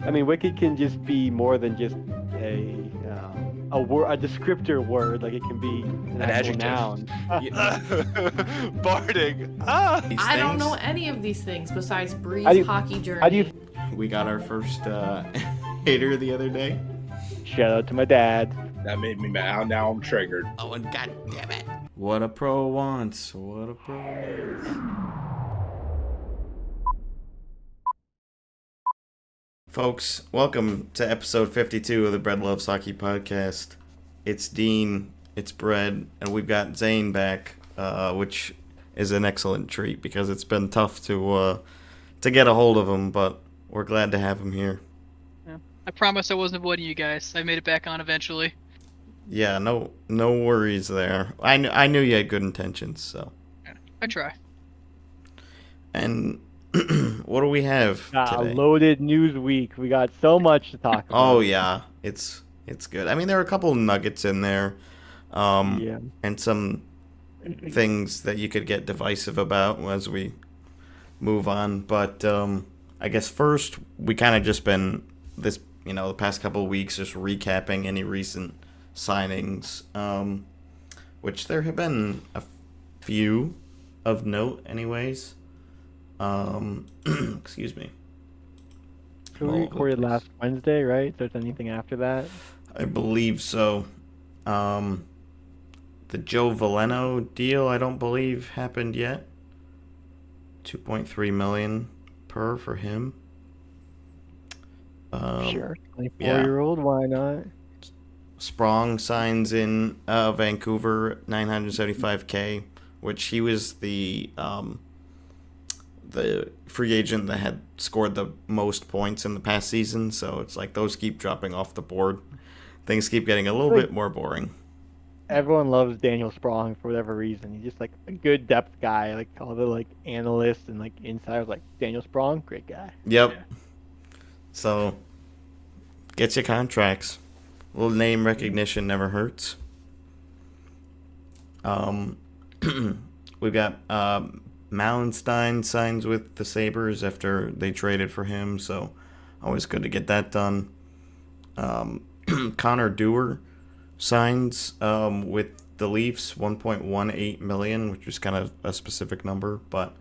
I mean, wicked can just be more than just a word, a descriptor word. Like it can be an An actual adjective. noun. Barding. Ah. These I don't know things. any of these things besides How Bree's do you hockey how do you journey. We got our first hater the other day. shout out to my dad? That made me mad. Now I'm triggered. Oh, and god damn it. What a pro wants. What a pro wants. Folks, welcome to episode 52 of the Bread Loves Hockey podcast. It's Dean, it's Bread, and we've got Zane back, which is an excellent treat because it's been tough to get a hold of him, but we're glad to have him here. Yeah. I promise I wasn't avoiding you guys. I made it back on eventually. Yeah, no worries there. I knew you had good intentions, so. Yeah, I try. And what do we have A today? loaded news week. We got so much to talk about. Oh yeah, it's good. I mean, there are a couple nuggets in there, Yeah. and some things that you could get divisive about as we move on. But I guess first we kind of just been the past couple of weeks just recapping any recent signings, which there have been a few of note, anyways. Excuse me. So we recorded last Wednesday, right? So if anything after that? I believe so. The Joe Valeno deal, I don't believe happened yet. 2.3 million per for him. Sure. 24-year-old, why not? Sprong signs in Vancouver, 975K, which he was the free agent that had scored the most points in the past season, so it's like those keep dropping off the board. Things keep getting a little bit more boring. Everyone loves Daniel Sprong for whatever reason. He's just like a good depth guy. Like all the like analysts and like insiders like Daniel Sprong, great guy. Yep. Yeah. So get your contracts. A little name recognition never hurts. We've got Mallenstein signs with the Sabres after they traded for him, so always good to get that done. Connor Dewar signs with the Leafs, 1.18 million, which is kind of a specific number, but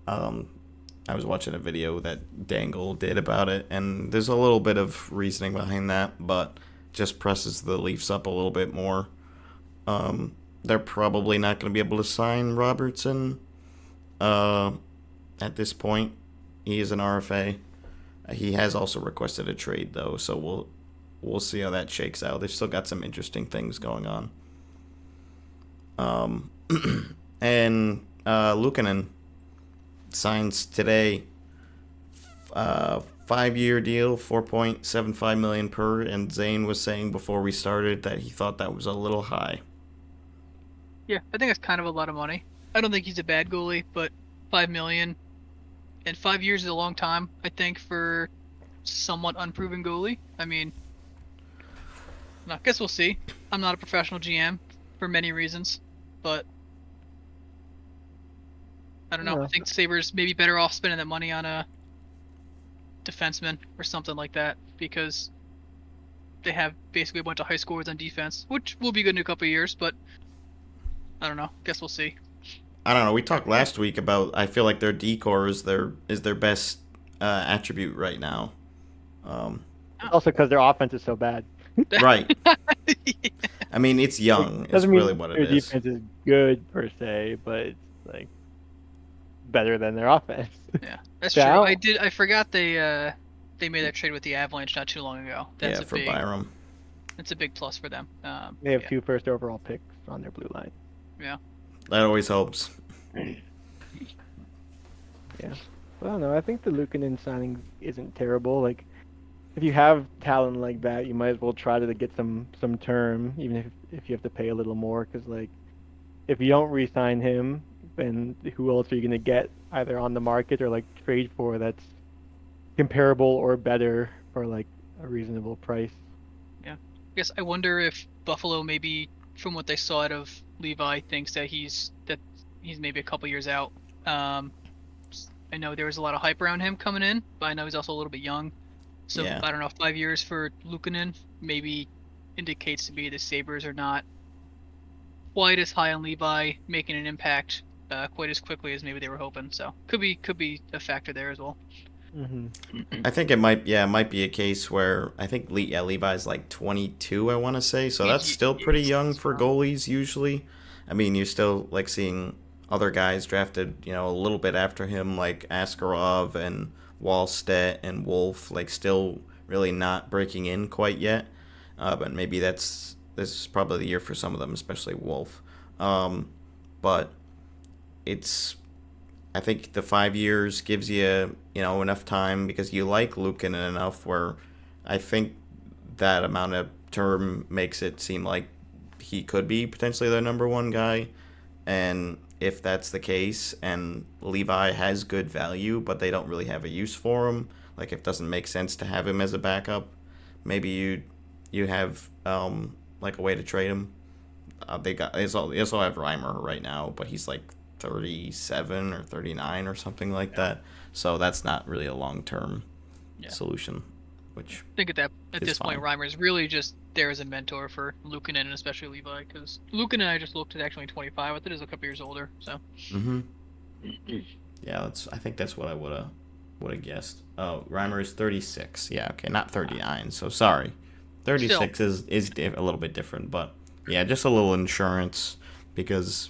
I was watching a video that Dangle did about it, and there's a little bit of reasoning behind that, but just presses the Leafs up a little bit more. They're probably not going to be able to sign Robertson at this point. He is an RFA. He has also requested a trade, though, so we'll see how that shakes out. They've still got some interesting things going on. And Luukkonen signs today, 5-year deal, 4.75 million per, and Zane was saying before we started that he thought that was a little high. Yeah, I think that's kind of a lot of money. I don't think he's a bad goalie, but 5 million and 5 years is a long time, I think, for somewhat unproven goalie. I mean, I guess we'll see. I'm not a professional GM for many reasons, but I don't know. Yeah. I think Sabres may be better off spending that money on a defenseman or something like that, because they have basically a bunch of high scorers on defense, which will be good in a couple of years, but I don't know. Guess we'll see. I don't know. We talked last week about, I feel like their decor is their best attribute right now. Also because their offense is so bad. Right. I mean, it's young. It's Doesn't mean really what their it is. defense is good per se, but it's like better than their offense. Yeah, that's Down. true. I forgot they made that trade with the Avalanche not too long ago. That's Yeah, a for big, Byram. That's a big plus for them. They have yeah. 2 first overall picks on their blue line. Yeah. That always helps. Yeah. I don't know. I think the Luukkonen signing isn't terrible. Like, if you have talent like that, you might as well try to get some term, even if you have to pay a little more. Because like, if you don't re-sign him, then who else are you gonna get either on the market or like trade for that's comparable or better for like a reasonable price? I guess I wonder if Buffalo, maybe from what they saw out of Levi, thinks that he's maybe a couple years out. I know there was a lot of hype around him coming in, but I know he's also a little bit young. So Yeah. I don't know, 5 years for Luukkonen maybe indicates to me the Sabres are not quite as high on Levi, making an impact quite as quickly as maybe they were hoping. So could be a factor there as well. Hmm. I think it might be a case where I think Levi's like 22, I want to say, so that's still pretty young for goalies usually. I mean, you're still like seeing other guys drafted, a little bit after him, like Askarov and Wallstedt and Wolf, like still really not breaking in quite yet. But maybe this is probably the year for some of them, especially Wolf. But it's I think the 5 years gives you, enough time because you like Lukin enough where I think that amount of term makes it seem like he could be potentially the number one guy. And if that's the case and Levi has good value, but they don't really have a use for him, like if it doesn't make sense to have him as a backup, maybe you have like a way to trade him. They also have Reimer right now, but he's like 37 or 39 or something like that. So that's not really a long-term solution, which I think at this point, Reimer is really just there as a mentor for Luukkonen and especially Levi, because Luukkonen I just looked at actually 25. I thought he was a couple years older. So. Yeah, I think that's what I would have guessed. Oh, Reimer is 36. Yeah, okay, not 39. So sorry, 36 is a little bit different, but yeah, just a little insurance because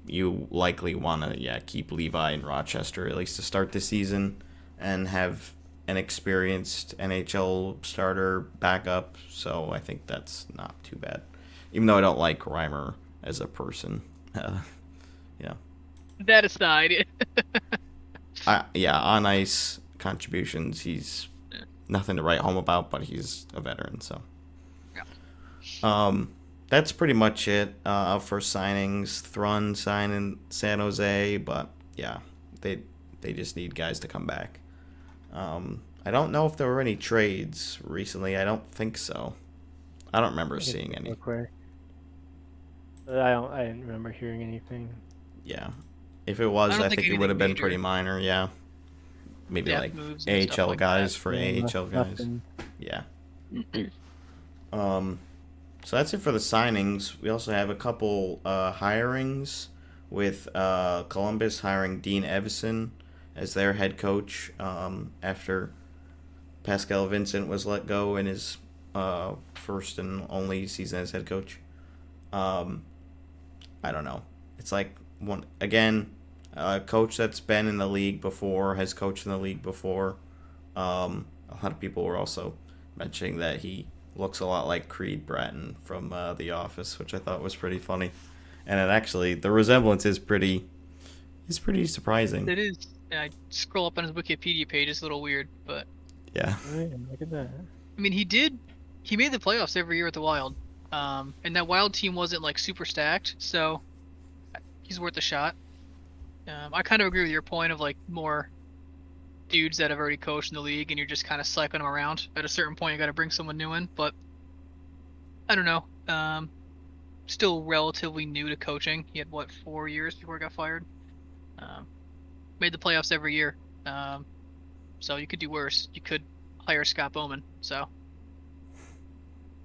you likely want to keep Levi in Rochester at least to start the season and have an experienced NHL starter backup. So I think that's not too bad, even though I don't like Reimer as a person. Yeah. That aside. On ice contributions, he's nothing to write home about, but he's a veteran. So. Yeah. That's pretty much it for signings. Thrun signed in San Jose, but yeah, they just need guys to come back. I don't know if there were any trades recently. I don't think so. I don't remember seeing any. Okay. I didn't remember hearing anything. Yeah, if it was, I think it would have been pretty minor. Yeah, maybe like AHL guys for AHL guys. Nothing. Yeah. So that's it for the signings. We also have a couple hirings with Columbus hiring Dean Evason as their head coach after Pascal Vincent was let go in his first and only season as head coach. I don't know. It's like a coach that's been in the league before, has coached in the league before. A lot of people were also mentioning that he looks a lot like Creed Bratton from The Office, which I thought was pretty funny. And the resemblance is pretty surprising. It is. I scroll up on his Wikipedia page, it's a little weird, but... Yeah. Look at that. I mean, he made the playoffs every year with the Wild. And that Wild team wasn't, like, super stacked, so he's worth a shot. I kind of agree with your point of, like, more dudes that have already coached in the league and you're just kind of cycling them around. At a certain point, you got to bring someone new in, but I don't know. Still relatively new to coaching. He had, 4 years before he got fired? Made the playoffs every year. So you could do worse. You could hire Scott Bowman, so...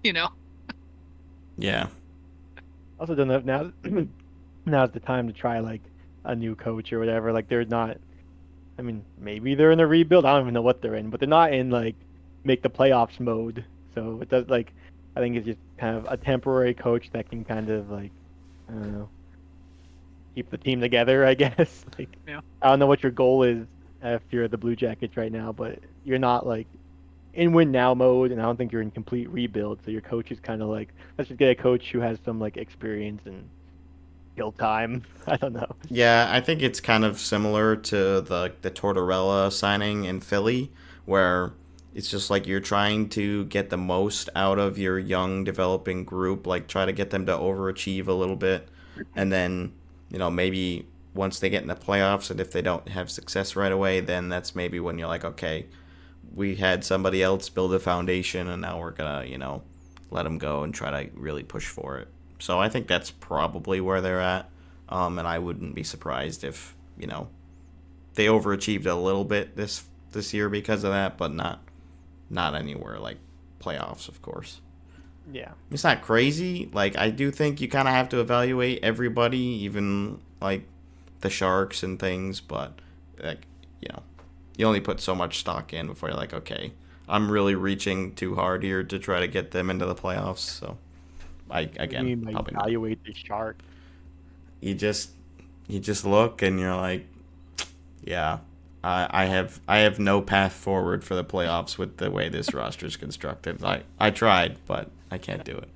Yeah. Also don't know if now's the time to try, like, a new coach or whatever. Like, they're not... I mean, maybe they're in a rebuild. I don't even know what they're in, but they're not in, like, make the playoffs mode. So it does, like, I think it's just kind of a temporary coach that can kind of, like, I don't know, keep the team together, I guess. Like, yeah. I don't know what your goal is if you're the Blue Jackets right now, but you're not, like, in win now mode, and I don't think you're in complete rebuild. So your coach is kind of like, let's just get a coach who has some, like, experience and kill time. I don't know. Yeah, I think it's kind of similar to the Tortorella signing in Philly, where it's just like you're trying to get the most out of your young developing group, like try to get them to overachieve a little bit, and then maybe once they get in the playoffs, and if they don't have success right away, then that's maybe when you're like, okay, we had somebody else build a foundation, and now we're gonna let them go and try to really push for it. So I think that's probably where they're at, and I wouldn't be surprised if they overachieved a little bit this year because of that, but not not anywhere like playoffs, of course. Yeah. It's not crazy. Like, I do think you kind of have to evaluate everybody, even like the Sharks and things, but like, you know, you only put so much stock in before you're like, okay, I'm really reaching too hard here to try to get them into the playoffs. So, What do you again, mean by probably not. evaluate the Shark? You just look and you're like, yeah, I have no path forward for the playoffs with the way this roster is constructed. I tried, but I can't do it.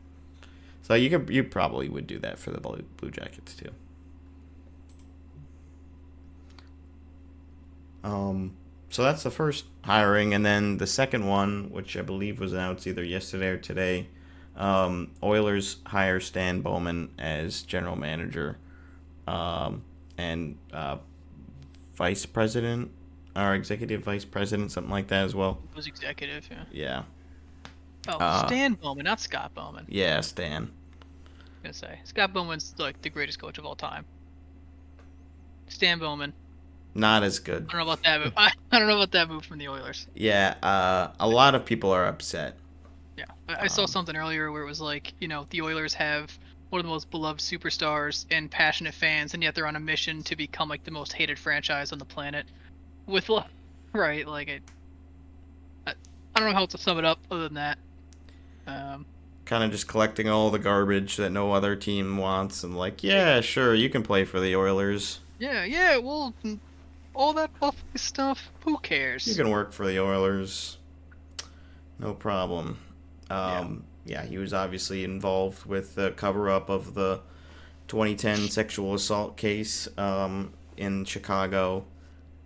So you probably would do that for the Blue Jackets too. So that's the first hiring, and then the second one, which I believe was announced either yesterday or today, Oilers hire Stan Bowman as general manager, and vice president or executive vice president, something like that as well. It was executive, yeah. Yeah. Oh, Stan Bowman, not Scott Bowman. Yeah, Stan. I'm gonna say Scott Bowman's like the greatest coach of all time. Stan Bowman. Not as good. I don't know about that move. I don't know about that move from the Oilers. Yeah, a lot of people are upset. Yeah, I saw something earlier where it was like, the Oilers have one of the most beloved superstars and passionate fans, and yet they're on a mission to become like the most hated franchise on the planet. With right, like I don't know how to sum it up other than that. Kind of just collecting all the garbage that no other team wants, and like, yeah, sure, you can play for the Oilers. Yeah, well, all that Buffalo stuff, who cares? You can work for the Oilers. No problem. Yeah, he was obviously involved with the cover-up of the 2010 sexual assault case in Chicago.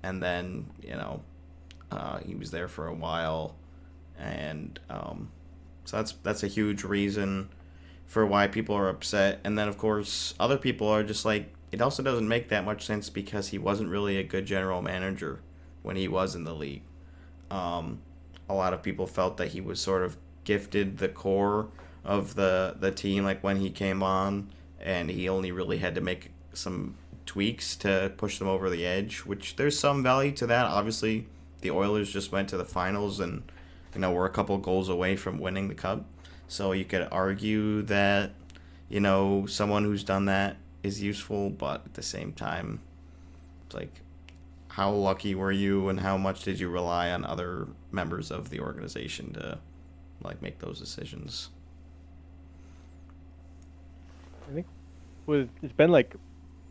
And then, he was there for a while. And so that's a huge reason for why people are upset. And then, of course, other people are just like, it also doesn't make that much sense because he wasn't really a good general manager when he was in the league. A lot of people felt that he was sort of gifted the core of the team, like when he came on, and he only really had to make some tweaks to push them over the edge, which there's some value to that. Obviously, the Oilers just went to the finals and, were a couple goals away from winning the Cup. So you could argue that, someone who's done that is useful, but at the same time, it's like, how lucky were you and how much did you rely on other members of the organization to like make those decisions? I think it's been like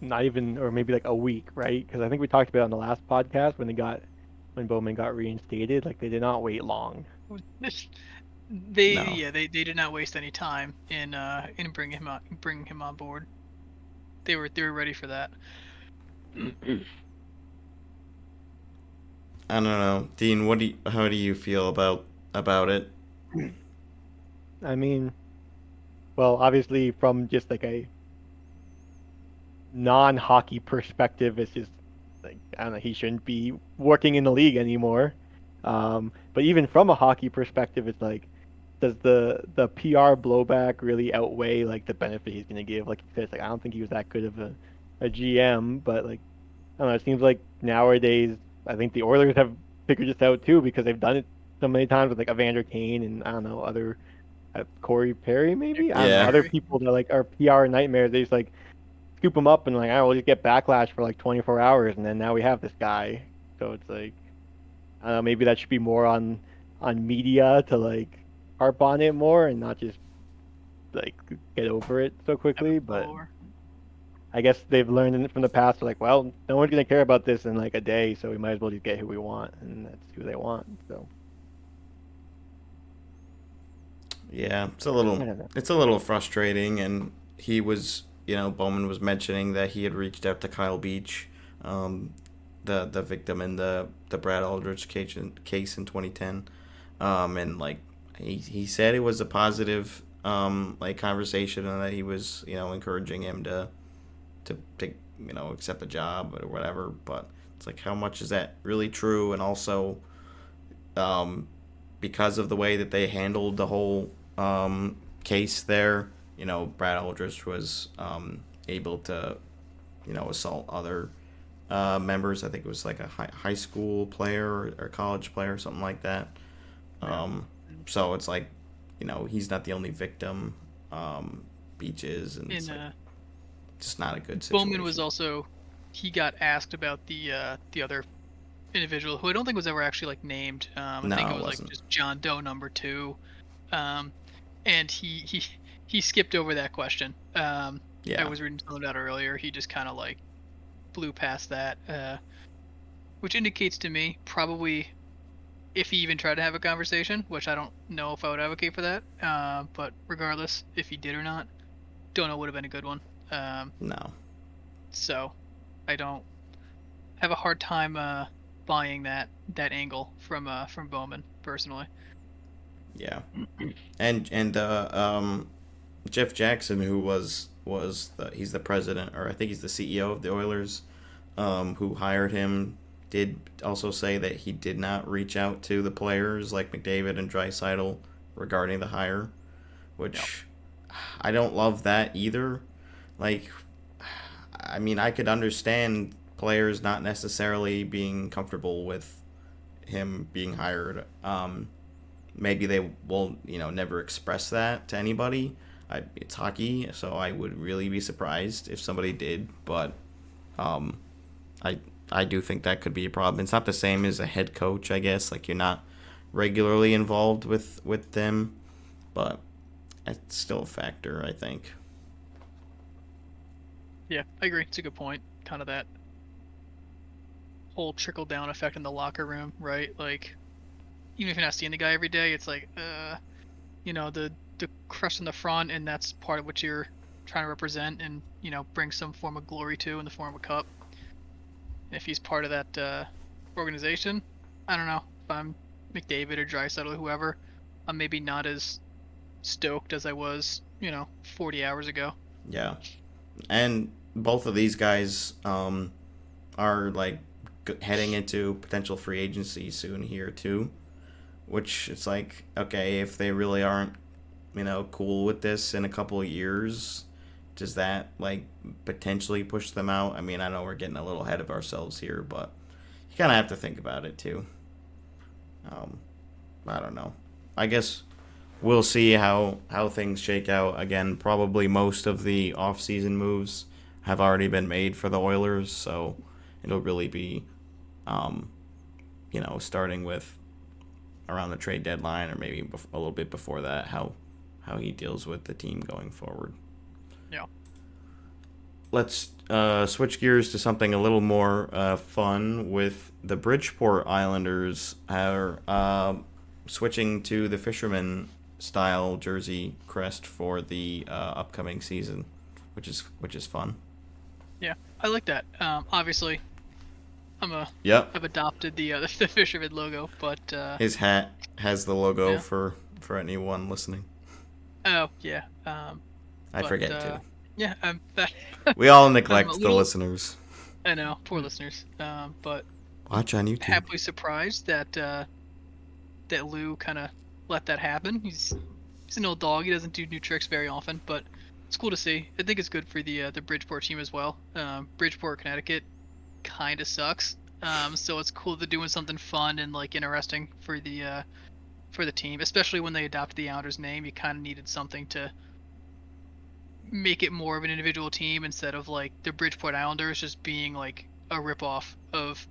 not even, or maybe like a week, right? Because I think we talked about it on the last podcast when Bowman got reinstated. Like, they did not wait long. They No. they did not waste any time in bringing him on board. They were ready for that. I don't know, Dean. How do you feel about it? I mean, well, obviously from just like a non-hockey perspective, it's just like, I don't know, he shouldn't be working in the league anymore. But even from a hockey perspective, it's like, does the PR blowback really outweigh like the benefit he's gonna give? Like you said, it's like, I don't think he was that good of a GM, but like, I don't know, it seems like nowadays I think the Oilers have figured this out too, because they've done it so many times with like Evander Kane and I don't know, other Corey Perry maybe, I don't know, Yeah. other people that like are PR nightmares. They just like scoop him up and like, I will just get backlash for like 24 hours, and then now we have this guy. So it's like, I don't know, maybe that should be more on media to like harp on it more and not just like get over it so quickly. But I guess they've learned from the past. Like, well, no one's gonna care about this in like a day, so we might as well just get who we want, and that's who they want. So Yeah, I don't know. it's a little frustrating, and he was, Bowman was mentioning that he had reached out to Kyle Beach, the victim in the Brad Aldrich case in 2010, and like he said it was a positive like conversation, and that he was encouraging him to accept the job or whatever. But it's like, how much is that really true? And also, because of the way that they handled the whole case there, Brad Aldrich was able to assault other members. I think it was like a high school player or college player, something like that. So it's like, he's not the only victim. Beaches, and it's In like just not a good situation. Bowman was also, he got asked about the other individual who I don't think was ever actually like named. I No, think it it was like wasn't. just John Doe number 2, and he skipped over that question. I Yeah, was reading something about it earlier. He just kind of like blew past that, which indicates to me probably if he even tried to have a conversation, which I don't know if I would advocate for that. But regardless, if he did or not, don't know would have been a good one. no, So I don't have a hard time buying that angle from Bowman personally. yeah, and Jeff Jackson, who he's the president, or I think he's the CEO of the Oilers, who hired him, did also say that he did not reach out to the players like McDavid and Draisaitl regarding the hire, which I don't love that either. Like, I mean, I could understand players not necessarily being comfortable with him being hired. Maybe they will, never express that to anybody. It's hockey, so I would really be surprised if somebody did. But um, I I do think that could be a problem. It's not the same as a head coach, I guess. Like, you're not regularly involved with them, but it's still a factor, I think. Yeah, I agree. It's a good point. Kind of that whole trickle down effect in the locker room, right? Like, even if you're not seeing the guy every day, it's like, the crush in the front, and that's part of what you're trying to represent, and bring some form of glory to in the form of a cup. And if he's part of that organization, I don't know. If I'm McDavid or Draisaitl or whoever, I'm maybe not as stoked as I was, 40 hours ago. Yeah, and both of these guys are like heading into potential free agency soon here too, which it's like, okay, if they really aren't, cool with this in a couple of years, does that like potentially push them out? I mean, I know we're getting a little ahead of ourselves here, but you kind of have to think about it too. um, I don't know. I guess we'll see how things shake out. Again, probably most of the off-season moves have already been made for the Oilers, so it'll really be, um, starting with around the trade deadline, or maybe a little bit before that, how he deals with the team going forward. Yeah. Let's switch gears to something a little more fun. With the Bridgeport Islanders are switching to the fisherman style jersey crest for the upcoming season, which is fun. Yeah, I like that. Obviously, Yep. I've adopted the the fisherman logo, but His hat has the logo yeah. for anyone listening. Oh yeah. I But forget to. yeah, We all I'm a neglect the little. listeners. I know, poor listeners. But Watch on YouTube. happily surprised that that Lou kind of let that happen. He's an old dog. He doesn't do new tricks very often, but it's cool to see. I think it's good for the Bridgeport team as well. Bridgeport, Connecticut, kind of sucks. So it's cool they're doing something fun and like interesting for the team, especially when they adopted the Islanders name. You kind of needed something to make it more of an individual team instead of like the Bridgeport Islanders just being like a ripoff of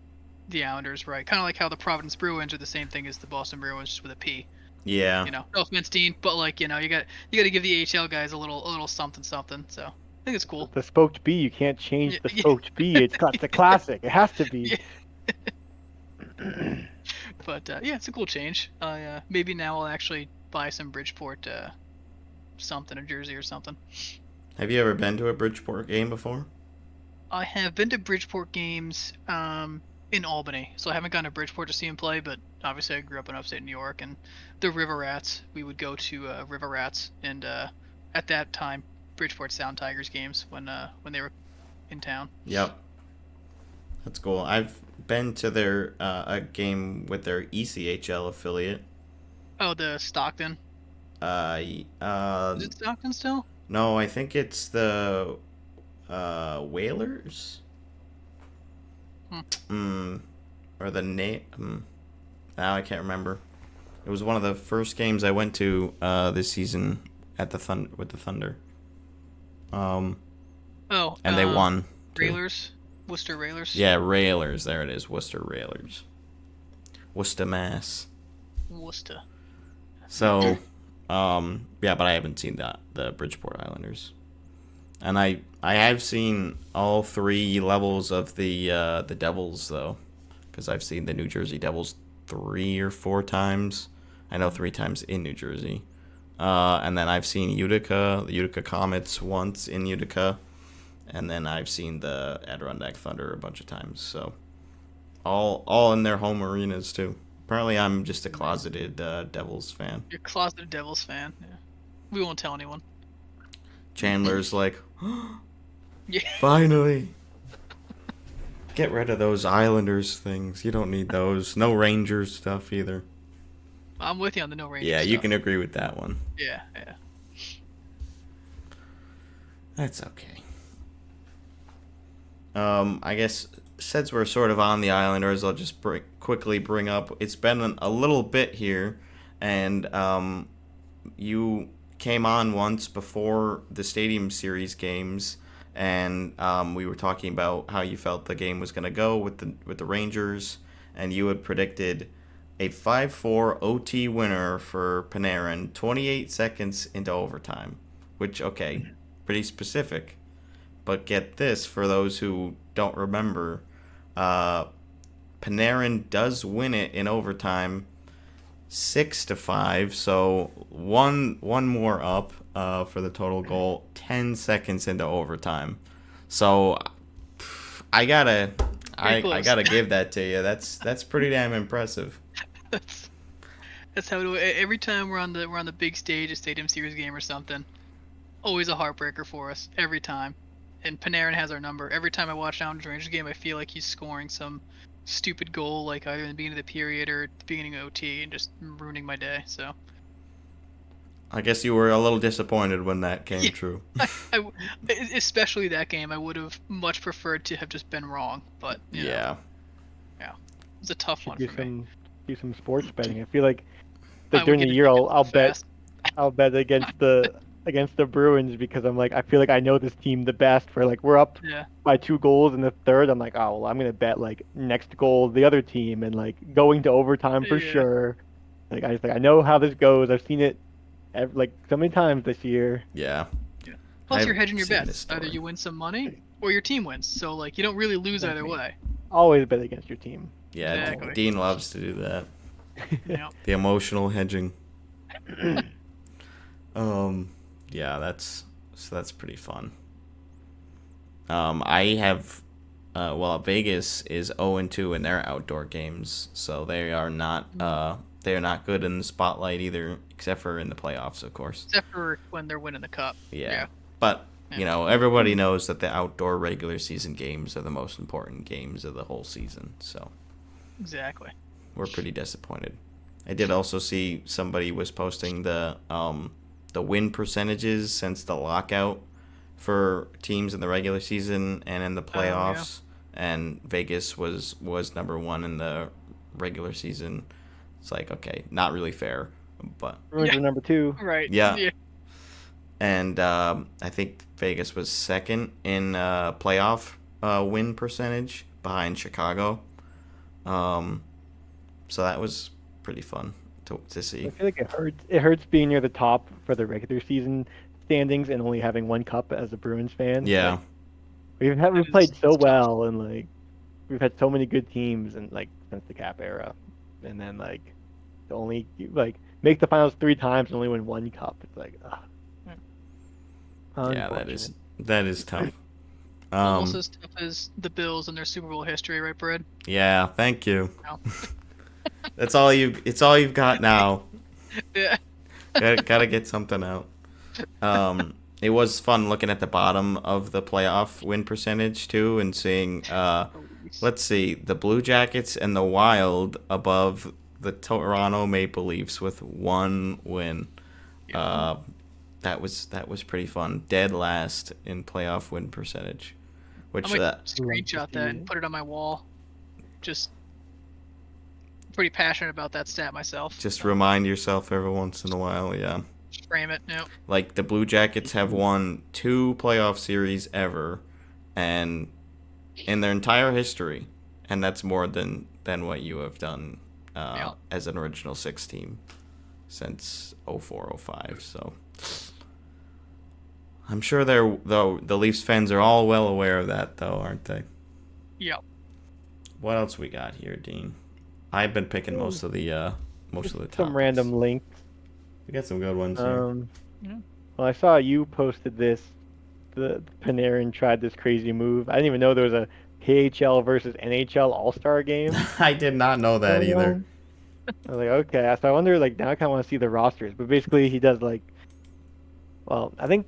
the Islanders, right? Kind of like how the Providence Bruins are the same thing as the Boston Bruins, just with a P. Yeah. No offense, Dean, but like you got to give the AHL guys a little something something. So I think it's cool. The spoked B, you can't Yeah, change the yeah, spoked B. It's a classic. It has to be. yeah. But yeah, it's a cool change. Maybe now I'll actually buy some Bridgeport something, a jersey or something. Have you ever been to a Bridgeport game before? I have been to Bridgeport games in Albany, so I haven't gone to Bridgeport to see him play. But obviously, I grew up in upstate New York, and the River Rats. We would go to River Rats, and at that time, Bridgeport Sound Tigers games when they were in town. Yep. That's cool. I've been to their a game with their ECHL affiliate. Oh, the Stockton. Uh, Is it Stockton still? no, I think it's the Whalers. Hmm. Or the name. Now I can't remember. It was one of the first games I went to this season at the with the Thunder. And they won too. Railers, Worcester Railers. Yeah, Railers. There it is, Worcester Railers. Worcester, Mass. Worcester. So, yeah, but I haven't seen the Bridgeport Islanders, and I have seen all 3 levels of the Devils though, because I've seen the New Jersey Devils 3 or 4 times. I know 3 times in New Jersey, and then I've seen the Utica Comets once in Utica, and then I've seen the Adirondack Thunder a bunch of times. So, all in their home arenas too. Apparently, I'm just a closeted Devils fan. You're a closeted Devils fan. Yeah. We won't tell anyone. Chandler's like, Yeah. finally. Get rid of those Islanders things. You don't need those. No Rangers stuff either. I'm with you on the no Rangers Yeah, you stuff. can agree with that one. Yeah. That's okay. I guess since we're sort of on the Islanders, I'll just quickly bring up. It's been a little bit here, and you came on once before the Stadium Series games, and we were talking about how you felt the game was going to go with the Rangers, and you had predicted a 5-4 OT winner for Panarin 28 seconds into overtime, which, okay, pretty specific. But get this, for those who don't remember, Panarin does win it in overtime 6-5, so one more up for the total goal 10 seconds into overtime. So I gotta give that to you. That's pretty damn impressive. That's how every time we're on the big stage, a Stadium Series game or something, always a heartbreaker for us every time. And Panarin has our number. Every time I watch an Islanders Rangers game, I feel like he's scoring some stupid goal, like either in the beginning of the period or at the beginning of OT, and just ruining my day. So I guess you were a little disappointed when that came true. Especially that game, I would have much preferred to have just been wrong. But yeah, it was a tough one for me. Do some sports betting. I feel like I during would the get year it I'll bet against the Bruins because I feel like I know this team the best. For like we're up by 2 goals in the third, I'm like, oh well, I'm gonna bet like next goal the other team and like going to overtime for sure. Like I know how this goes. I've seen it like so many times this year. Yeah. Plus, you're hedging your bets. Either you win some money or your team wins. So like you don't really lose either way. Always bet against your team. Yeah, exactly. Dean loves to do that. Yeah. The emotional hedging. Yeah, that's pretty fun. I have, Vegas is 0-2 in their outdoor games, so they are not good in the spotlight either, except for in the playoffs, of course. Except for when they're winning the cup. Yeah. But everybody knows that the outdoor regular season games are the most important games of the whole season, so. Exactly. We're pretty disappointed. I did also see somebody was posting the win percentages since the lockout for teams in the regular season and in the playoffs, and Vegas was number 1 in the regular season. It's like, okay, not really fair, but Bruins were number 2. Right. Yeah. And I think Vegas was second in playoff win percentage behind Chicago. So that was pretty fun to see. I feel like it hurts being near the top for the regular season standings and only having 1 cup as a Bruins fan. Yeah. Like, we've played so well and like we've had so many good teams and like since the Cap era, and then like to only like make the finals 3 times and only win 1 cup. It's like, yeah, that is tough. Almost as tough as the Bills and their Super Bowl history, right, Brad? Yeah, thank you. No. It's all you've got now. Yeah. Gotta get something out. It was fun looking at the bottom of the playoff win percentage too, and seeing let's see, the Blue Jackets and the Wild above the Toronto Maple Leafs with 1 win. Yeah. That was pretty fun. Dead last in playoff win percentage. Which I might screenshot that and put it on my wall. Just pretty passionate about that stat myself. Just remind yourself every once in a while, yeah. Just frame it. Yep. Like, the Blue Jackets have won 2 playoff series ever, and in their entire history, and that's more than what you have done as an original 6 team since 04-05. So I'm sure the Leafs fans are all well aware of that, though, aren't they? Yep. What else we got here, Dean? I've been picking most of the topics. Some random links. We got some good ones here. Well, I saw you posted this. The Panarin tried this crazy move. I didn't even know there was a KHL versus NHL All-Star game. I did not know that either. I was like, okay. So I wonder, like, now I kind of want to see the rosters. But basically, he does, like, well, I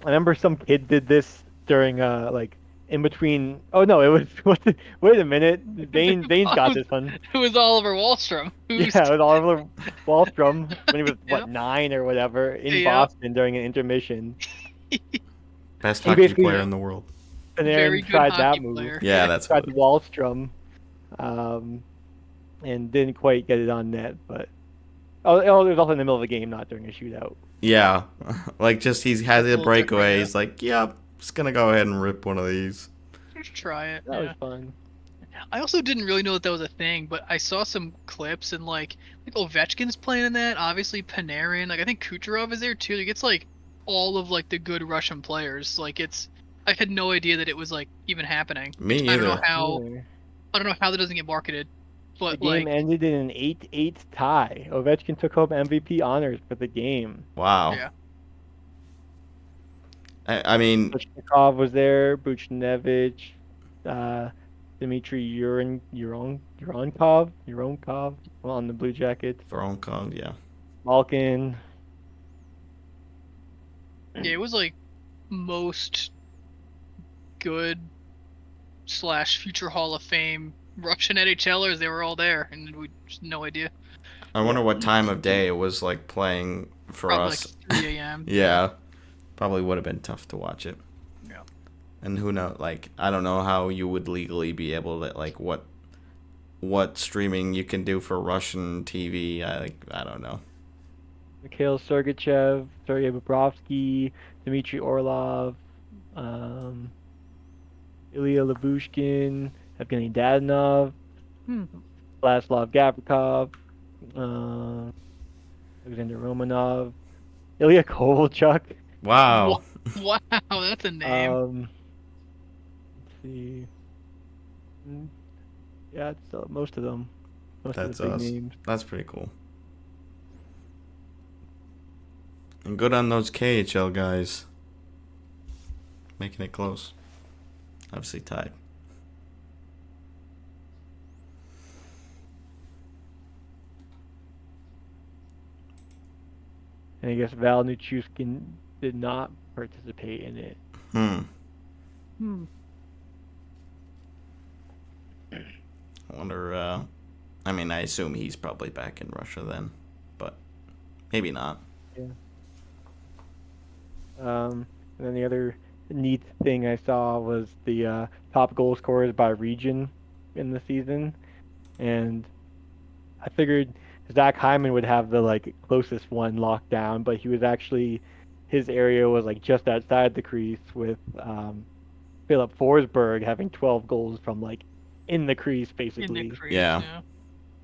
remember some kid did this during, like, in between. Oh, no, it was, wait a minute. Zane's got this one. It was Oliver Wahlstrom. Yeah, it was Oliver Wahlstrom when he was, Yep. 9 or whatever, in Yep. Boston during an intermission. Best He hockey basically- player in the world. Very Panarin good tried that hockey move. player. Yeah, that's Tried what. the Wahlstrom, and didn't quite get it on net. But it was also in the middle of the game, not during a shootout. Yeah, like just he has a little breakaway. different, yeah. He's like, "Yep, just gonna go ahead and rip one of these." Just try it. That Yeah. was fun. I also didn't really know that was a thing, but I saw some clips and like Ovechkin's playing in that. Obviously Panarin, like I think Kucherov is there too. Like it's like all of like the good Russian players. Like I had no idea that it was like even happening. Me I don't know either. how. Either. I don't know how that doesn't get marketed. The But game like, ended in an 8-8 tie. Ovechkin took home MVP honors for the game. Wow. Yeah. I mean, Svechnikov was there. Buchnevich, Dmitry Uronkov on the Blue Jackets. Voronkov, yeah. Malkin. yeah, it was like most good / future Hall of Fame Russian NHLers. They were all there, and we just no idea. I wonder what time of day it was like playing for Probably us. like 3 a.m. Yeah, probably would have been tough to watch it. Yeah. And who knows? Like, I don't know how you would legally be able to like what streaming you can do for Russian TV. I don't know. Mikhail Sergachev, Sergei Bobrovsky, Dmitry Orlov, Ilya Labushkin, Evgeny Dadonov, Vladislav Gavrikov, Alexander Romanov, Ilya Kovalchuk. Wow. Wow, that's a name. Let's see. Yeah, it's most of them. Most That's of the big us. names. That's pretty cool. And good on those KHL guys. Making it close. Obviously tied. And I guess Val Nichushkin did not participate in it. I wonder, I mean, I assume he's probably back in Russia then, but maybe not. And then the other neat thing I saw was the top goal scorers by region in the season, and I figured Zach Hyman would have the like closest one locked down, but he was actually his area was like just outside the crease with Philip Forsberg having 12 goals from like in the crease In basically. the crease, Yeah.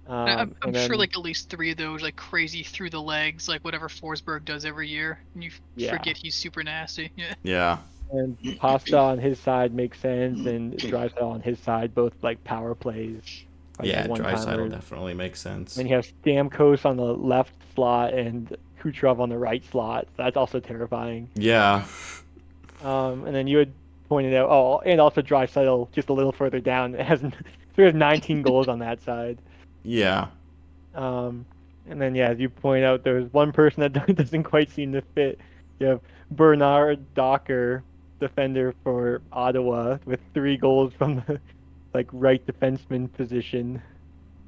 I'm And sure then- like at least 3 of those like crazy through the legs, like whatever Forsberg does every year, and you Yeah. forget he's super nasty. Yeah. Yeah. And Pasta on his side makes sense, and Drysdale on his side, both like power plays. like Yeah, one-timers. Draisaitl definitely makes sense. Then you have Stamkos on the left slot and Kucherov on the right slot. That's also terrifying. Yeah. And then you had pointed out, oh, and also Draisaitl just a little further down. It has so he has 19 goals on that side. Yeah. And then yeah, as you point out, there's one person that doesn't quite seem to fit. You have Bernard Docker, defender for Ottawa, with 3 goals from the like right defenseman position,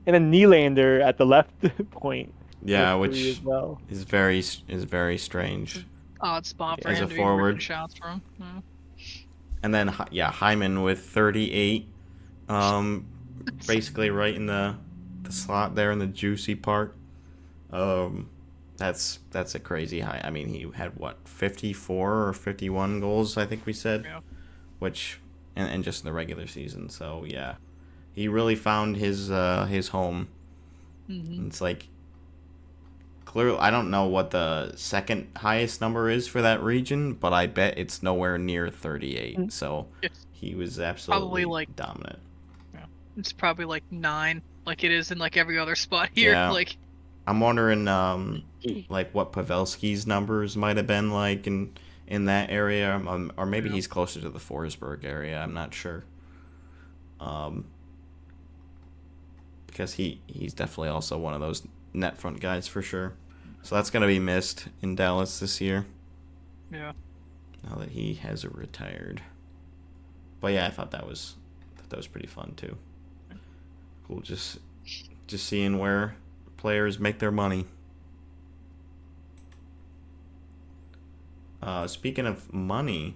and then Nylander at the left point. Yeah, with 3 which as well. is very strange. Odd spot for As him a to forward. be ripping shots from. Yeah. And then Hyman with 38, basically right in the the slot there in the juicy part. That's a crazy high. I mean, he had what 54 or 51 goals, I think we said, Yeah. which and just in the regular season. So yeah, he really found his home. Mm-hmm. It's like clearly, I don't know what the second highest number is for that region, but I bet it's nowhere near 38. So It's he was probably absolutely like dominant. it's probably like 9, like it is in like every other spot here. Yeah. Like I'm wondering, like what Pavelski's numbers might have been like in that area, or maybe he's closer to the Forsberg area. I'm not sure. Because he's definitely also one of those net front guys for sure. So that's gonna be missed in Dallas this year. yeah. Now that he has retired. But yeah, I thought that was pretty fun too. Cool, just seeing where players make their money. Speaking of money,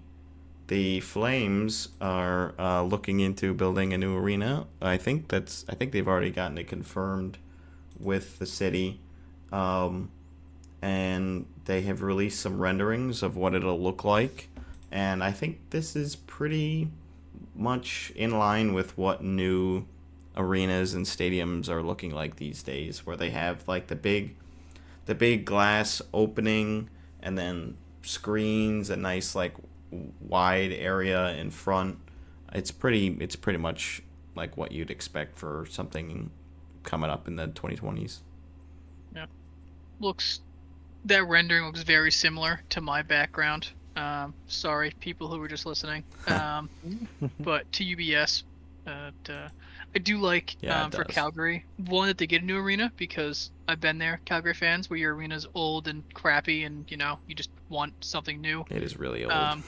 the Flames are looking into building a new arena. I think they've already gotten it confirmed with the city, and they have released some renderings of what it'll look like. And I think this is pretty much in line with what new arenas and stadiums are looking like these days, where they have like the big glass opening and then screens, a nice like wide area in front. It's pretty much like what you'd expect for something coming up in the 2020s. Yeah. That rendering looks very similar to my background. Sorry, people who were just listening. But to UBS, I do like for does. Calgary, one, that they get a new arena, because I've been there, Calgary fans, where your arena's old and crappy, and you just want something new. It is really old.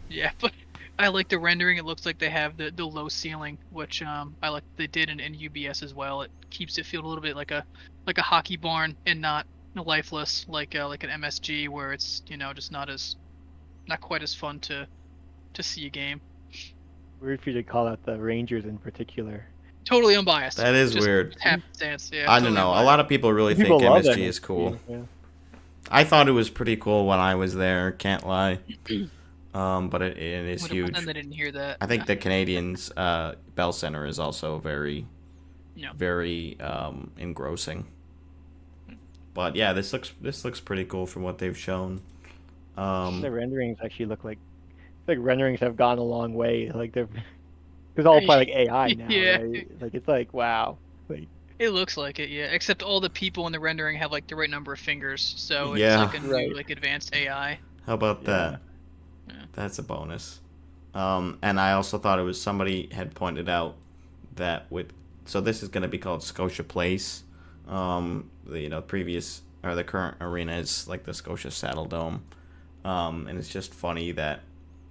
Yeah, but I like the rendering. It looks like they have the low ceiling, which I like they did in UBS as well. It keeps it feel a little bit like a hockey barn and not lifeless like an MSG, where it's just not quite as fun to see a game. Weird for you to call out the Rangers in particular. Totally unbiased. That is Just weird. Happenstance, yeah. I don't know. A lot of people really think People love MSG is cool. Yeah. I thought it was pretty cool when I was there. Can't lie. But it is Would huge. pretend I didn't hear that. I think the Canadians' Bell Center is also very, Yeah. very engrossing. But yeah, this looks pretty cool from what they've shown. The renderings actually look like renderings have gone a long way. Like it's all probably like AI now, Yeah. right? Like it's like wow. Like It looks like it, yeah. Except all the people in the rendering have like the right number of fingers, so it's Yeah. like a new Right. like advanced AI. How about Yeah. that? Yeah. That's a bonus. And I also thought it was somebody had pointed out that so this is going to be called Scotia Place. Previous or the current arena is like the Scotia Saddle Dome. And it's just funny that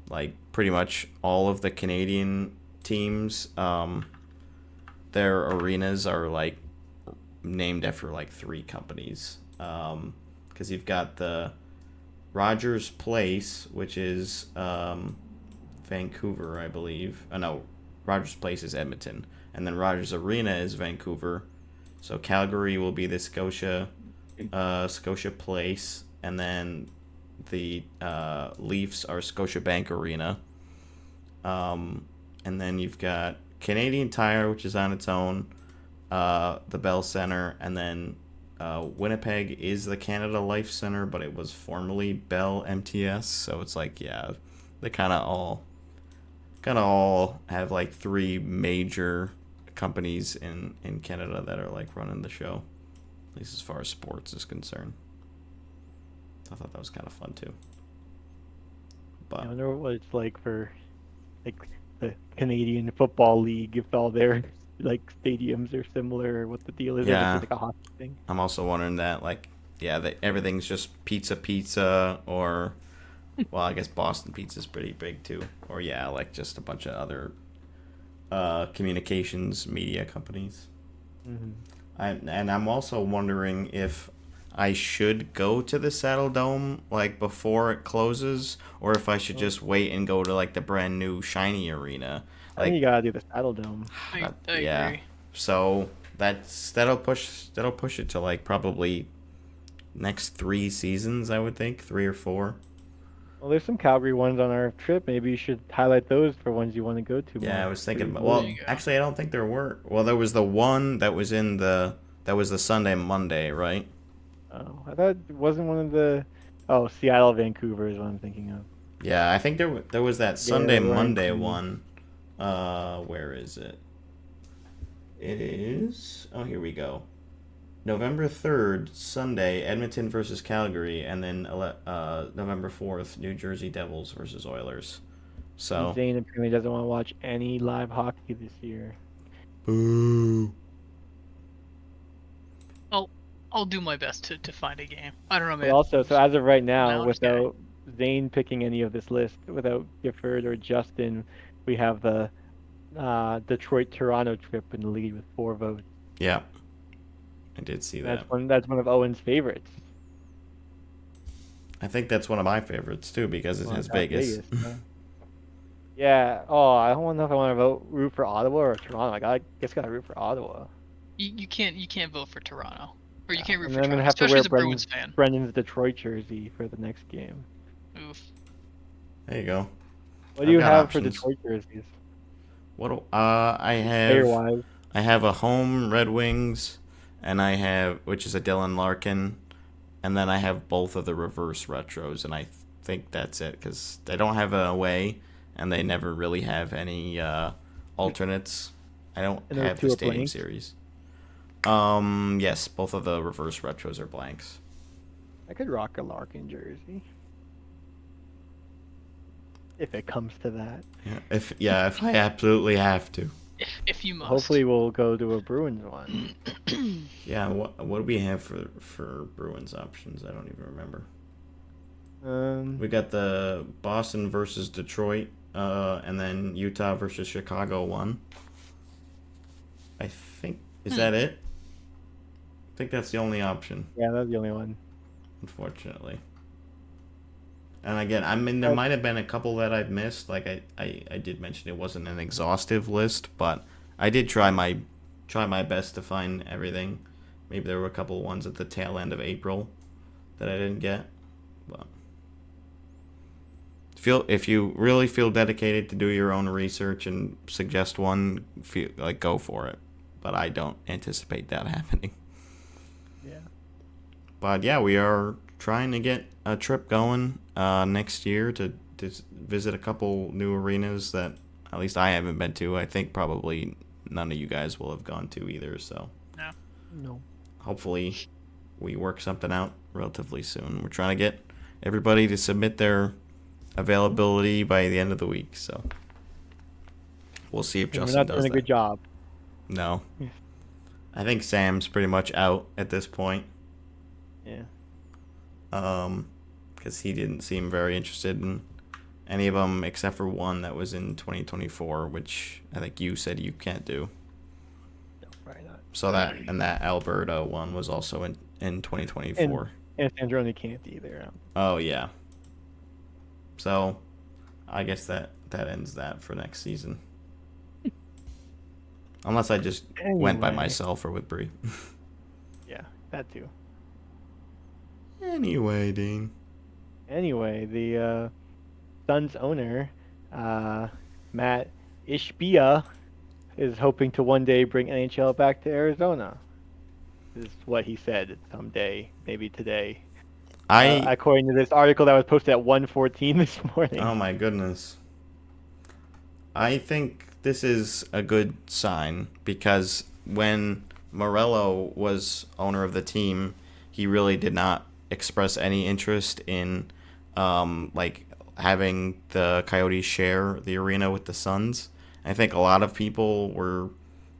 like pretty much all of the Canadian teams, their arenas are like named after like 3 companies. Because you've got the Rogers Place, which is Vancouver, I believe. No, Rogers Place is Edmonton, and then Rogers Arena is Vancouver. So Calgary will be the Scotia Place, and then the Leafs are Scotiabank Arena. And then you've got Canadian Tire, which is on its own, the Bell Center, and then Winnipeg is the Canada Life Center, but it was formerly Bell MTS. So it's like, yeah, they kind of all have like 3 major companies in Canada that are like running the show, at least as far as sports is concerned. I thought that was kind of fun too. But I wonder what it's like for like the Canadian Football League, if all their like stadiums are similar, or what the deal is. Yeah. Or if it's like a hockey thing. I'm also wondering that, like, yeah, that everything's just pizza, or, well, I guess Boston Pizza's pretty big too, or yeah, like just a bunch of other communications media companies. Mm-hmm. And I'm also wondering if I should go to the Saddle Dome like before it closes, or if I should just wait and go to like the brand new shiny arena. I think you gotta do the Saddle Dome. I Yeah. agree. So that'll push it to like probably next 3 seasons, I would think, 3 or 4. Well, there's some Calgary ones on our trip. Maybe you should highlight those for ones you want to go to Yeah, more. I was thinking about. There Well, you go. actually, I don't think there were. Well, there was the one that was that was the Sunday Monday, right? Oh, I thought it wasn't one of the. Oh, Seattle, Vancouver is what I'm thinking of. Yeah, I think there was that Yeah, Sunday we're Monday included. one. Where is it? It is. Oh, here we go. November 3rd, Sunday, Edmonton versus Calgary, and then November 4th, New Jersey Devils versus Oilers. And So, Zane apparently doesn't want to watch any live hockey this year. boo. I'll do my best to find a game. I don't know, But man. also, so as of right now, Now, this guy. without Zane picking any of this list, without Gifford or Justin, we have the Detroit-Toronto trip in the lead with 4 votes. Yeah, I did see that. That's one of Owen's favorites. I think that's one of my favorites too because it Well, has it's Vegas. huh? Yeah. Oh, I don't know if I want to root for Ottawa or Toronto. I guess gotta root for Ottawa. You can't vote for Toronto, or you can't root And for then I'm gonna Toronto, have to especially wear as a Bruins fan. Brendan's Detroit jersey for the next game. Oof. There you go. What do you I've got have for options. Detroit jerseys? I Player have wise. I have a home Red Wings, and I have which is a Dylan Larkin, and then I have both of the reverse retros, and I think that's it because they don't have an away, and they never really have any alternates. I don't And those have two the are Stadium blank? Series. Yes, both of the reverse retros are blanks. I could rock a Larkin jersey. If it comes to that. If I absolutely have to. If you must. Hopefully we'll go to a Bruins one. Yeah, what do we have for Bruins options? I don't even remember. We got the Boston versus Detroit, and then Utah versus Chicago one. I think is that it? I think that's the only option, Yeah, that's the only one. unfortunately. And again, I mean, there might have been a couple that I've missed. Like I did mention it wasn't an exhaustive list, but I did try my best to find everything. Maybe there were a couple ones at the tail end of April that I didn't get, but if you really feel dedicated to do your own research and suggest one, go for it. But I don't anticipate that happening. Yeah. But yeah, we are trying to get a trip going next year to visit a couple new arenas that at least I haven't been to. I think probably none of you guys will have gone to either. So No. hopefully we work something out relatively soon. We're trying to get everybody to submit their availability by the end of the week. So we'll see if We're Justin not does doing a that. good job. No. I think Sam's pretty much out at this point. Yeah. Because he didn't seem very interested in any of them except for one that was in 2024, which I think you said you can't do. No, probably not. So that Alberta one was also in 2024. And Sandrone can't either. Oh yeah. So, I guess that ends that for next season. Unless I just went by Anyway. myself or with Bree. Yeah, that too. Anyway, Dean. Anyway, the Suns owner, Matt Ishbia, is hoping to one day bring NHL back to Arizona. Is what he said someday, maybe today. According to this article that was posted at 1:14 this morning. Oh my goodness. I think this is a good sign because when Morello was owner of the team, he really did not express any interest in having the Coyotes share the arena with the Suns. I think a lot of people were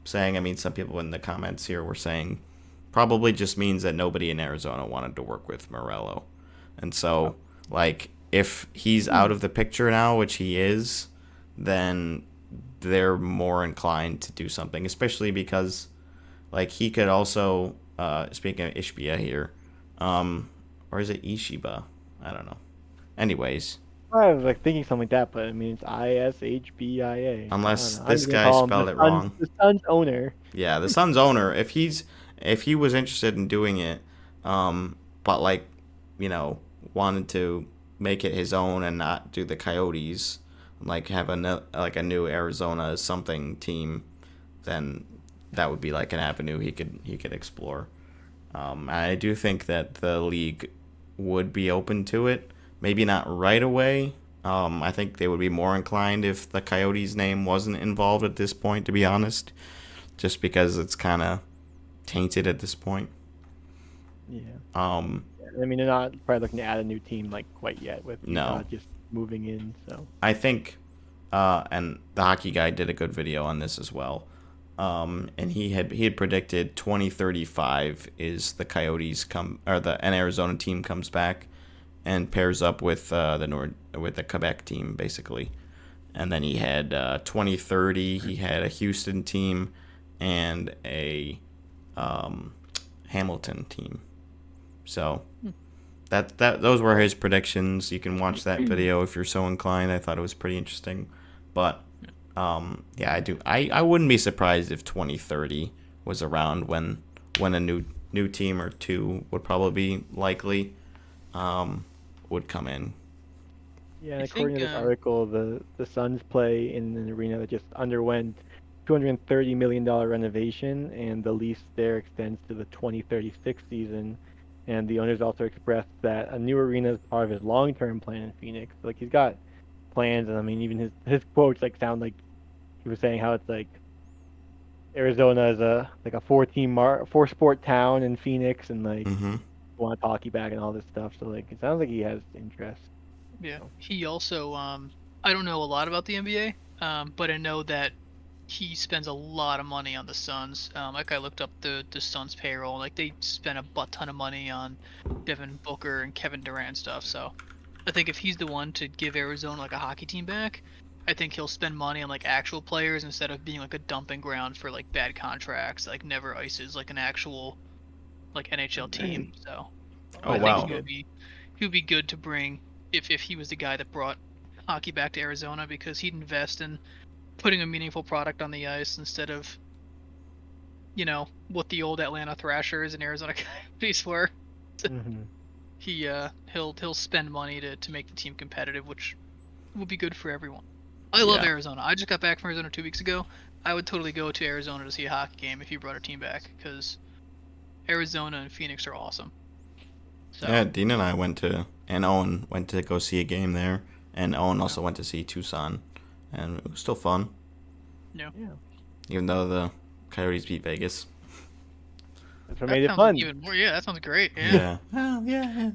saying, I mean, some people in the comments here were saying probably just means that nobody in Arizona wanted to work with Morello. And so, if he's out of the picture now, which he is, then they're more inclined to do something, especially because, he could also, speaking of Ishbia here, or is it Ishiba? I don't know. Anyways, I was like thinking something like that, but I mean it's ISHBIA. I don't Unless know. I'm this just gonna guy call him the spelled it Suns, wrong. the Suns owner. Yeah, the Suns owner, if he was interested in doing it, but like, wanted to make it his own and not do the Coyotes, like have a new Arizona something team, then that would be like an avenue he could explore. I do think that the league would be open to it. Maybe not right away. I think they would be more inclined if the Coyotes name wasn't involved at this point, to be honest, just because it's kind of tainted at this point. Yeah. Um, I mean they're not probably looking to add a new team like quite yet with Utah no, just moving in. So I think, and the hockey guy did a good video on this as well. And he had predicted 2035 is the Coyotes come or an Arizona team comes back and pairs up with with the Quebec team basically. And then he had 2030 he had a Houston team and a Hamilton team. So that those were his predictions. You can watch that video if you're so inclined. I thought it was pretty interesting, but yeah, I wouldn't be surprised if 2030 was around when a new team or two would probably be likely would come in. yeah, and I according think to this article, the Suns play in an arena that just underwent $230 million renovation, and the lease there extends to the 2036 season. And the owners also expressed that a new arena is part of his long-term plan in Phoenix. Like he's got plans, and I mean, even his quotes like sound like he was saying how it's like Arizona is a four sport town in Phoenix, and like Mm-hmm. want hockey back and all this stuff. So like it sounds like he has interest. yeah. So, He also I don't know a lot about the NBA, but I know that he spends a lot of money on the Suns. Like I looked up the Suns payroll, like they spend a butt ton of money on Devin Booker and Kevin Durant and stuff. So I think if he's the one to give Arizona like a hockey team back, I think he'll spend money on like actual players instead of being like a dumping ground for like bad contracts, like never ices like an actual like NHL team. So Oh I think wow. he would be good to bring if he was the guy that brought hockey back to Arizona because he'd invest in putting a meaningful product on the ice instead of what the old Atlanta Thrashers and Arizona Coyotes were. hmm He'll spend money to make the team competitive, which will be good for everyone. I love Yeah. Arizona. I just got back from Arizona 2 weeks ago. I would totally go to Arizona to see a hockey game if you brought a team back because Arizona and Phoenix are awesome. So Yeah, Dean and I and Owen went to go see a game there, and Owen also went to see Tucson, and it was still fun, yeah, Yeah, even though the Coyotes beat Vegas. that's what that made it sounds like fun. even more. Yeah, that sounds great. Yeah. Yeah. Oh, yeah.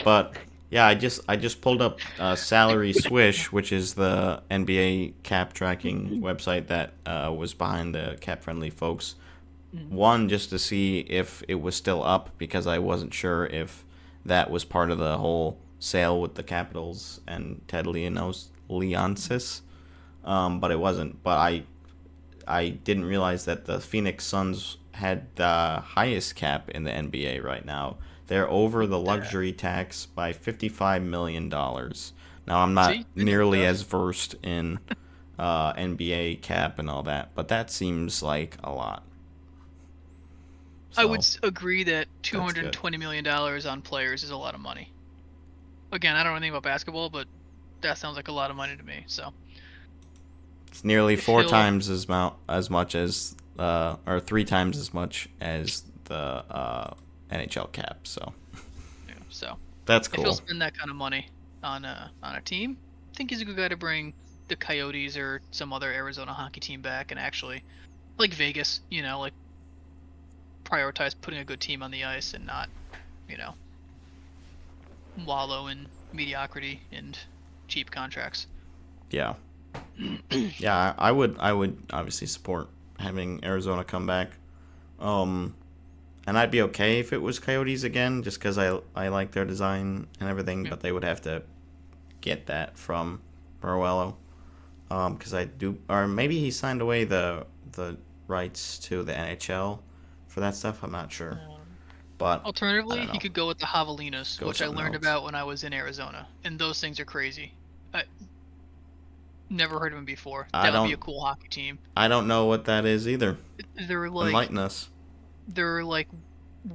But yeah, I just pulled up Salary Swish, which is the NBA cap tracking website that was behind the cap friendly folks. Mhm. One, just to see if it was still up because I wasn't sure if that was part of the whole sale with the Capitals and Ted Leonsis. But it wasn't. But I didn't realize that the Phoenix Suns had the highest cap in the NBA right now. They're over the luxury tax by $55 million. Now I'm not See, they got nearly stuff. as versed in NBA cap and all that, but that seems like a lot. I would So agree that that's good. $220 million on players is a lot of money. Again, I don't know anything about basketball, but that sounds like a lot of money to me. So It's nearly if four he'll, times as much as or three times as much as the NHL cap. So so that's if he'll cool. spend that kind of money on a team, I think he's a good guy to bring the Coyotes or some other Arizona hockey team back and actually, like Vegas, like prioritize putting a good team on the ice and not, you know, wallow in mediocrity and cheap contracts. Yeah. Yeah, I would obviously support having Arizona come back. Um and I'd be okay if it was Coyotes again just cuz I like their design and everything, Yeah. but they would have to get that from Baruello. Cuz I do or maybe he signed away the rights to the NHL for that stuff, I'm not sure. But I Alternatively, don't he know. could go with the Javelinas, Go with which I something learned else. about when I was in Arizona, and those things are crazy. I never heard of them before. I That would be a don't. cool hockey team. I don't know what that is either. They're like Enlighten us. they're like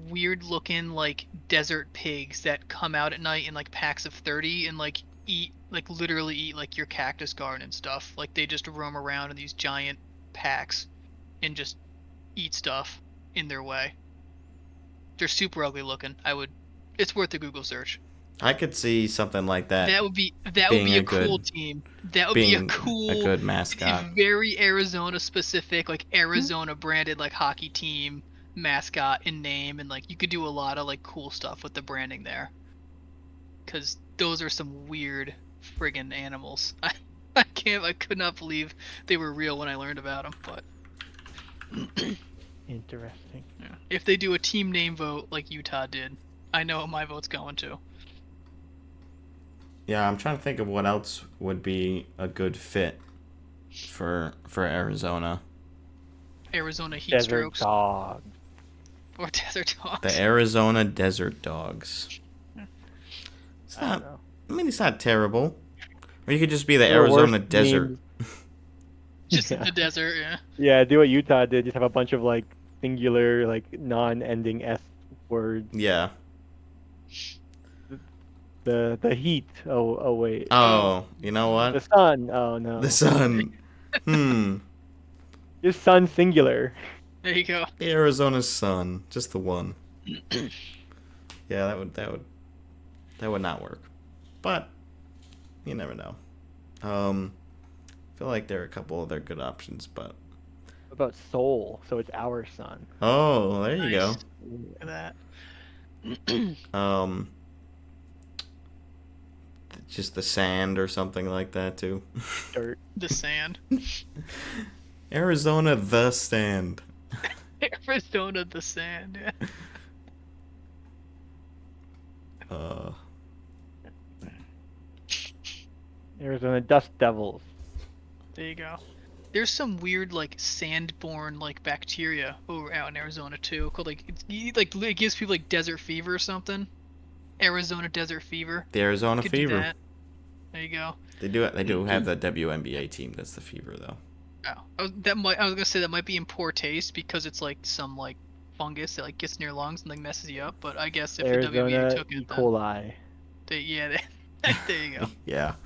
weird looking like desert pigs that come out at night in like packs of 30 and like eat like literally eat like your cactus garden and stuff. Like they just roam around in these giant packs and just eat stuff in their way. They're super ugly looking. It's worth a Google search. I could see something like that That would be being a cool team. That would be a being cool, a good mascot. very Arizona specific, like Arizona branded like hockey team mascot and name, and like you could do a lot of like cool stuff with the branding there. Cause those are some weird friggin' animals. I could not believe they were real when I learned about them. But Interesting. yeah. If they do a team name vote like Utah did, I know what my vote's going to. Yeah, I'm trying to think of what else would be a good fit for Arizona. Arizona Heat Desert Strokes dog. or Desert Dogs. The Arizona Desert Dogs. It's I don't not. know. I mean, it's not terrible. Or you could just be the There are Arizona worse Desert. names. Just in Yeah. the desert, yeah. Yeah, do what Utah did. Just have a bunch of like singular, like non-ending S words. Yeah. The heat. Oh wait. Oh, you know The what? sun. Oh no. The sun. Just sun singular. There you go. The Arizona sun. Just the one. Yeah, that would not work. But you never know. I feel like there are a couple other good options, but What about soul? So it's our sun. oh, there you go. Nice. Look at that. Just the sand or something like that too. Dirt. The sand. Arizona the sand. Arizona the sand, yeah. Arizona Dust Devils. There you go. There's some weird like sand-borne like bacteria over out in Arizona too, called like it gives people like desert fever or something. Arizona desert fever. The Arizona Could do Fever. that. There you go. They do have the WNBA team. That's the Fever though. Oh, I was gonna say that might be in poor taste because it's like some like fungus that like gets in your lungs and like messes you up. But I guess if the WNBA Arizona took E. it, then coli. there you go. Yeah.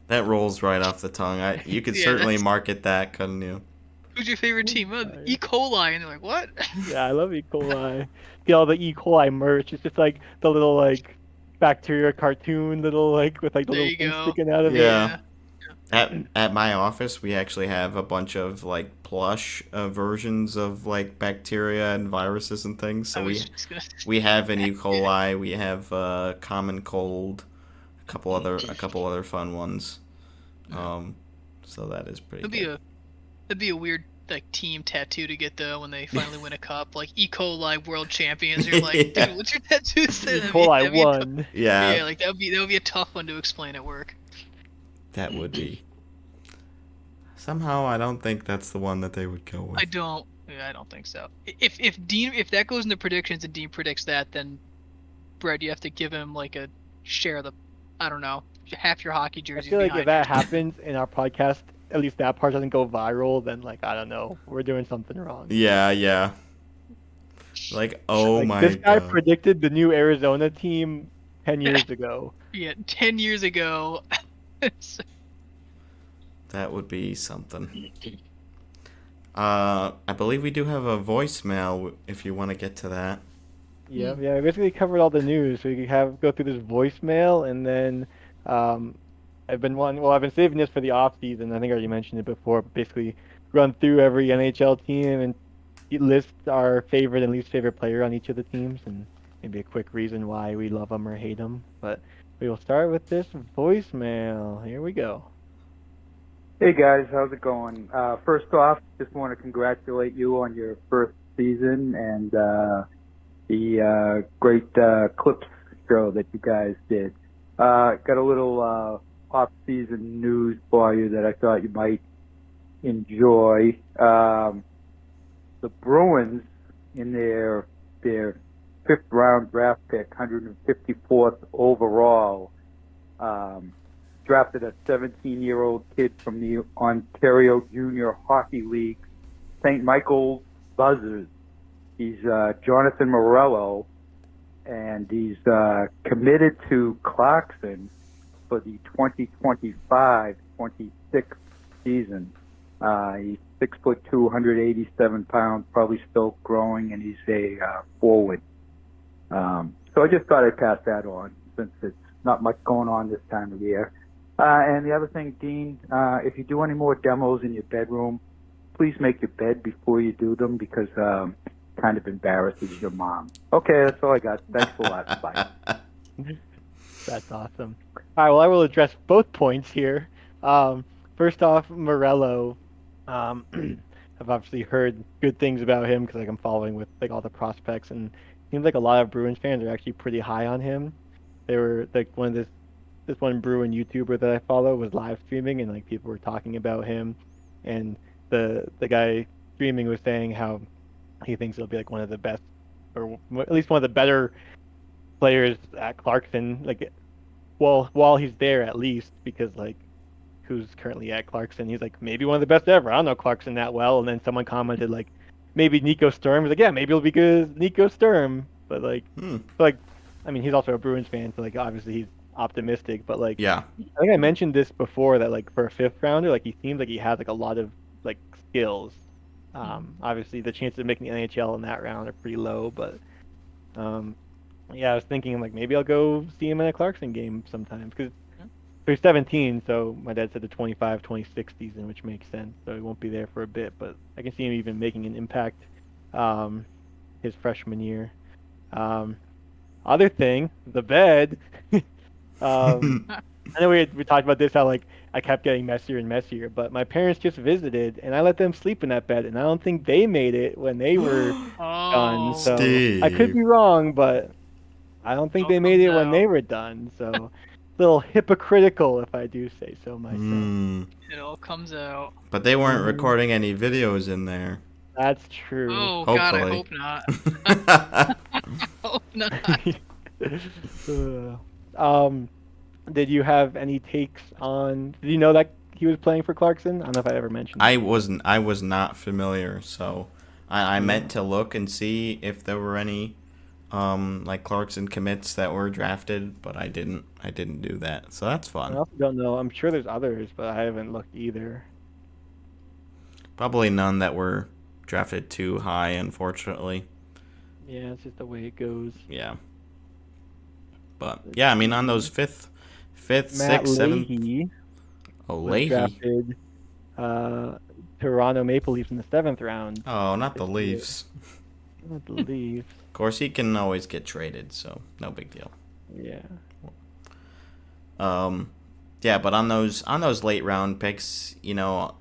That rolls right off the tongue. You could Yeah, certainly that's- market that, couldn't you? Who's your favorite team? Oh, Sorry. E. coli, and they're like, what? Yeah, I love E. coli. Get all the E. coli merch. It's just like the little like bacteria cartoon, little like with like the There little you thing go. sticking out of it. Yeah. At my office, we actually have a bunch of like plush versions of like bacteria and viruses and things. So I was just gonna. we have an E. coli, we have common cold, a couple other fun ones. So that is pretty good. That'd be a weird like team tattoo to get though when they finally win a cup, like E. coli world champions. You're like, Yeah. dude, what's your tattoo say? E. That'd coli be a won. Yeah, like that would be a tough one to explain at work. that would be. Somehow, I don't think that's the one that they would go with. I don't think so. If that goes into predictions and Dean predicts that, then Brett, you have to give him like a share of the, I don't know, half your hockey I jerseys. feel like if behind that you. happens in our podcast, at least that part doesn't go viral, then like I don't know, we're doing something wrong. Yeah. Like, oh Like, my this guy god. predicted the new Arizona team 10 years ago. Yeah, 10 years ago. That would be something. I believe we do have a voicemail if you want to get to that. Yeah, we basically covered all the news. So you can go through this voicemail, and then I've been saving this for the off season. I think I already mentioned it before. But basically, run through every NHL team and list our favorite and least favorite player on each of the teams, and maybe a quick reason why we love them or hate them. But we will start with this voicemail. Here we go. Hey guys, how's it going? First off, just want to congratulate you on your first season and the great clips show that you guys did. Got a little off-season news for you that I thought you might enjoy. The Bruins, in their fifth-round draft pick, 154th overall, Drafted a 17-year-old kid from the Ontario Junior Hockey League, St. Michael's Buzzers. He's Jonathan Morello, and he's committed to Clarkson for the 2025-26 season. He's 6'2", 187 pounds, probably still growing, and he's a forward. So I just thought I'd pass that on since it's not much going on this time of year. And the other thing, Dean, if you do any more demos in your bedroom, please make your bed before you do them because kind of embarrasses your mom. Okay, that's all I got. Thanks a lot. Bye. That's awesome. All right, well, I will address both points here. First off, Morello. I've obviously heard good things about him because like I'm following with like all the prospects, and it seems like a lot of Bruins fans are actually pretty high on him. They were like this one Bruin YouTuber that I follow was live streaming, and like people were talking about him, and the guy streaming was saying how he thinks he'll be like one of the best, or at least one of the better players at Clarkson. Like, well, while he's there at least, because like who's currently at Clarkson, he's like maybe one of the best ever. I don't know Clarkson that well, and then someone commented like maybe Nico Sturm. He's like, yeah, maybe it'll be good as Nico Sturm, but like, I mean, he's also a Bruins fan, so like obviously he's optimistic, but like Yeah. I think I mentioned this before that like for a fifth rounder, like he seems like he has like a lot of like skills. Obviously the chances of making the NHL in that round are pretty low, but yeah, I was thinking like maybe I'll go see him in a Clarkson game sometime because he's 17, so my dad said the 25-26 season, which makes sense. So he won't be there for a bit, but I can see him even making an impact his freshman year. Other thing, the bed. I know we talked about this how like I kept getting messier and messier, but my parents just visited and I let them sleep in that bed, and I don't think they made it when they were done. Oh, So I could Steve. be wrong, but I don't think all they made comes it when out. they were done. So a little hypocritical, if I do say so myself. It all comes out. But they weren't Mhm. recording any videos in there. That's true. Oh God, I Hopefully. hope not. I hope not. um, did you have any takes on? Did you know that he was playing for Clarkson? I don't know if I ever mentioned. I was not familiar, so I Yeah. meant to look and see if there were any like Clarkson commits that were drafted, but I didn't do that. So that's I fun. also don't know. I'm sure there's others, but I haven't looked either. Probably none that were drafted too high, unfortunately. Yeah, it's just the way it goes. Yeah. But yeah, I mean on those fifth, Matt sixth, seventh. Leahy Oh, was Leahy. drafted Toronto Maple Leafs in the 7th round. Oh, not the this year. Leafs. Not the Leafs. Of course, he can always get traded, so no big deal. Yeah. Yeah, but on those late round picks, you know,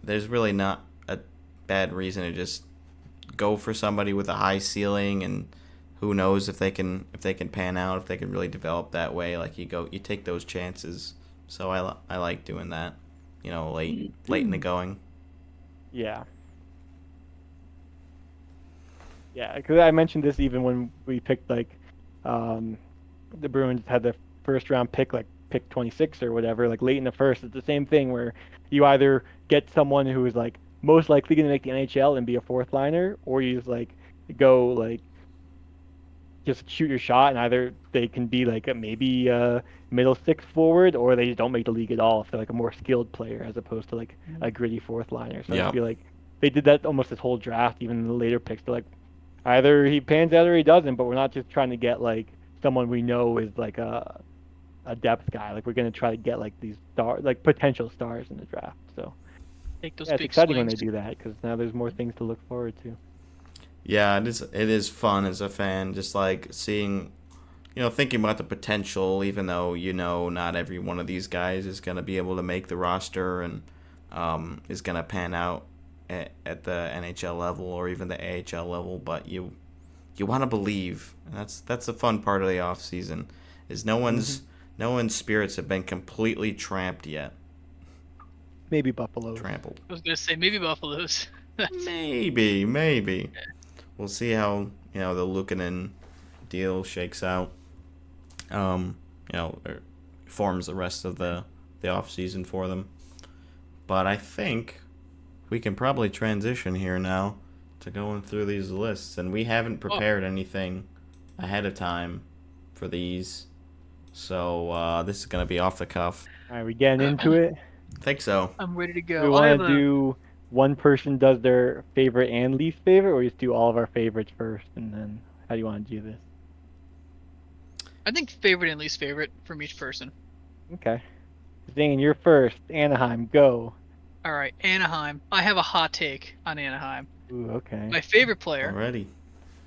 there's really not a bad reason to just go for somebody with a high ceiling, and who knows if they can pan out, if they can really develop that way. Like you take those chances. So I like doing that, you know, late in the going. Yeah. Yeah, because I mentioned this even when we picked like the Bruins had the first round pick, like pick 26 or whatever, like late in the first. It's the same thing where you either get someone who is like most likely going to make the NHL and be a fourth liner, or you just like go like just shoot your shot, and either they can be like maybe a middle six forward, or they just don't make the league at all if they're like a more skilled player as opposed to like a gritty fourth liner. So Yeah. I feel like they did that almost this whole draft, even in the later picks. They're like either he pans out or he doesn't, but we're not just trying to get like someone we know is like a depth guy. Like we're gonna try to get like these potential stars in the draft. So Take those yeah, it's big exciting swings. when they do that because now there's more things to look forward to. Yeah, it is fun as a fan, just like seeing, you know, thinking about the potential, even though, you know, not every one of these guys is going to be able to make the roster and is going to pan out at the NHL level or even the AHL level, but you want to believe. And that's the fun part of the off season, is no one's spirits have been completely trampled yet. Maybe Buffalo. Trampled. I was gonna say maybe Buffaloes. Maybe. We'll see how, you know, the Luukkonen deal shakes out. You know, forms the rest of the off season for them. But I think we can probably transition here now to going through these lists, and we haven't prepared anything ahead of time for these, so this is gonna be off the cuff. All right, we getting into it. I think so. I'm ready to Do go. we want to do one person does their favorite and least favorite, or just do all of our favorites first, and then how do you want to do this? I think favorite and least favorite from each person. Okay. Zane, you're first. Anaheim, go. All right, Anaheim. I have a hot take on Anaheim. Ooh, okay. My favorite player Already.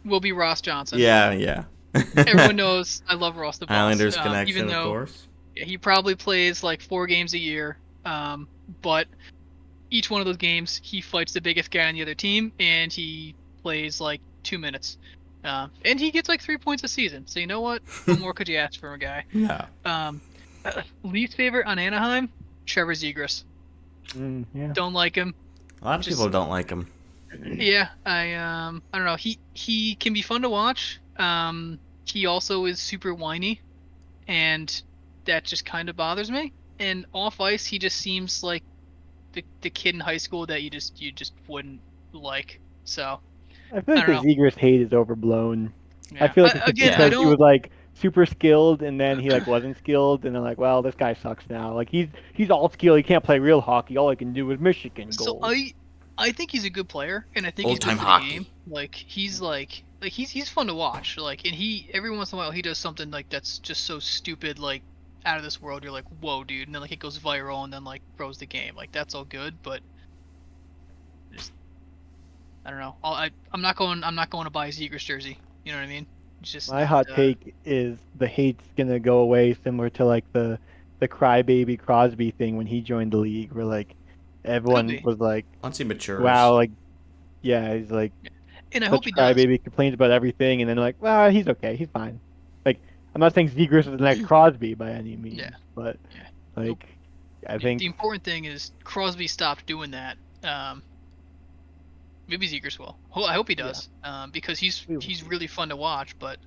will be Ross Johnson. Yeah. Everyone knows I love Ross the Boss. Islanders connection, even though, of course. Yeah, he probably plays like 4 games a year, but each one of those games he fights the biggest guy on the other team, and he plays like 2 minutes. And he gets like 3 points a season. So you know what? What more could you ask from a guy? Yeah. Least favorite on Anaheim, Trevor Zegras. Yeah. Don't like him. A lot of people don't like him. Yeah, I don't know. He can be fun to watch. He also is super whiny, and that just kind of bothers me. And off ice, he just seems like the kid in high school that you just wouldn't like. So I feel like I the don't know. Zegras hate is overblown. yeah. I feel like it's Again, I because he don't. was like super skilled, and then he like wasn't skilled, and they're like, well, this guy sucks now. Like he's all skilled, he can't play real hockey. All he can do is Michigan So goals. I think he's a good player, and I think he's Old-time good for the hockey. game. Like he's fun to watch. Like, and he every once in a while he does something like that's just so stupid, like out of this world. You're like, whoa, dude, and then like it goes viral, and then like throws the game. Like that's all good, but just I don't know. I'm not going to buy a Zegers jersey. You know what I mean? It's just My not, hot take is the hate's gonna go away, similar to like the crybaby Crosby thing when he joined the league, where like everyone be. was like, Once he matures. wow, like yeah, he's like and I such hope he a does. crybaby, complains about everything, and then like, well, he's okay, he's fine. Like I'm not saying Zegras is the next Crosby by any means, Yeah. but Yeah. like I The think important thing is Crosby stopped doing that. Maybe Zegers will. I hope he does. Because he's really fun to watch. But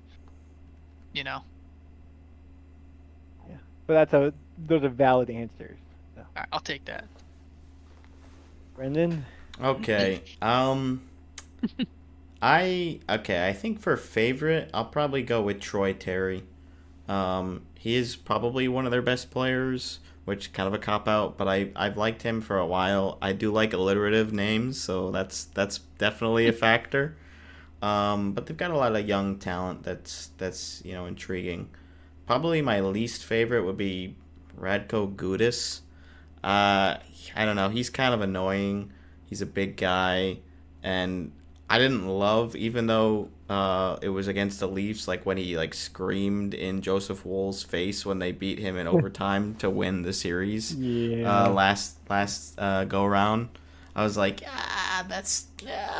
you know, but those are valid answers. So. all right, I'll take that. Brendan, Okay. I think for favorite, I'll probably go with Troy Terry. He is probably one of their best players, which kind of a cop out, but I've liked him for a while. I do like alliterative names, so that's definitely a factor. But they've got a lot of young talent that's intriguing. Probably my least favorite would be Radko Gudas. I don't know. He's kind of annoying. He's a big guy, and I didn't love, even though it was against the Leafs, like when he like screamed in Joseph Wool's face when they beat him in overtime to win the series. Yeah. Last go round. I was like, that's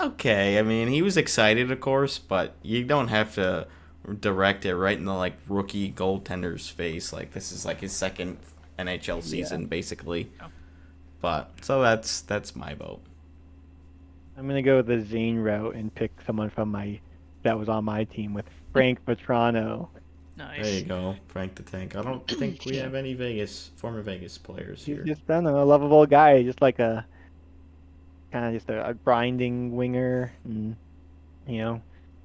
okay. I mean, he was excited, of course, but you don't have to direct it right in the like rookie goaltender's face. Like this is like his second NHL season, basically. Oh. But so that's my vote. I'm gonna go the Zane route and pick someone that was on my team with Frank Petrano. Nice. There you go, Frank the Tank. I don't think we have any former Vegas players He's here. just a lovable guy, just like a kind of just a grinding winger, and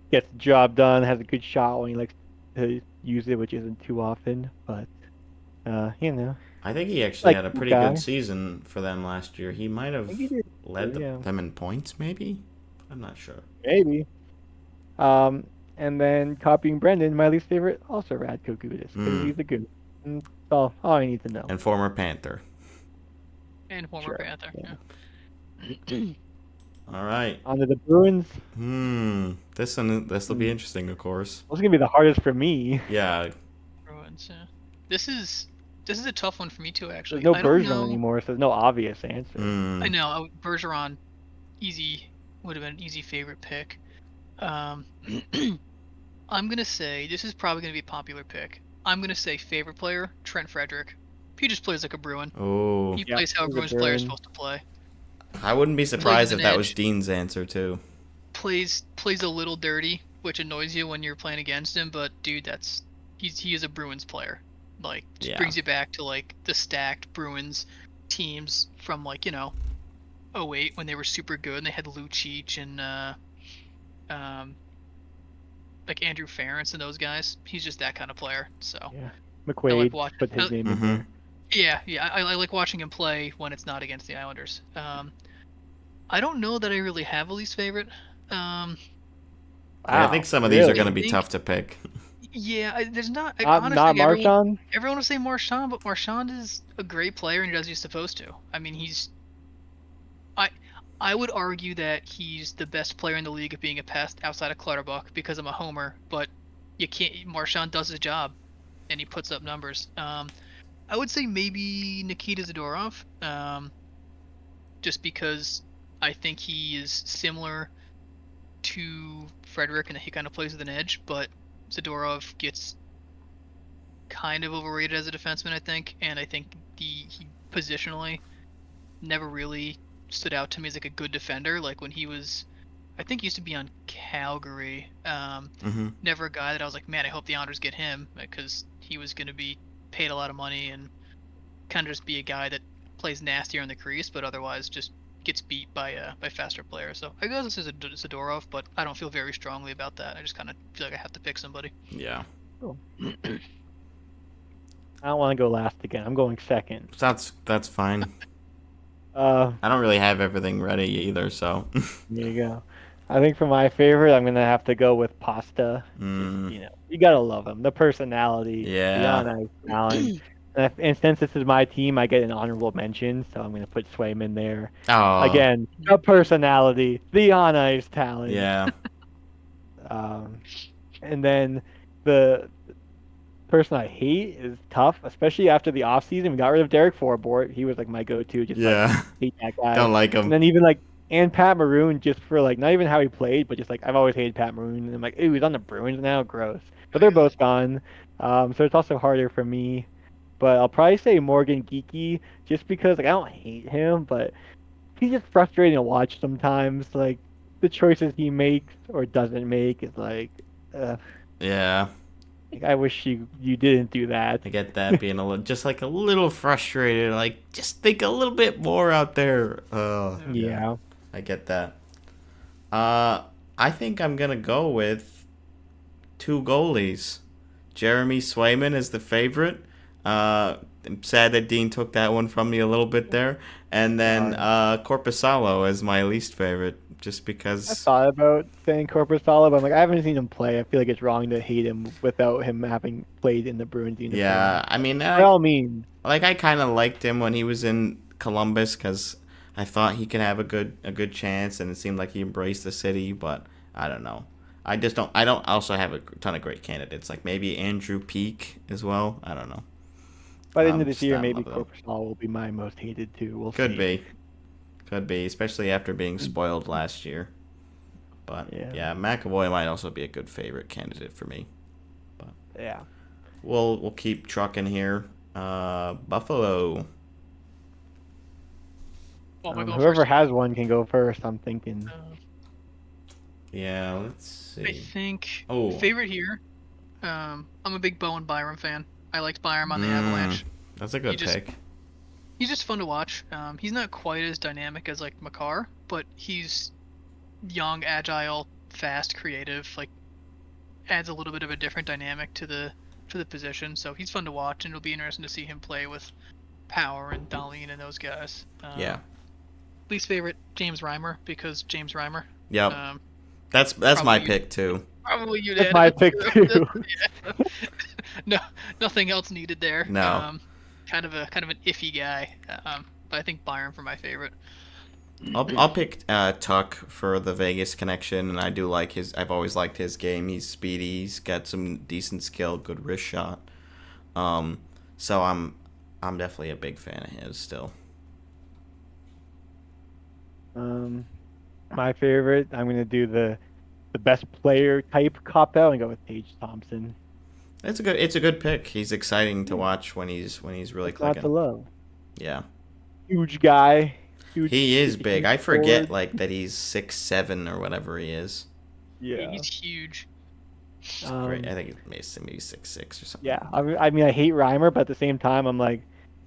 gets the job done, has a good shot when he likes to use it, which isn't too often. But I think he actually like had a pretty guy. good season for them last year. He might have think he did led too, yeah. them in points, maybe. I'm not sure. maybe. And then copying Brendan, my least favorite, also Radko Gudas, because he's a good. That's all I need to know. And former Panther. And former Sure, Panther. yeah. Yeah. All right. On to the Bruins. This will be interesting, of course. This is gonna be the hardest for me. Yeah. Bruins. Yeah. This is a tough one for me too. Actually, There's no I don't Bergeron know. anymore, so there's no obvious answer. I know Bergeron, would have been an easy favorite pick. I'm gonna say this is probably gonna be a popular pick. I'm gonna say favorite player Trent Frederick. He just plays like a Bruin. Oh, He plays how a he's a Bruins player is Bruin. supposed to play. I wouldn't be surprised if an that was edge. Dean's answer too. Plays a little dirty, which annoys you when you're playing against him. But dude, he is a Bruins player. Like, just Yeah. brings you back to like the stacked Bruins teams from like '08 when they were super good and they had Lucic and um, like Andrew Ference and those guys. He's just that kind of player. So Yeah. I like McQuaid, watching. put his name in Mm-hmm. there. Yeah. I like watching him play when it's not against the Islanders. I don't know that I really have a least favorite. Yeah, I think Wow, some of these are really? going to I be think tough to pick. yeah. There's not Not honestly Marchand? everyone will say Marchand, but Marchand is a great player and he does what he's supposed to. I mean, I I would argue that he's the best player in the league at being a pest outside of Clutterbuck because I'm a homer, but you can't. Marchand does his job and he puts up numbers. I would say maybe Nikita Zadorov, just because I think he is similar to Frederick and he kind of plays with an edge, but Zadorov gets kind of overrated as a defenseman, I think, and I think he positionally never really stood out to me as like a good defender. Like when he was, I think he used to be on Calgary. Mm-hmm. Never a guy that I was like, man, I hope the Islanders get him because he was going to be paid a lot of money and kind of just be a guy that plays nastier on the crease, but otherwise just gets beat by faster players. So I guess this is a Zadorov, but I don't feel very strongly about that. I just kind of feel like I have to pick somebody. Yeah. Cool. I don't want to go last again. I'm going second. That's fine. Uh, I don't really have everything ready either, so. there you go. I think for my favorite, I'm gonna have to go with Pasta. Just Mm, you gotta love him. The personality, the yeah. on-ice talent. And since this is my team, I get an honorable mention, so I'm gonna put Swayman there. Oh, Again, the personality, the on-ice talent. yeah. Um, and then the person I hate is tough, especially after the offseason. We got rid of Derek Forbort. He was like my go-to, just like Yeah. hate that guy. Don't like And him. then even like and Pat Maroon just for like not even how he played, but just like I've always hated Pat Maroon. And I'm like, ooh, he's on the Bruins now, gross. But they're both gone. So it's also harder for me. But I'll probably say Morgan Geeky just because like I don't hate him, but he's just frustrating to watch sometimes. Like the choices he makes or doesn't make is uh, Yeah. like I wish you didn't do that. I get that being a little, just like a little frustrated. Like, just think a little bit more out there. Yeah. Yeah. I get that. I think I'm gonna go with two goalies. Jeremy Swayman is the favorite. I'm sad that Dean took that one from me a little bit there. And then Corpusalo is my least favorite, just I because. thought about saying Corpusalo, but I'm like, I haven't seen him play. I feel like it's wrong to hate him without him having played in the Bruins uniform. Yeah, I mean, By all means, I kind of liked him when he was in Columbus because I thought he could have a good chance, and it seemed like he embraced the city. But I don't know. I just don't. I don't also have a ton of great candidates, like maybe Andrew Peak as well. I don't know. by the end of this Just year, not maybe love them. Corpusalo will be my most hated too. We'll Could see. be, especially after being spoiled last year. But yeah, McAvoy might also be a good favorite candidate for me. But Yeah. we'll keep trucking here. Buffalo. Well, am I going Whoever first? has one can go first. I'm thinking. Yeah, let's see. I think Oh. favorite here. I'm a big Bowen Byram fan. I liked Byram on the Avalanche. That's a good just- pick. He's just fun to watch. He's not quite as dynamic as like Makar, but he's young, agile, fast, creative. Like adds a little bit of a different dynamic to the position. So he's fun to watch, and it'll be interesting to see him play with Power and Darlene and those guys. Yeah. Least favorite James Reimer because James Reimer. Yep. That's my probably- pick too. Probably you That's did. my pick too. No, nothing else needed there. No. Kind of an iffy guy. But I think Byron for my favorite. I'll pick Tuck for the Vegas connection, and I do like his. I've always liked his game. He's speedy. He's got some decent skill, good wrist shot. So I'm definitely a big fan of his still. My favorite. I'm gonna do the best player type cop out and go with Tage Thompson. It's a good pick. He's exciting to watch when he's really Not to clicking. love. Yeah. Huge guy. Huge. He is huge big. I forget forward. like that he's 6'7" or whatever he is. Yeah. He's huge. Great. I think it's maybe 6'6" or something. Yeah, I mean, I hate Reimer, but at the same time, I'm like,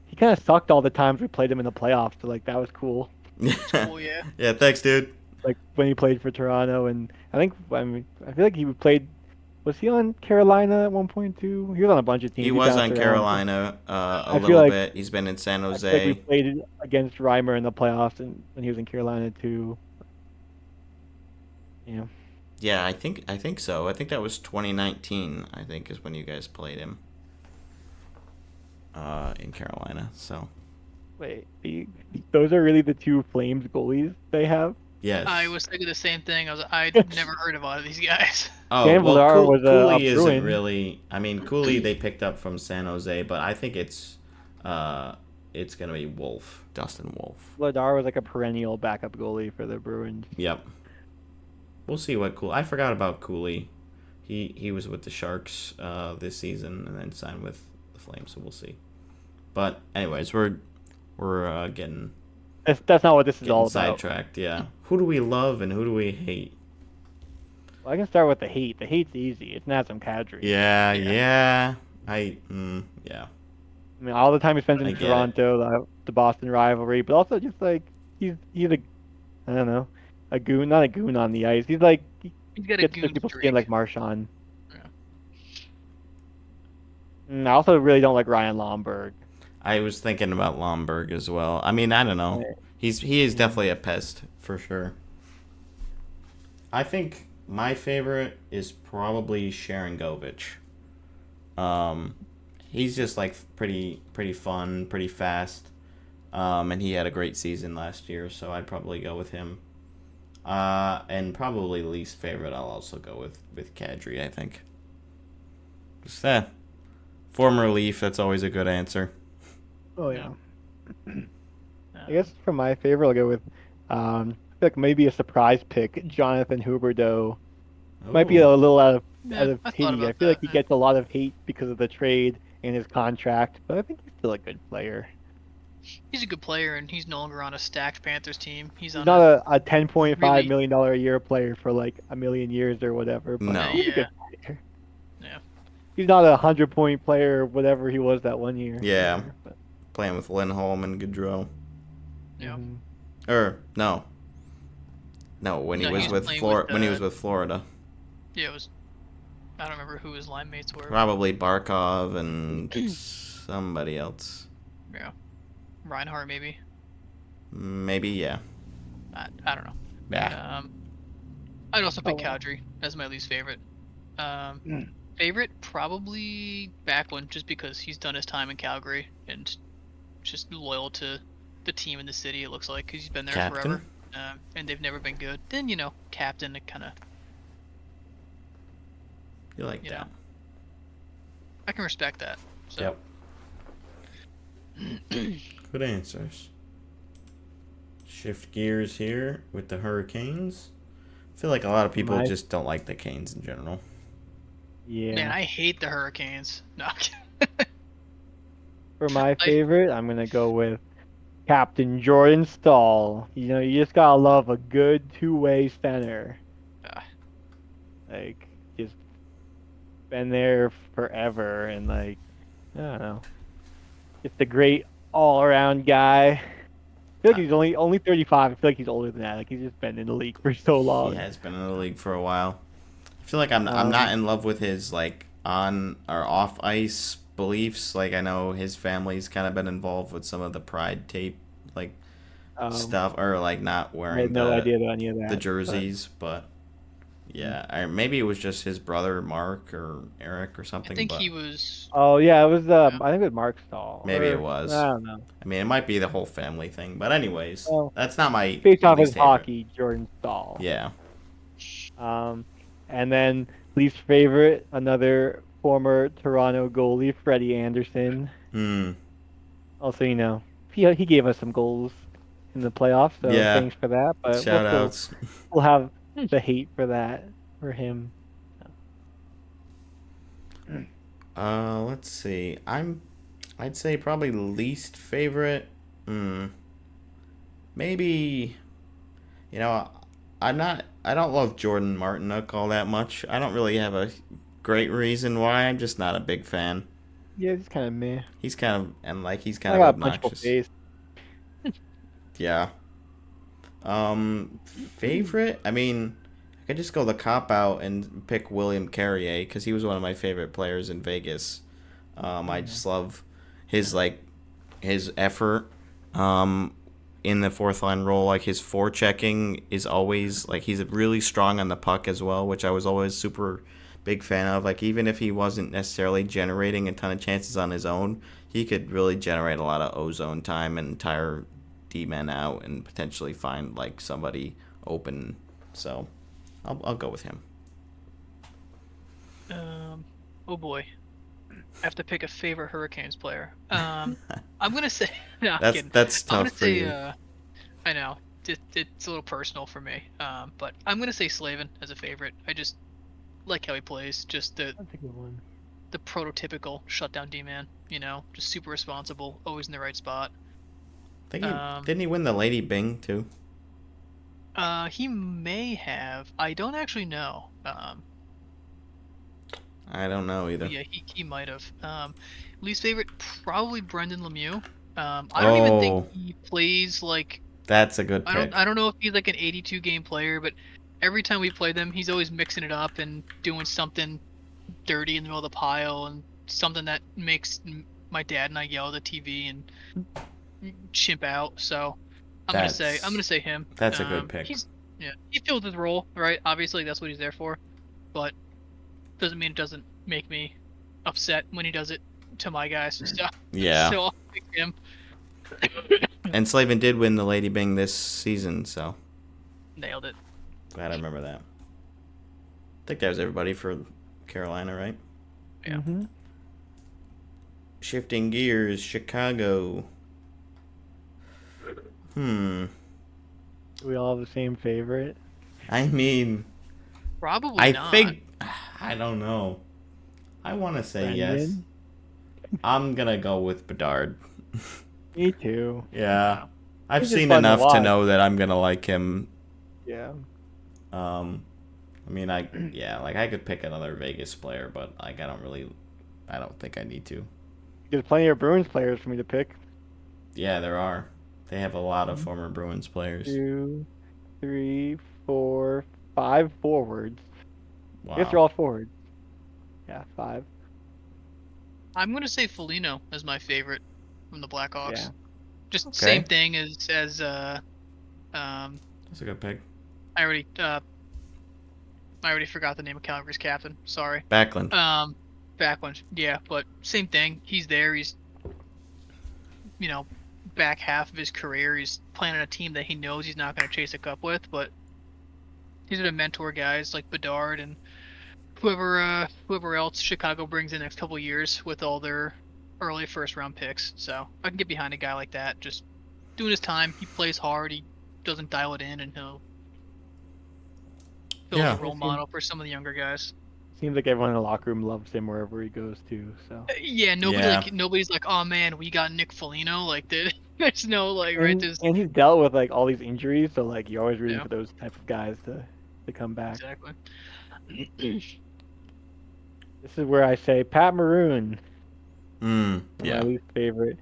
he kind of sucked all the times we played him in the playoffs. So like that was cool. It's cool, yeah. Yeah, thanks, dude. Like when he played for Toronto, and I mean, I feel like he played. Was he on Carolina at one point too? He was on a bunch of teams. He was bounced on around. Carolina a I feel little like bit. He's been in San I feel like we Jose. played against Reimer in the playoffs, and when he was in Carolina too. Yeah. Yeah, I think so. I think that was 2019. I think is when you guys played him. In Carolina. So. Wait, those are really the two Flames goalies they have? Yes. I was thinking the same thing. I'd never heard of all of these guys. Oh, Dan well, Vladar was a Cooley isn't Bruin. really. I mean, Cooley they picked up from San Jose, but I think it's gonna be Wolf, Dustin Wolf. Vladar was like a perennial backup goalie for the Bruins. Yep. We'll see what Cooley. I forgot about Cooley. He was with the Sharks this season and then signed with the Flames, so we'll see. But anyways, we're getting That's not what this is all about. sidetracked. Yeah. Who do we love and who do we hate? Well, I can start with the hate. The hate's easy. It's Nazem Kadri. Yeah. Yeah. Yeah. I mean, all the time he spends I in get Toronto, the Boston rivalry, but also just like he's a, I don't know, a goon, not a goon on the ice. He's like he He's got a gets under goon people's skin streak. like Marchand. Yeah. I also really don't like Ryan Lomberg. I was thinking about Lomberg as well. I mean, I don't know. He is definitely a pest for sure. I think my favorite is probably Sharangovich. He's just like pretty fun, pretty fast. And he had a great season last year, so I'd probably go with him. And probably least favorite, I'll also go with Kadri, I think. Just that. Former Leaf, that's always a good answer. Oh yeah. I guess for my favorite, I'll go with I feel like maybe a surprise pick, Jonathan Huberdeau. Might be a Ooh. little out Yeah, of I thought pity. about I feel like that, he yeah. gets a lot of hate because of the trade and his contract, but I think he's still a good player. He's a good player, and he's no longer on a stacked Panthers team. He's He's on not a $10.5 really- million a year player for like a million years or whatever, but No. he's a Yeah. good player. Yeah. He's not a 100-point player or whatever he was that one year. Yeah. Whatever, but, Playing with Lindholm and Gaudreau. Yeah. mhm. Or no. No, when he No, was he was with playing Florida. with, When he was with Florida. Yeah, it was. I don't remember who his line mates were. Probably Barkov and somebody else. Yeah. Reinhardt, maybe. Maybe, yeah. I don't know. Yeah. I'd also pick Oh. Kadri as my least favorite. Mm. Favorite probably Backlund, just because he's done his time in Calgary and just loyal to the team in the city. It looks like 'cause he's been there Captain? forever, and they've never been good. Then captain, it kind of You like Yeah. that. I can respect that. So. Yep. Good answers. Shift gears here with the Hurricanes. I feel like a lot of people My- just don't like the Canes in general. Yeah. Man, I hate the Hurricanes. No. For my favorite, I'm gonna go with Captain Jordan Stahl. You know, you just gotta love a good two-way center. Ah. Like, just been there forever, and like, I don't know, just a great all-around guy. I feel like he's only 35. I feel like he's older than that. Like he's just been in the league for so long. He has been in the league for a while. I feel like I'm not in love with his like on or off ice beliefs. Like I know his family's kind of been involved with some of the Pride tape like stuff, or like not wearing I had no idea about any of that. the jerseys, but yeah, or maybe it was just his brother Mark or Eric or something. I think but he was. Oh yeah, it was. I think it was Mark Stahl. Maybe or- it was. I don't know. I mean, it might be the whole family thing, but anyways, Well, that's not my Based off least his favorite. hockey, Jordan Stahl. Yeah. And then least favorite, another former Toronto goalie, Freddie Anderson. Also, you know, he gave us some goals in the playoffs, so Yeah. thanks for that. But Shout outs. we'll have the hate for that for him. Let's see. I'd say probably least favorite. Maybe. You know, I don't love Jordan Martinook all that much. I don't really have a great reason why. I'm just not a big fan. Yeah, it's kind of meh. He's kind of he's I kind got of a punchable obnoxious. face. Yeah. Favorite? I mean, I could just go the cop out and pick William Carrier because he was one of my favorite players in Vegas. I just love his his effort. In the fourth line role, like his forechecking is always like he's really strong on the puck as well, which I was always super big fan of. Like even if he wasn't necessarily generating a ton of chances on his own, he could really generate a lot of ozone time and tire D-men out and potentially find like somebody open. So I'll go with him. Oh boy, I have to pick a favorite Hurricanes player. I'm gonna say no. I'm kidding. That's I'm tough gonna for say you. I know it's a little personal for me. But I'm gonna say Slavin as a favorite. I just like how he plays. Just That's a good one. the prototypical shutdown D-man. You know, just super responsible, always in the right spot. Didn't he win the Lady Bing too? He may have. I don't actually know. I don't know either. Yeah, he might have. Least favorite, probably Brendan Lemieux. I don't even think he plays like. That's a good pick. I don't know if he's like an 82 game player, but every time we play them, he's always mixing it up and doing something dirty in the middle of the pile and something that makes my dad and I yell at the TV and chimp out. So I'm gonna say him. That's a good pick. He fills his role, right? Obviously, that's what he's there for, but doesn't mean it doesn't make me upset when he does it to my guys and stuff. Yeah. So I'll pick him. And Slavin did win the Lady Bing this season, so Nailed it. glad I remember that. I think that was everybody for Carolina, right? Yeah. Mm-hmm. Shifting gears, Chicago. Do we all have the same favorite? I mean, Probably not. I don't know. I want to say yes. Brendan? I'm gonna go with Bedard. Me too. Yeah, I've He's just seen fun to enough to watch. know that I'm gonna like him. Yeah. I mean, I could pick another Vegas player, but I don't think I need to. There's plenty of Bruins players for me to pick. Yeah, there are. They have a lot of former Bruins players. 2, 3, 4, 5 forwards. Wow. I guess they're all forwards. Yeah, 5. I'm gonna say Foligno as my favorite from the Blackhawks. Yeah. Just Okay. same thing as That's a good pick. I already forgot the name of Calgary's captain. Sorry. Backlund. Backlund. Yeah, but same thing. He's there. He's back half of his career. He's playing on a team that he knows he's not going to chase a cup with, but he's going to mentor guys like Bedard and whoever else Chicago brings in the next couple of years with all their early first round picks. So I can get behind a guy like that. Just doing his time. He plays hard. He doesn't dial it in, and he'll build Yeah. a role model for some of the younger guys. Seems like everyone in the locker room loves him wherever he goes to. So. Yeah, nobody's like, oh man, we got Nick Foligno. Like, there's no like, right? And he's dealt with like all these injuries, so like you're always rooting Yeah. for those type of guys to come back. Exactly. This is where I say Pat Maroon. My Yeah. least favorite.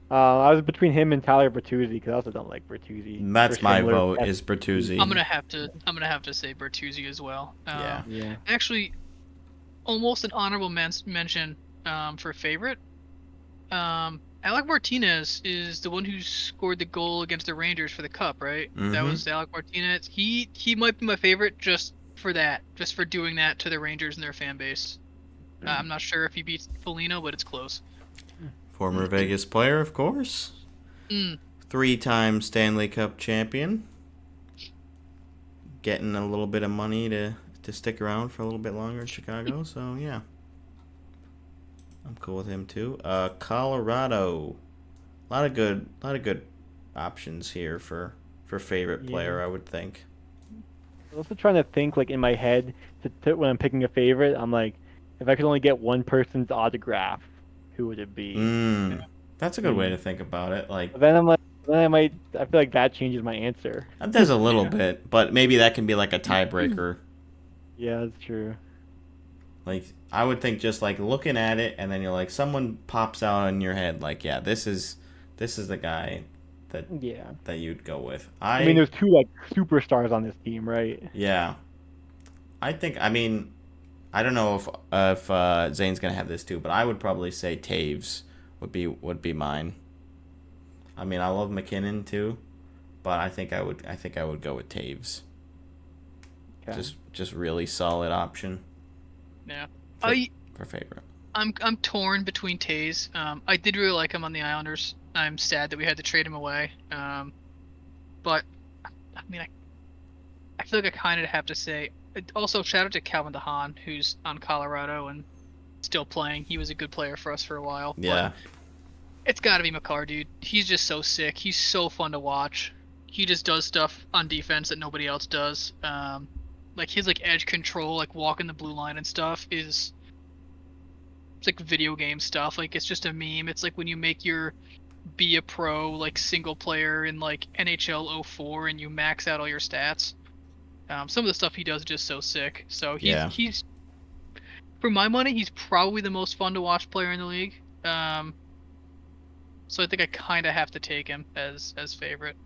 I was between him and Tyler Bertuzzi because I also don't like Bertuzzi. That's For my similar- vote. Is Bertuzzi. I'm gonna have to say Bertuzzi as well. Yeah. Yeah. Actually, almost an honorable mention for favorite. Alec Martinez is the one who scored the goal against the Rangers for the Cup, right? That Mhm. was Alec Martinez. He might be my favorite just for that, just for doing that to the Rangers and their fan base. I'm not sure if he beats Foligno, but it's close. Former Vegas player, of course. 3-time Stanley Cup champion. Getting a little bit of money to stick around for a little bit longer in Chicago, so yeah. I'm cool with him too. Colorado. A lot of good options here for favorite player, I would think. I'm also trying to think like in my head to when I'm picking a favorite. I'm like, if I could only get one person's autograph, who would it be? That's a good way to think about it. Like, But then I'm like, I feel like that changes my answer. that does a little bit, but maybe that can be like a tiebreaker. Yeah, that's true. Like, I would think just like looking at it, and then you're like, someone pops out in your head, like, yeah, this is the guy that Yeah. you'd go with. I mean, there's two like superstars on this team, right? Yeah, I think. I mean, I don't know if Zane's gonna have this too, but I would probably say Taves would be mine. I mean, I love McKinnon too, but I think I would go with Taves. Okay. Just really solid option. Yeah. For, I for favorite. I'm torn between Tays. I did really like him on the Islanders. I'm sad that we had to trade him away. But I mean, I feel like I kind of have to say. Also, shout out to Calvin DeHaan, who's on Colorado and still playing. He was a good player for us for a while. Yeah. But it's got to be Makar, dude. He's just so sick. He's so fun to watch. He just does stuff on defense that nobody else does. Like his like edge control, like walking the blue line and stuff it's like video game stuff. Like it's just a meme. It's like when you make your be a pro like single player in like NHL 04 and you max out all your stats. Some of the stuff he does is just so sick. So he's for my money, he's probably the most fun to watch player in the league. So I think I kind of have to take him as favorite.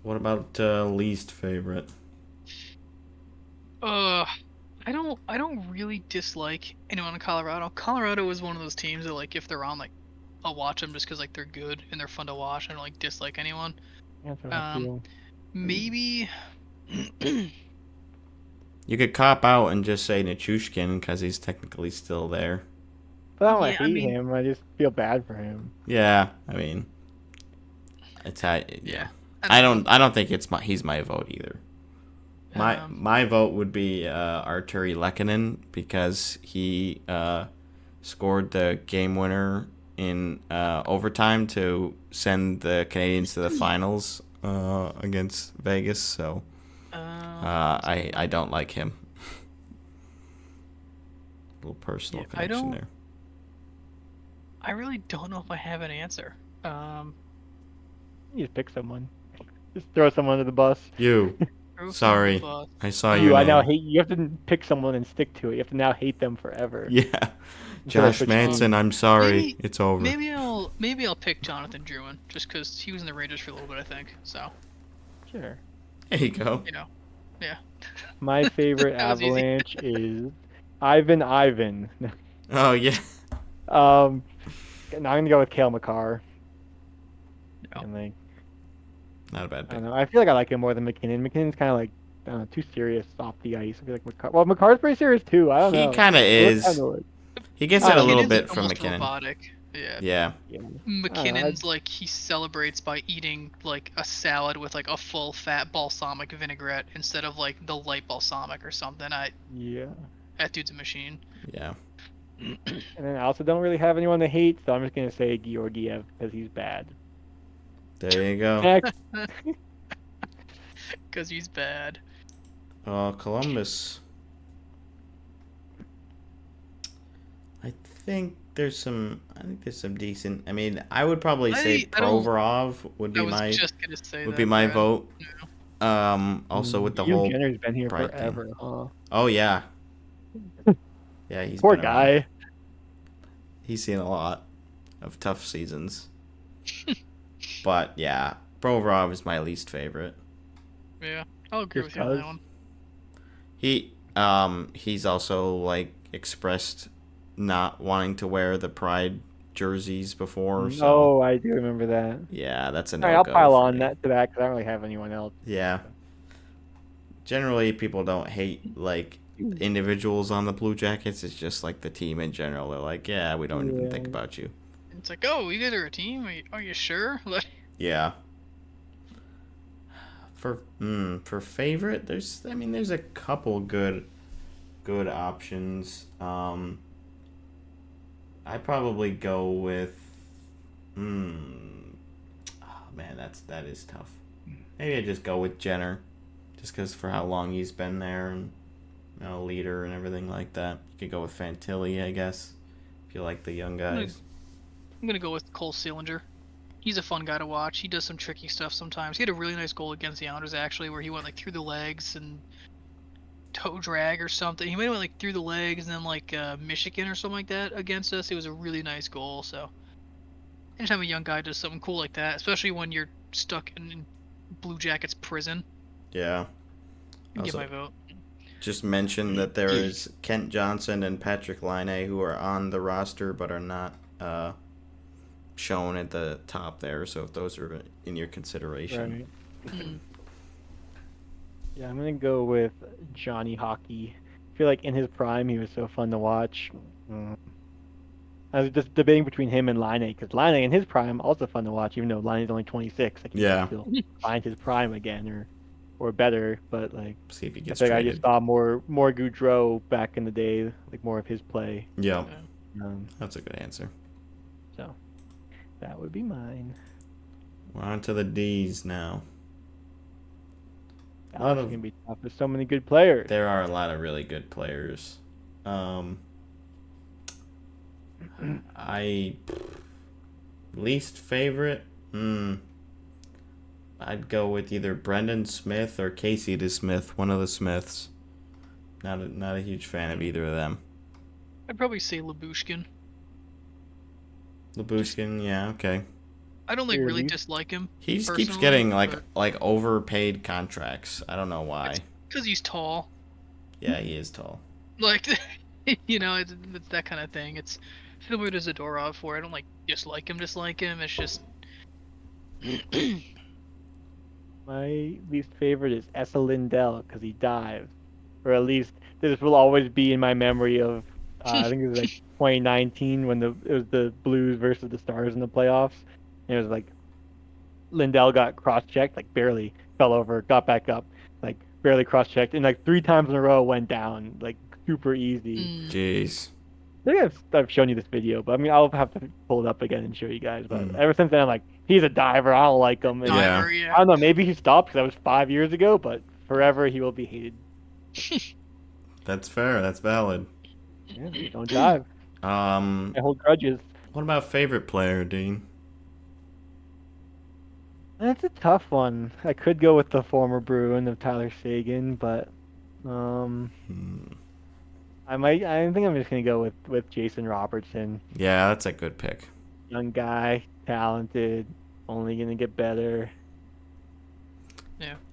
What about least favorite? I don't really dislike anyone in Colorado. Colorado is one of those teams that like if they're on like I'll watch them just because like they're good and they're fun to watch. I don't like dislike anyone. That's what I feel. Maybe You could cop out and just say Nichushkin because he's technically still there. But I don't Yeah, I hate mean- him. I just feel bad for him. Yeah, I mean, it's yeah. I don't think he's my vote either. My vote would be Arturi Lehkonen because he scored the game winner in overtime to send the Canadians to the finals against Vegas. So I don't like him. A little personal connection there. I really don't know if I have an answer. You just pick someone. Just throw someone under the bus. You. Sorry, I saw You, your I now name. hate you. Have to pick someone and stick to it. You have to now hate them forever. Yeah, Until I Josh switch Manson. teams. I'm sorry, Maybe- it's over. Maybe I'll pick Jonathan Drouin just because he was in the Rangers for a little bit, I think. So Sure. There you go. Yeah. My favorite That was easy. Avalanche is Ivan. Oh yeah. Now I'm gonna go with Kale McCarr. No. And like, Not a bad I pick. don't know. I feel like I like him more than McKinnon. McKinnon's kind of like I don't know, too serious off the ice. I feel like McCarr's pretty serious too. I don't know. He kind of is. He gets it a little McKinnon's, bit like, from almost McKinnon. robotic. Yeah. Yeah. McKinnon's like he celebrates by eating like a salad with like a full fat balsamic vinaigrette instead of like the light balsamic or something. Yeah. That dude's a machine. Yeah. And then I also don't really have anyone to hate, so I'm just gonna say Georgiev because he's bad. There you go. Next. Because he's bad. Columbus. I think there's some decent. I mean, I would probably say I don't- Provorov would I be was my just gonna say would that, be my yeah. vote. Also with the Hugh whole Jenner's been here pride thing. forever, huh? Oh yeah. Yeah, he's Poor been around. guy. He's seen a lot of tough seasons. But yeah, Provorov is my least favorite. Yeah, I'll agree Just with you on that cause? one. He's also like expressed not wanting to wear the pride jerseys before. So Oh, I do remember that. yeah, that's a All no right, I'll go. pile for on me. that to that because I don't really have anyone else. Yeah. Generally, people don't hate like individuals on the Blue Jackets. It's just like the team in general. They're like, yeah, we don't even think Yeah. about you. It's like, oh, you guys are a team? Are you sure? Like, Yeah. For favorite, there's a couple good options. I probably go with oh man, that is tough. Maybe I just go with Jenner, just because for how long he's been there and leader and everything like that. You could go with Fantilli, I guess, if you like the young guys. I'm gonna go with Cole Sillinger. He's a fun guy to watch. He does some tricky stuff sometimes. He had a really nice goal against the Islanders actually, where he went like through the legs and toe drag or something. He might have went like through the legs and then like Michigan or something like that against us. It was a really nice goal. So anytime a young guy does something cool like that, especially when you're stuck in Blue Jackets prison, Yeah. I give Also, my vote. just mention that there is Kent Johnson and Patrick Laine who are on the roster but are not shown at the top there. So if those are in your consideration. Right. Mm. Yeah, I'm gonna go with Johnny Hockey. I feel like in his prime he was so fun to watch. I was just debating between him and Line because Line in his prime also fun to watch, even though Line is only 26. Like he Yeah. can still find his prime again or better. But like See if he I gets think I just traded. saw more Goudreau back in the day, like more of his play. Yeah. Um, That's a good answer. so that would be mine. We're on to the D's now. A That's lot of gonna be tough. There's so many good players. There are a lot of really good players. I least favorite. I'd go with either Brendan Smith or Casey DeSmith, one of the Smiths. Not a huge fan of either of them. I'd probably say Labushkin. Labushkin, yeah, okay. I don't like Here, really these- dislike him. He just keeps Personally, getting but- like overpaid contracts. I don't know why. Because he's tall. Yeah, he is tall. Like, it's that kind of thing. It's similar to Zadorov, where I don't like dislike him. It's just. My least favorite is Essa Lindell because he dives, or at least this will always be in my memory of. I think it was like 2019 when it was the Blues versus the Stars in the playoffs, and it was like Lindell got cross-checked, like barely fell over, got back up, like barely cross-checked, and like 3 times in a row went down, like super easy. Jeez. I think I've shown you this video, but I mean I'll have to pull it up again and show you guys. But Mm. ever since then, I'm like, he's a diver. I don't like him. And Yeah. Diver, I don't know. Maybe he stopped because that was 5 years ago, but forever he will be hated. That's fair. That's valid. Yeah, don't dive. I hold grudges. What about favorite player, Dean? That's a tough one. I could go with the former Bruin of Tyler Seguin, but I might. I think I'm just gonna go with Jason Robertson. Yeah, that's a good pick. Young guy, talented, only gonna get better.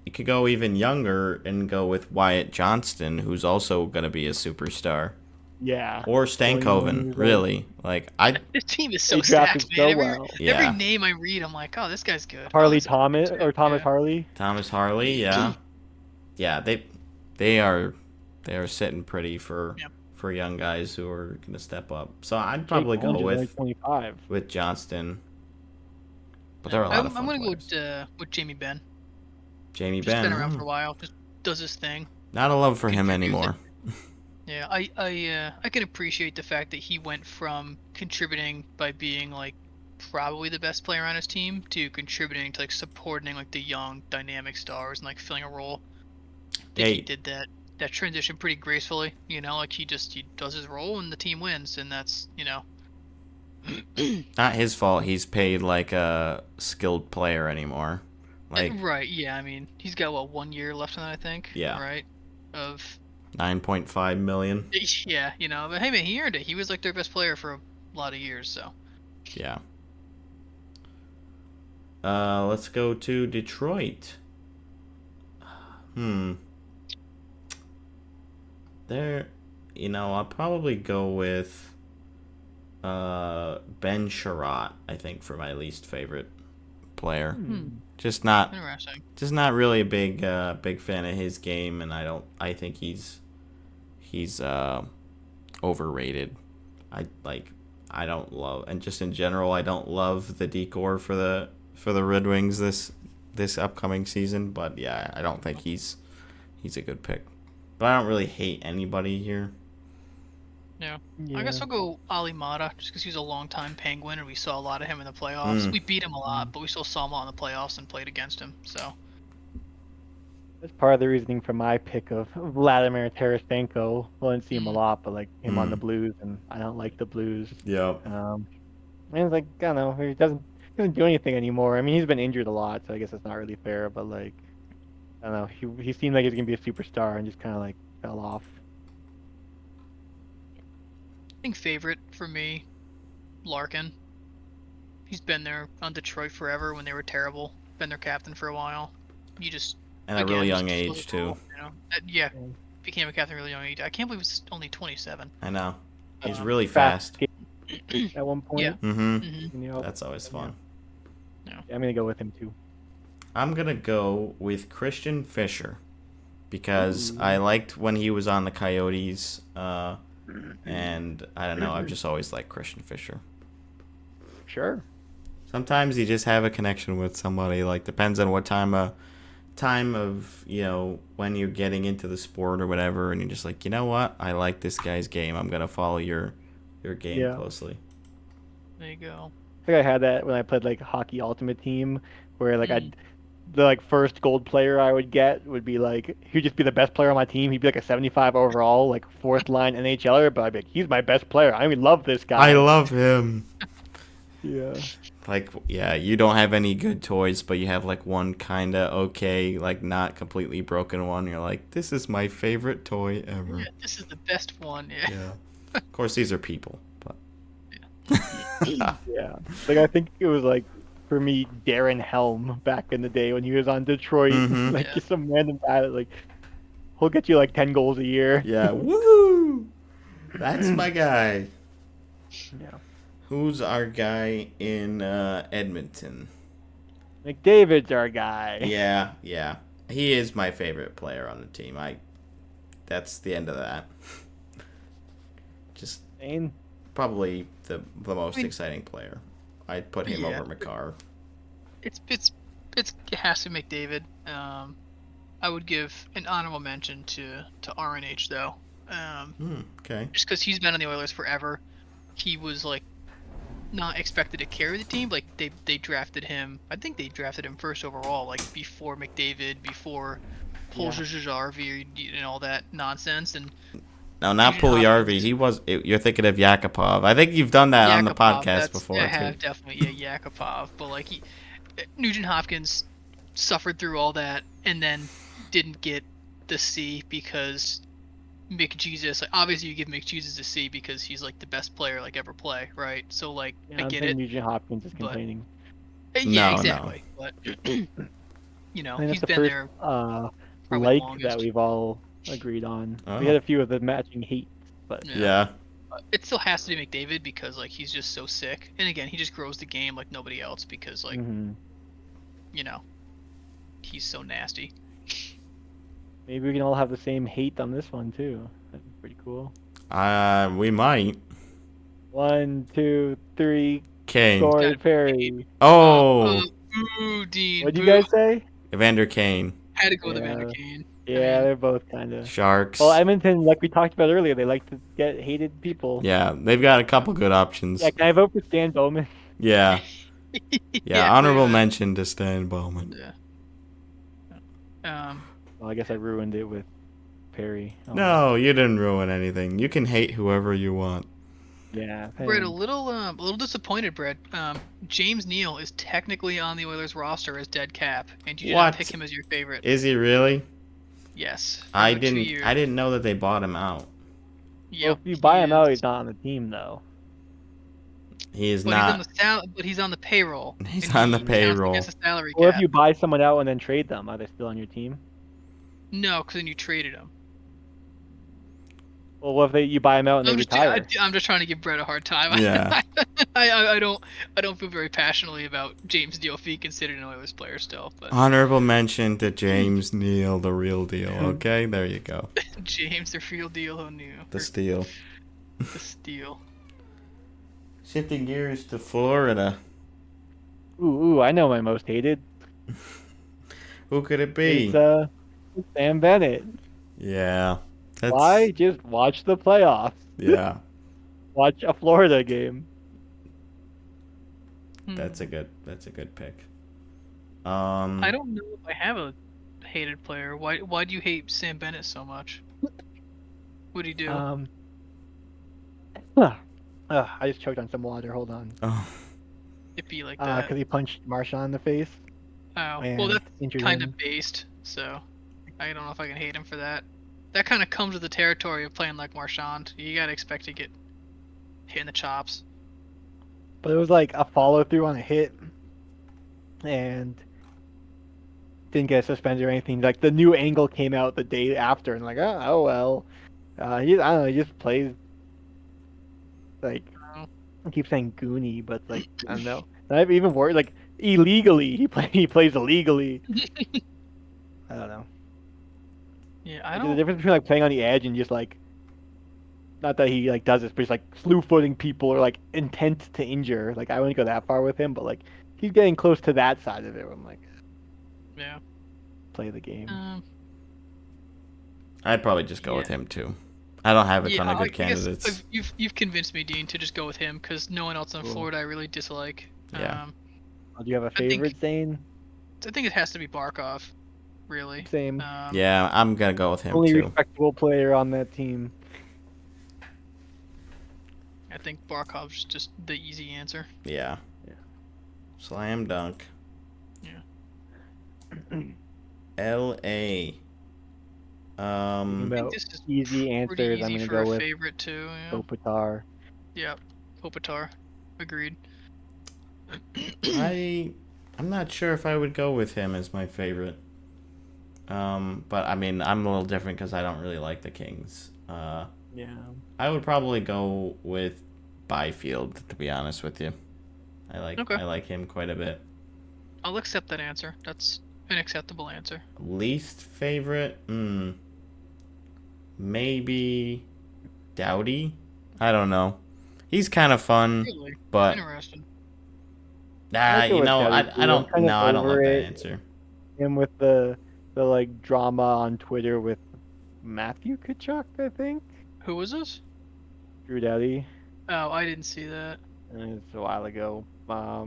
You could go even younger and go with Wyatt Johnston, who's also going to be a superstar. Yeah. Or 21 Stankoven, years really. Like This team is so They drafted stacked, so man. well. Yeah. Every name I read, I'm like, oh, this guy's good. Harley this guy's Thomas good. or Thomas Yeah. Harley. Thomas Harley, yeah. Yeah, they are sitting pretty for young guys who are going to step up. So I'd probably Jake go Holmes is only with 25. Johnston. But there are a lot of fun I'm gonna players. go with Jamie Benn. Jamie Just Benn. been around for a while. Just does his thing. Not a love for him anymore. Yeah, I can appreciate the fact that he went from contributing by being like probably the best player on his team to contributing to like supporting like the young dynamic stars and like filling a role. I think he did that transition pretty gracefully. Like he does his role and the team wins, and that's Not his fault he's paid like a skilled player anymore. Like right, yeah. I mean, he's got 1 year left on that, I think. Yeah. Right. Of 9.5 million. yeah, but hey man, he earned it. He was like their best player for a lot of years, so. Yeah. Let's go to Detroit. I'll probably go with Ben Sherratt, I think, for my least favorite player. Just not really a big fan of his game, and I think he's overrated. I don't love, and just in general, I don't love the decor for the Red Wings this upcoming season. But yeah, I don't think he's a good pick. But I don't really hate anybody here. Yeah. I guess I'll go Ali Mata, just because he's a long-time Penguin, and we saw a lot of him in the playoffs. We beat him a lot, but we still saw him a lot in the playoffs and played against him. So. That's part of the reasoning for my pick of Vladimir Tarasenko. Well, I didn't see him a lot, but like him on the Blues, and I don't like the Blues. Yep. And it's like, I don't know, he doesn't do anything anymore. I mean, he's been injured a lot, so I guess it's not really fair. But like, I don't know, he seemed like he was gonna be a superstar, and just kind of like fell off. I think favorite for me, Larkin. He's been there on Detroit forever when they were terrible. Been their captain for a while. You just And a again, really just young kill age the too. goal, yeah, And became a captain at a really young age. I can't believe he's only 27. I know. He's Um, really fast. At one Yeah. point. Mm-hmm. hmm You know, That's always fun. yeah, I'm gonna go with him too. I'm gonna go with Christian Fisher because Ooh. I liked when he was on the Coyotes, and I don't know. I've just always liked Christian Fisher. Sure. Sometimes you just have a connection with somebody. Like depends on what time of when you're getting into the sport or whatever, and you're just like, you know what, I like this guy's game. I'm gonna follow your game Yeah. closely. There you go. I think I had that when I played like Hockey Ultimate Team, where like Mm. the like first gold player I would get would be like he'd just be the best player on my team. He'd be like a 75 overall, like fourth line NHLer, but I'd be like, he's my best player. I love this guy. I love him. Yeah. Like, yeah, you don't have any good toys, but you have like one kinda okay, like not completely broken one. You're like, this is my favorite toy ever. Yeah, this is the best one. Yeah. Yeah. Of course, these are people, but. Yeah. Like I think it was like for me Darren Helm back in the day when he was on Detroit. Mhm. Like Yeah. just some random guy that like he'll get you like 10 goals a year. Yeah, woo! That's my guy. Yeah. Who's our guy in Edmonton? McDavid's our guy. Yeah. He is my favorite player on the team. That's the end of that. Just Zane? probably the most I mean- exciting player. I'd put him Yeah. over McCarr. It has to be McDavid. I would give an honorable mention to RNH though. Okay. Just because he's been on the Oilers forever. He was like not expected to carry the team. Like they drafted him. I think they drafted him first overall, like before McDavid, before Poljarvi and all that nonsense. And No, not Nugent Hopkins. Puljujärvi. You're thinking of Yakupov. I think you've done that on the Yakupov, podcast before I too. have definitely, yeah, Yakupov. But like Nugent Hopkins suffered through all that and then didn't get the C because McJesus. Like, obviously, you give McJesus a C because he's like the best player like ever play, right? So like Yeah, I I'm get thinking it. Nugent Hopkins is but- complaining. Yeah, No, exactly. But I think he's that's the been first there probably the like longest. that we've all agreed on. Oh. We had a few of the matching hates, but Yeah. But it still has to be McDavid because like he's just so sick. And again, he just grows the game like nobody else because like mhm. he's so nasty. Maybe we can all have the same hate on this one too. That'd be pretty cool. We might. 1, 2, 3. Kane. Corey Gotta be Perry. Oh, Boo, Dean. What do you boo. guys say? Evander Kane. Had to go with Yeah. Evander Kane. Yeah, mean- they're both kind of. Sharks. Well, Edmonton, like we talked about earlier, they like to get hated people. Yeah, they've got a couple good options. Yeah, can I vote for Stan Bowman? Yeah. Yeah, Honorable we, mention to Stan Bowman. Yeah. Well, I guess I ruined it with Perry. Oh, No, you didn't ruin anything. You can hate whoever you want. Yeah. Brett, a thanks. little disappointed, Brett. James Neal is technically on the Oilers roster as dead cap, and you did not What? pick him as your favorite. Is he really? Yes. for I about 2 didn't. years. I didn't know that they bought him out. Yep, Well, if you buy he him out, is. he's not on the team though. He is But not. but he's on the payroll. He's and on the he counts payroll. against the salary Or cap. if you buy someone out and then trade them, are they still on your team? No, because then you traded him. Well, what if you buy him out and they retire? I'm just trying to give Brett a hard time. Yeah. I don't feel very passionately about James Neal if he considered an Oilers player still, but Honorable mention to James Neal, the real deal. Okay, there you go. James, the real deal O'Neal. The steal. The steal. Shifting gears to Florida. Ooh, I know my most hated. Who could it be? It's Sam Bennett. Yeah. That's, Why? Just watch the playoffs. Yeah, Watch a Florida game. that's a good pick. I don't know if I have a hated player. Why do you hate Sam Bennett so much? What'd he do? I just choked on some water. Hold on. Oh, It'd be like that. Because he punched Marshawn in the face. Oh, Man, well, that's injured kind him. of based, so I don't know if I can hate him for that. that kind of comes with the territory of playing like Marchand. You gotta expect to get hit in the chops. But it was like a follow through on a hit, and didn't get suspended or anything. Like the new angle came out the day after, and like, oh well. I don't know. He just plays like Oh, I keep saying goony, but like I don't know. Not even worried. Like illegally, he plays illegally. I don't know. yeah, I Like, there's a don't. difference between like playing on the edge and just like not that he like does this, but he's like slew footing people or like intent to injure. Like I wouldn't go that far with him, but like he's getting close to that side of it. Where I'm like, Yeah. play the game. I'd probably just go with Yeah. him too. I don't have a ton Yeah, of I good guess candidates. you've convinced me, Dean, to just go with him because no one else in Cool. Florida I really dislike. Yeah. Do you have a I think favorite, Zane? I think it has to be Barkov, really. Same. Yeah, I'm gonna go with him Only too. respectable player on that team. I think Barkov's just the easy answer. Yeah. Yeah. Slam dunk. Yeah. L.A. I think About this is easy pretty answers, I'm easy gonna for go a with favorite too. Yeah. Kopitar. Yeah. Kopitar. Agreed. I'm not sure if I would go with him as my favorite. But I mean, I'm a little different because I don't really like the Kings. Yeah. I would probably go with Byfield, to be honest with you. Okay. I like him quite a bit. I'll accept that answer. That's an acceptable answer. Least favorite? Maybe Doughty? I don't know. He's kind of fun, Really but interesting. I go with Doughty, I too. I'm don't kind of no, I don't love over that it. answer. Him with the like drama on Twitter with Matthew Kachuk, I think. Who was this? Drew Doughty. Oh, I didn't see that. It's a while ago. I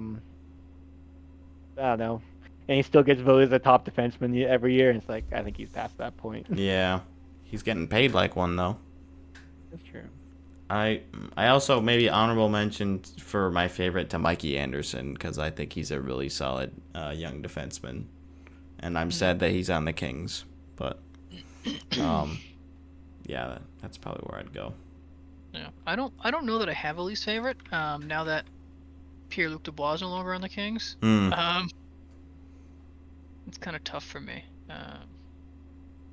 don't know. And he still gets voted as a top defenseman every year, and it's like I think he's past that point. Yeah. He's getting paid like one though. That's true. I also maybe honorable mention for my favorite to Mikey Anderson because I think he's a really solid young defenseman, and I'm sad that he's on the Kings. But yeah, that's probably where I'd go. Yeah, I don't know that I have a least favorite. Now that Pierre-Luc Dubois is no longer on the Kings, it's kind of tough for me.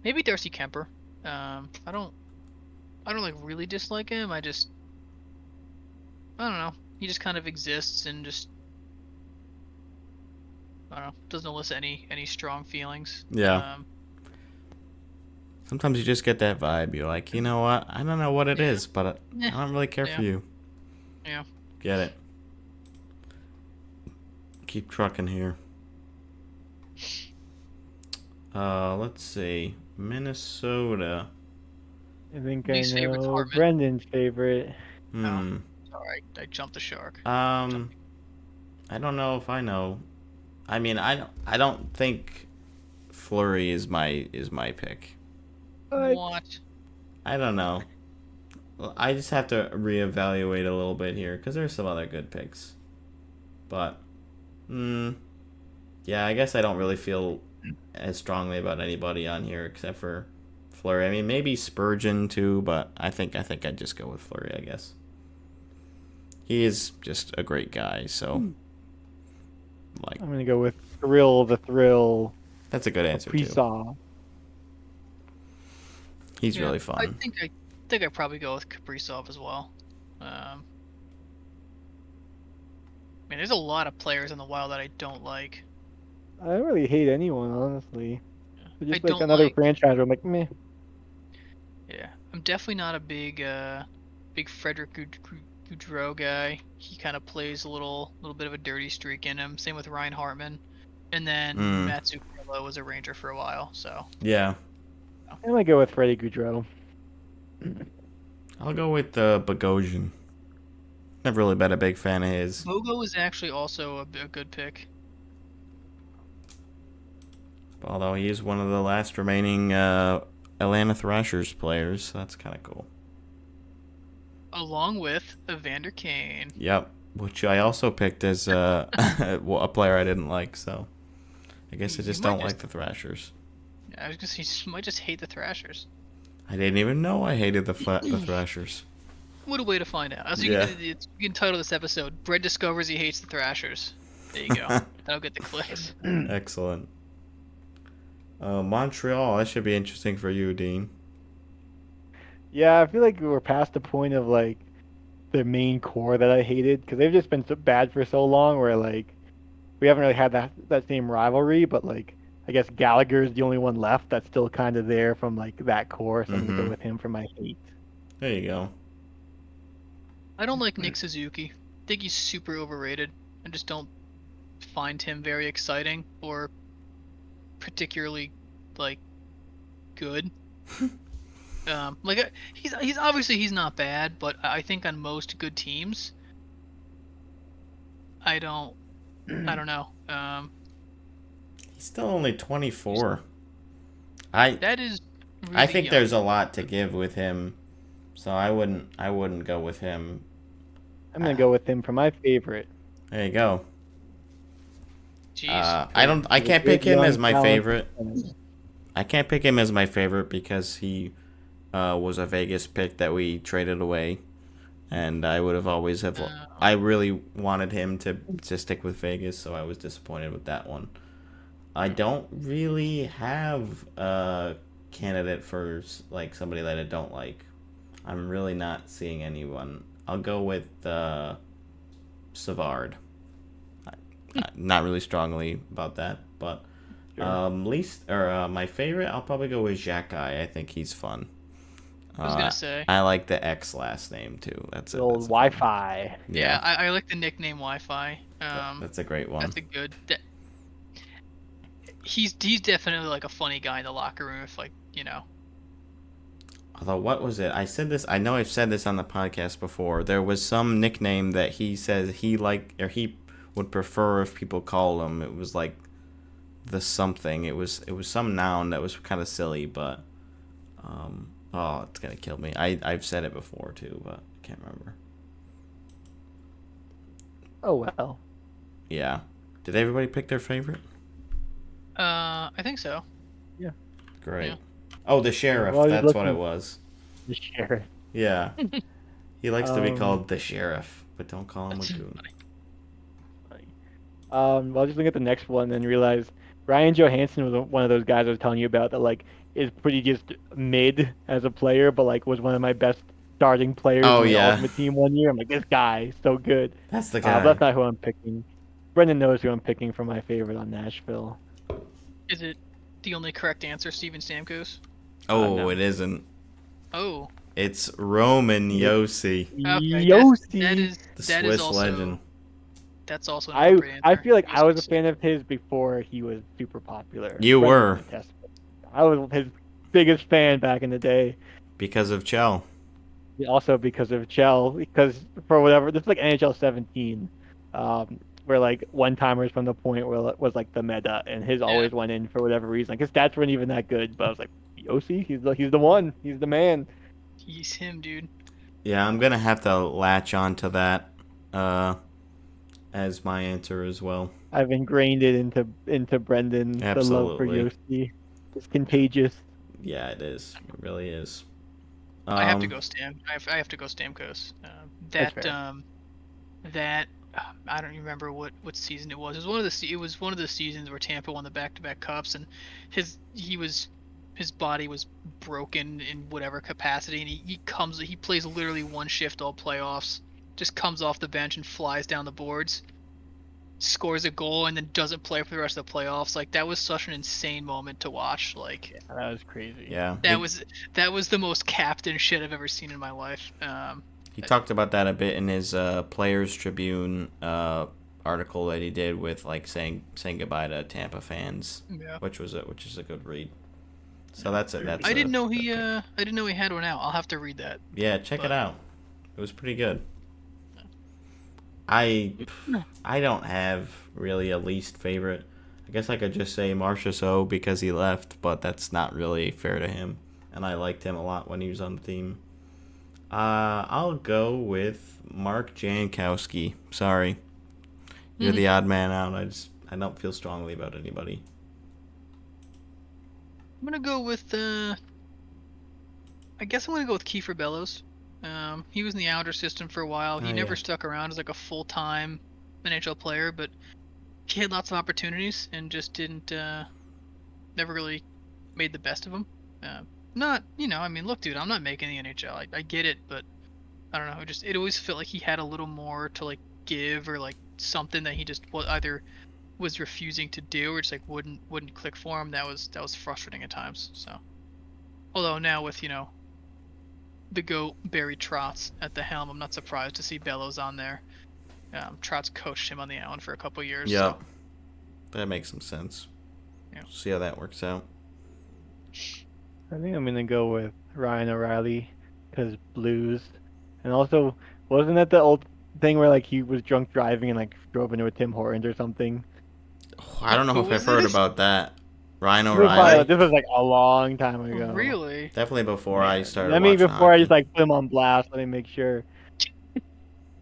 Maybe Darcy Kemper. I don't like really dislike him. I don't know. He just kind of exists and just I don't know. Doesn't elicit any strong feelings. Yeah. Sometimes you just get that vibe. You're like, you know what? I don't know what it is, but I don't really care for you. Yeah. Get it. Keep trucking here. Let's see. Minnesota. I think Least I favorite's know Hartman. Brendan's favorite. Alright, I jumped the shark. I don't know if I know. I mean, I don't think Fleury is my pick. What? I don't know. I just have to reevaluate a little bit here because there's some other good picks. But, yeah, I guess I don't really feel as strongly about anybody on here except for Fleury. I mean, maybe Spurgeon too, but I think I'd just go with Fleury, I guess. He is just a great guy, so like I'm gonna go with Carril the Thrill. that's a good answer too. Kaprizov. He's really fun. I think I'd probably go with Kaprizov as well. I mean, there's a lot of players in the Wild that I don't like. I don't really hate anyone, honestly. They're I just like don't another like. franchise where I'm like, meh. Yeah, I'm definitely not a big Frederick Gaudreau guy. He kind of plays a little bit of a dirty streak in him. Same with Ryan Hartman, and then Matt Zuccarello was a Ranger for a while. So Yeah. I might go with Freddie Gaudreau. I'll go with Bogosian. Never really been a big fan of his. Bogo is actually also a good pick. Although he is one of the last remaining Atlanta Thrashers players, so that's kind of cool. Along with Evander Kane. Yep, which I also picked as a player I didn't like, so I guess I just don't like the Thrashers. I was gonna say you might just hate the Thrashers. I didn't even know I hated the Thrashers. What a way to find out. So Yeah. you can title this episode, Brett discovers he hates the Thrashers. There you go. That'll get the clicks. Excellent. Montreal, that should be interesting for you, Dean. Yeah, I feel like we're past the point of like the main core that I hated because they've just been so bad for so long. Where like we haven't really had that same rivalry, but like I guess Gallagher's the only one left that's still kind of there from like that core. So I'm gonna go with him for my hate. There you go. I don't like Nick Suzuki. I think he's super overrated. I just don't find him very exciting or particularly like good. He's obviously he's not bad, but I think on most good teams, I don't know. He's still only 24. I That is really I think young. there's a lot to give with him, so I wouldn't go with him. I'm gonna go with him for my favorite. There you go. Jeez. I can't pick him as my favorite. talent. I can't pick him as my favorite because he was a Vegas pick that we traded away, and I would have always have. I really wanted him to stick with Vegas, so I was disappointed with that one. I don't really have a candidate for like somebody that I don't like. I'm really not seeing anyone. I'll go with Savard. Not really strongly about that, but Sure. my favorite, I'll probably go with Xhaka. I think he's fun. I was gonna say. I like the X last name too. That's The it. old That's Wi-Fi. Yeah, I like the nickname Wi-Fi. that's a great one. That's a good. He's definitely like a funny guy in the locker room. If like Although, what was it? I said this. I know I've said this on the podcast before. There was some nickname that he says he would prefer if people call him. It was like the something. It was some noun that was kind of silly, but oh, it's gonna kill me. I've said it before too, but I can't remember. Oh well. Yeah. Did everybody pick their favorite? I think so. Great. Yeah. Oh, the sheriff. Well, That's what it was. The sheriff. Yeah. He likes to be Um, called the sheriff, but don't call him a That's goon. funny. Well, I'll just look at the next one and realize Ryan Johansson was one of those guys I was telling you about that like is pretty just mid as a player, but like was one of my best starting players Oh, in the yeah. Ultimate Team one year. I'm like, this guy is so good. That's the But guy. that's not who I'm picking. Brendan knows who I'm picking for my favorite on Nashville. Is it the only correct answer, Steven Stamkos? Oh, no. it isn't. Oh, It's Roman Yossi, okay. Yossi. the that Swiss is also legend. that's also an I appropriate I answer. feel like I was a Yossi. fan of his before he was super popular. You Brendan were. can attest. I was his biggest fan back in the day. Because of Chell. Also because of Chell, because for whatever, this is like NHL 17, where like one timers from the point where it was like the meta, and his always went in for whatever reason. Like his stats weren't even that good, but I was like, Yossi, he's the one, he's the man. He's him, dude. Yeah, I'm gonna have to latch on to that as my answer as well. I've ingrained it into Brendan, the love for Absolutely. Yossi. It's contagious. Yeah, it is. It really is. I have to go I have to go Stamkos. That's fair. That I don't even remember what season it was. It was one of the seasons where Tampa won the back-to-back cups, and his body was broken in whatever capacity, and he plays literally one shift all playoffs, just comes off the bench and flies down the boards, scores a goal, and then doesn't play for the rest of the playoffs. Like that was such an insane moment to watch. Like That was crazy. Yeah. that was the most captain shit I've ever seen in my life. He talked about that a bit in his Players Tribune article that he did with like saying goodbye to Tampa fans, Yeah. which is a good read. So that's it. I didn't know he had one out. I'll have to read that. Yeah, check it out. It was pretty good. I don't have really a least favorite. I guess I could just say Marchessault because he left, but that's not really fair to him. And I liked him a lot when he was on the team. I'll go with Mark Jankowski. Sorry, you're the odd man out. I don't feel strongly about anybody. I'm gonna go with I guess I'm gonna go with Kiefer Bellows. He was in the Outer system for a while. He Oh, never yeah. stuck around as like a full-time NHL player, but he had lots of opportunities and just didn't never really made the best of them. Not, I mean, look, dude, I'm not making the NHL. I get it, but I don't know. It always felt like he had a little more to like give or like something that he just either was refusing to do or just like wouldn't click for him. That was frustrating at times. So, although now with the goat Barry Trotz at the helm, I'm not surprised to see Bellows on there. Trotz coached him on the island for a couple years. Yep. So That makes some sense. Yeah. See how that works out. I think I'm gonna go with Ryan O'Reilly because Blues, and also wasn't that the old thing where like he was drunk driving and like drove into a Tim Hortons or something? Oh, I don't know Who if was I've heard this? about that. Ryan This was, O'Reilly. this was like a long time ago. Really? Definitely before I Yeah. started Let me watching before I hockey. just like put him on blast. Let me make sure. This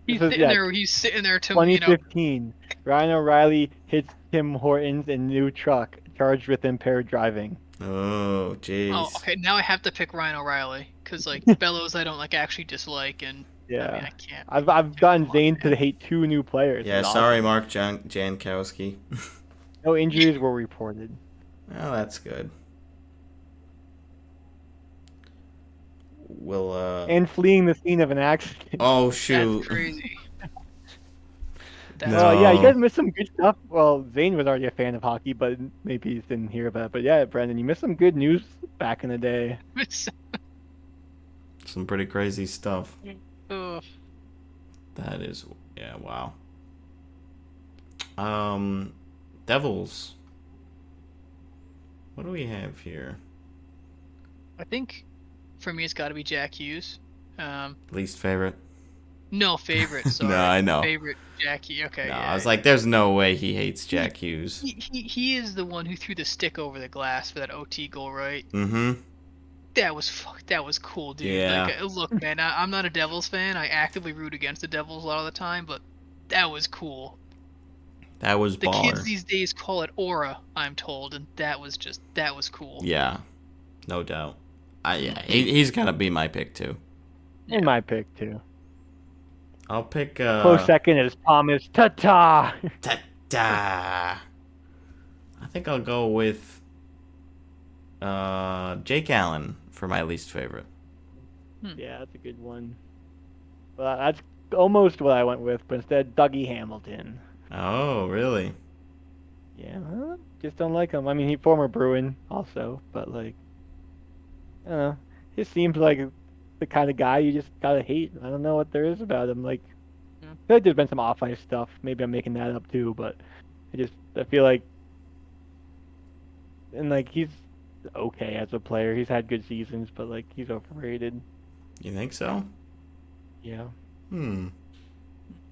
He's was sitting there. He's sitting there to 2015. Ryan O'Reilly hits Tim Hortons in new truck, charged with impaired driving. Oh, Oh, jeez. okay. Now I have to pick Ryan O'Reilly because like Bellows, I don't like actually dislike, and I mean Yeah. I can't. I've gotten Zane to hate 2 new players. Yeah, It's sorry, awesome. Mark Jankowski. No injuries were reported. Well, that's good. We'll, And fleeing the scene of an accident. Oh, That's shoot. crazy. No. Yeah, you guys missed some good stuff. Well, Zane was already a fan of hockey, but maybe he didn't hear about it. But yeah, Brendan, you missed some good news back in the day. Some pretty crazy stuff. Ugh. That is, yeah, wow. Devils. What do we have here? I think for me it's got to be Jack Hughes. Least favorite? No favorite. Sorry. No, I know. Favorite Jackie. Okay. No, Yeah. I was like, there's no way he hates Jack Hughes. He is the one who threw the stick over the glass for that OT goal, right? Mm-hmm. That was cool, dude. Yeah. Like, look, man, I'm not a Devils fan. I actively root against the Devils a lot of the time, but that was cool. That was The baller. kids these days call it aura, I'm told, and that was cool. Yeah, no doubt. He's gonna be my pick too. In my pick too. I'll pick Close second is Thomas Tata. Ta-da. I think I'll go with Jake Allen for my least favorite. Yeah, that's a good one. Well, that's almost what I went with, but instead Dougie Hamilton. Oh, really? Yeah, well, just don't like him. I mean, he former Bruin also, but like, I don't know. He seems like the kind of guy you just gotta hate. I don't know what there is about him. Like, I feel like there's been some off-ice stuff. Maybe I'm making that up too, but I feel like, and like he's okay as a player. He's had good seasons, but like he's overrated. You think so? Yeah.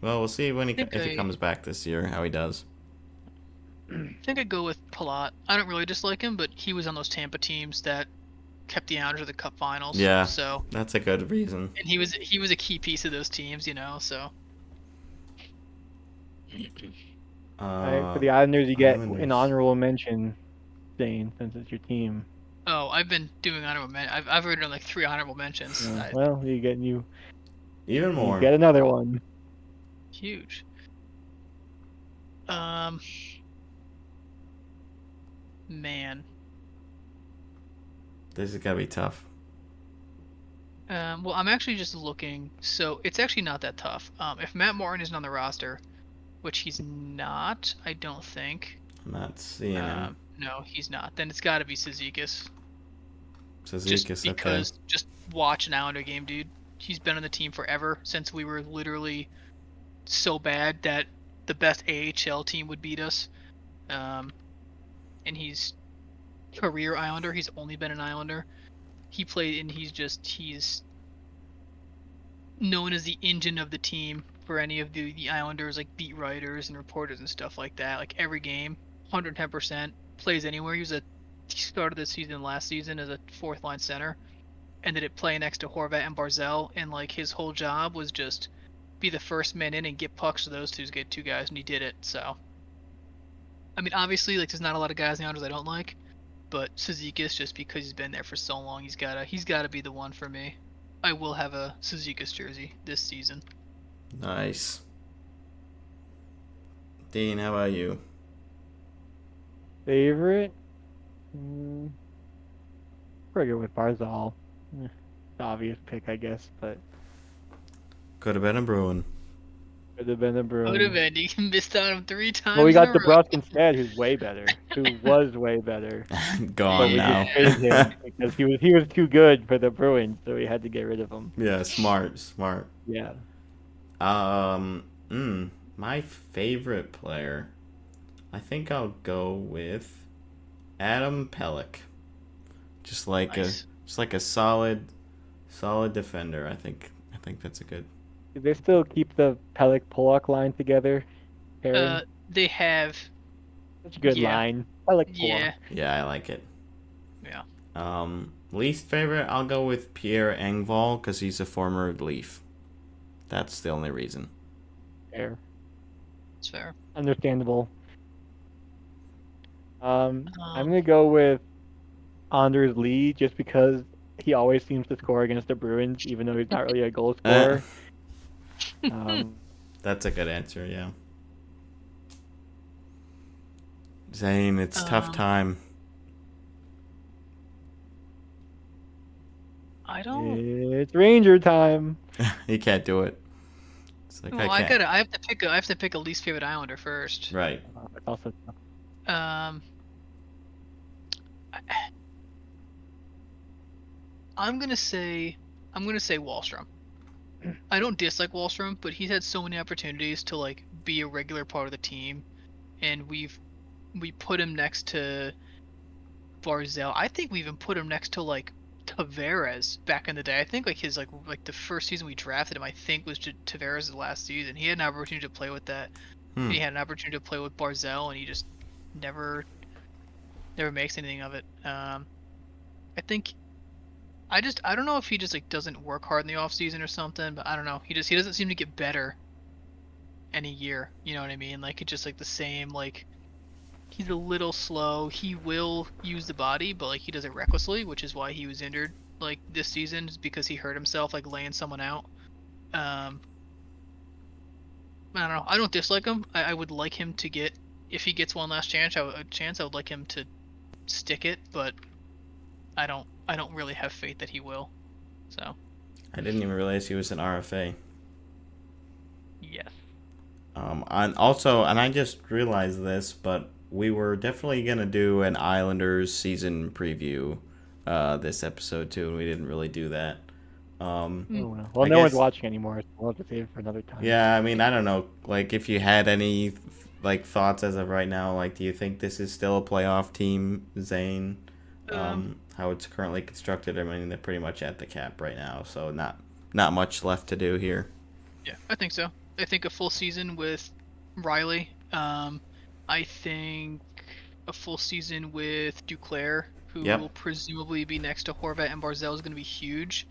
Well, we'll see when think if he comes back this year, how he does. I think I'd go with Palat. I don't really dislike him, but he was on those Tampa teams that kept the Islanders to the Cup Finals. Yeah. So. That's a good reason. And he was a key piece of those teams, So. Alright, for the Islanders, you get Islanders. an honorable mention, Zane, since it's your team. Oh, I've been doing honorable mentions. I've already done like 3 honorable mentions. Yeah, well, you Even more. get another one. Huge. Man. This is gonna be tough. Well, I'm actually just looking, so it's actually not that tough. If Matt Martin isn't on the roster, which he's not, I don't think. I'm not seeing him. No, he's not. Then it's got to be Cizikas. Cizikas, because just watch an Islander game, dude. He's been on the team forever since we were literally so bad that the best AHL team would beat us. And he's career Islander. He's only been an Islander. He played, and he's known as the engine of the team for any of the Islanders, like beat writers and reporters and stuff like that. Like every game, 110%, plays anywhere. He started this season last season as a 4th line center, ended up playing next to Horvat and Barzell, and like his whole job was just be the first man in and get pucks to those two guys, and he did it. So, I mean, obviously, like there's not a lot of guys in the Islanders I don't like, but Cizikas, just because he's been there for so long, he's gotta be the one for me. I will have a Cizikas jersey this season. Nice. Dean, how about you? Favorite? Probably go with Barzal. The obvious pick, I guess, but Could have been a Bruin. could have been a Could have Bruin. been. He missed on him 3 times Well, we in got a row. DeBrusque instead, who's way better. Who was way better. But Gone we just now. traded him because he was too good for the Bruins, so we had to get rid of him. Yeah, smart. Yeah. My favorite player, I think I'll go with Adam Pelech. Just like Nice. a solid defender. I think that's a good. Do they still keep the Pelech Pollock line together? Pairing? They have. Such a good yeah. line. Pelech Yeah. Pollock. Yeah, I like it. Yeah. Least favorite, I'll go with Pierre Engvall because he's a former Leaf. That's the only reason. Fair. It's fair. Understandable. I'm gonna go with Anders Lee just because he always seems to score against the Bruins, even though he's not really a goal scorer. That's a good answer, yeah. Zane, it's tough time. I don't. It's Ranger time. He can't do it. It's like Well, I can't. I have to pick a least favorite Islander first. Right. It's also tough. I'm gonna say Wallstrom. I don't dislike Wallstrom, but he's had so many opportunities to like be a regular part of the team, and we put him next to Barzal. I think we even put him next to like Tavares back in the day. I think like his like the first season we drafted him, I think was Tavares' last season. He had an opportunity to play with that. And he had an opportunity to play with Barzal, and he just never makes anything of it. I think I don't know if he just like doesn't work hard in the off season or something, but I don't know. He doesn't seem to get better any year. You know what I mean? Like it's just like the same. Like he's a little slow. He will use the body, but like he does it recklessly, which is why he was injured like this season, is because he hurt himself like laying someone out. I don't know. I don't dislike him. I would like him to get, if he gets one last chance, I would like him to stick it, but I don't really have faith that he will. So. I didn't even realize he was an RFA. Yes. And I just realized this, but we were definitely gonna do an Islanders season preview, this episode too, and we didn't really do that. Well, I no one's guess- watching anymore, so we'll have to save it for another time. Yeah, I mean, I don't know, like if you had any like thoughts as of right now, like do you think this is still a playoff team, Zane? How it's currently constructed. I mean, they're pretty much at the cap right now, so not much left to do here. Yeah, I think so. I think a full season with Riley. I think a full season with Duclair, who will presumably be next to Horvat and Barzal, is going to be huge.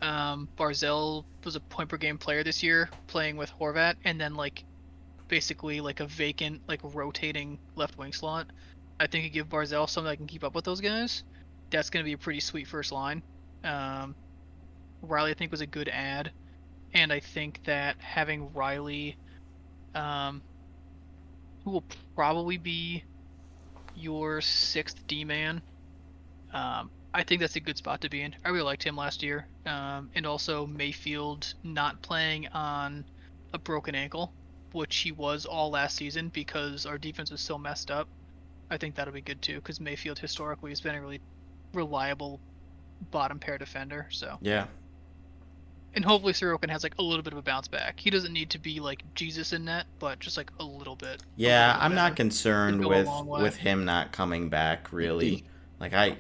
Barzal was a point per game player this year, playing with Horvat, and then like basically like a vacant, like rotating left wing slot. I think you give Barzal something that can keep up with those guys. That's going to be a pretty sweet first line. Riley, I think, was a good add, and I think that having Riley, who will probably be your 6th D-man, I think that's a good spot to be in. I really liked him last year. And also Mayfield not playing on a broken ankle, which he was all last season because our defense was so messed up. I think that'll be good too, because Mayfield historically has been a really reliable bottom pair defender. So Yeah. And hopefully Sorokin has like a little bit of a bounce back. He doesn't need to be like Jesus in net, but just like a little bit. Yeah, I'm better. not concerned It'd go a long way. with him not coming back really. Like I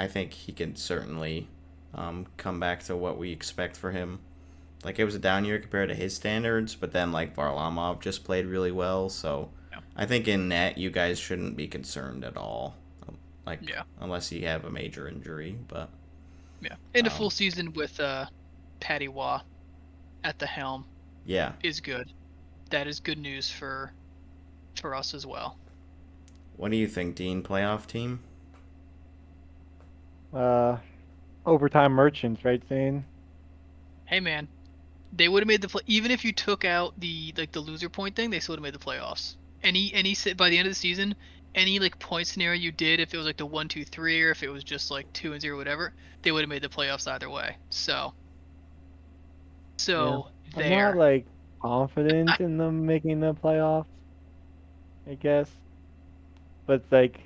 think he can certainly come back to what we expect for him. Like it was a down year compared to his standards, but then like Varlamov just played really well, so Yeah. I think in net you guys shouldn't be concerned at all. Like unless you have a major injury, but Yeah. And a full season with Patty Waugh at the helm yeah. is good. That is good news for us as well. What do you think, Dean? Playoff team? Overtime merchants, right, Zane? Hey man, they would have made the even if you took out the loser point thing, they still would have made the playoffs. By the end of the season, any like point scenario you did, if it was like the 1-2-3 or if it was just like 2-0 whatever, they would have made the playoffs either way. So Yeah. so I'm not there. like I, confident in them making the playoffs, I guess. But it's like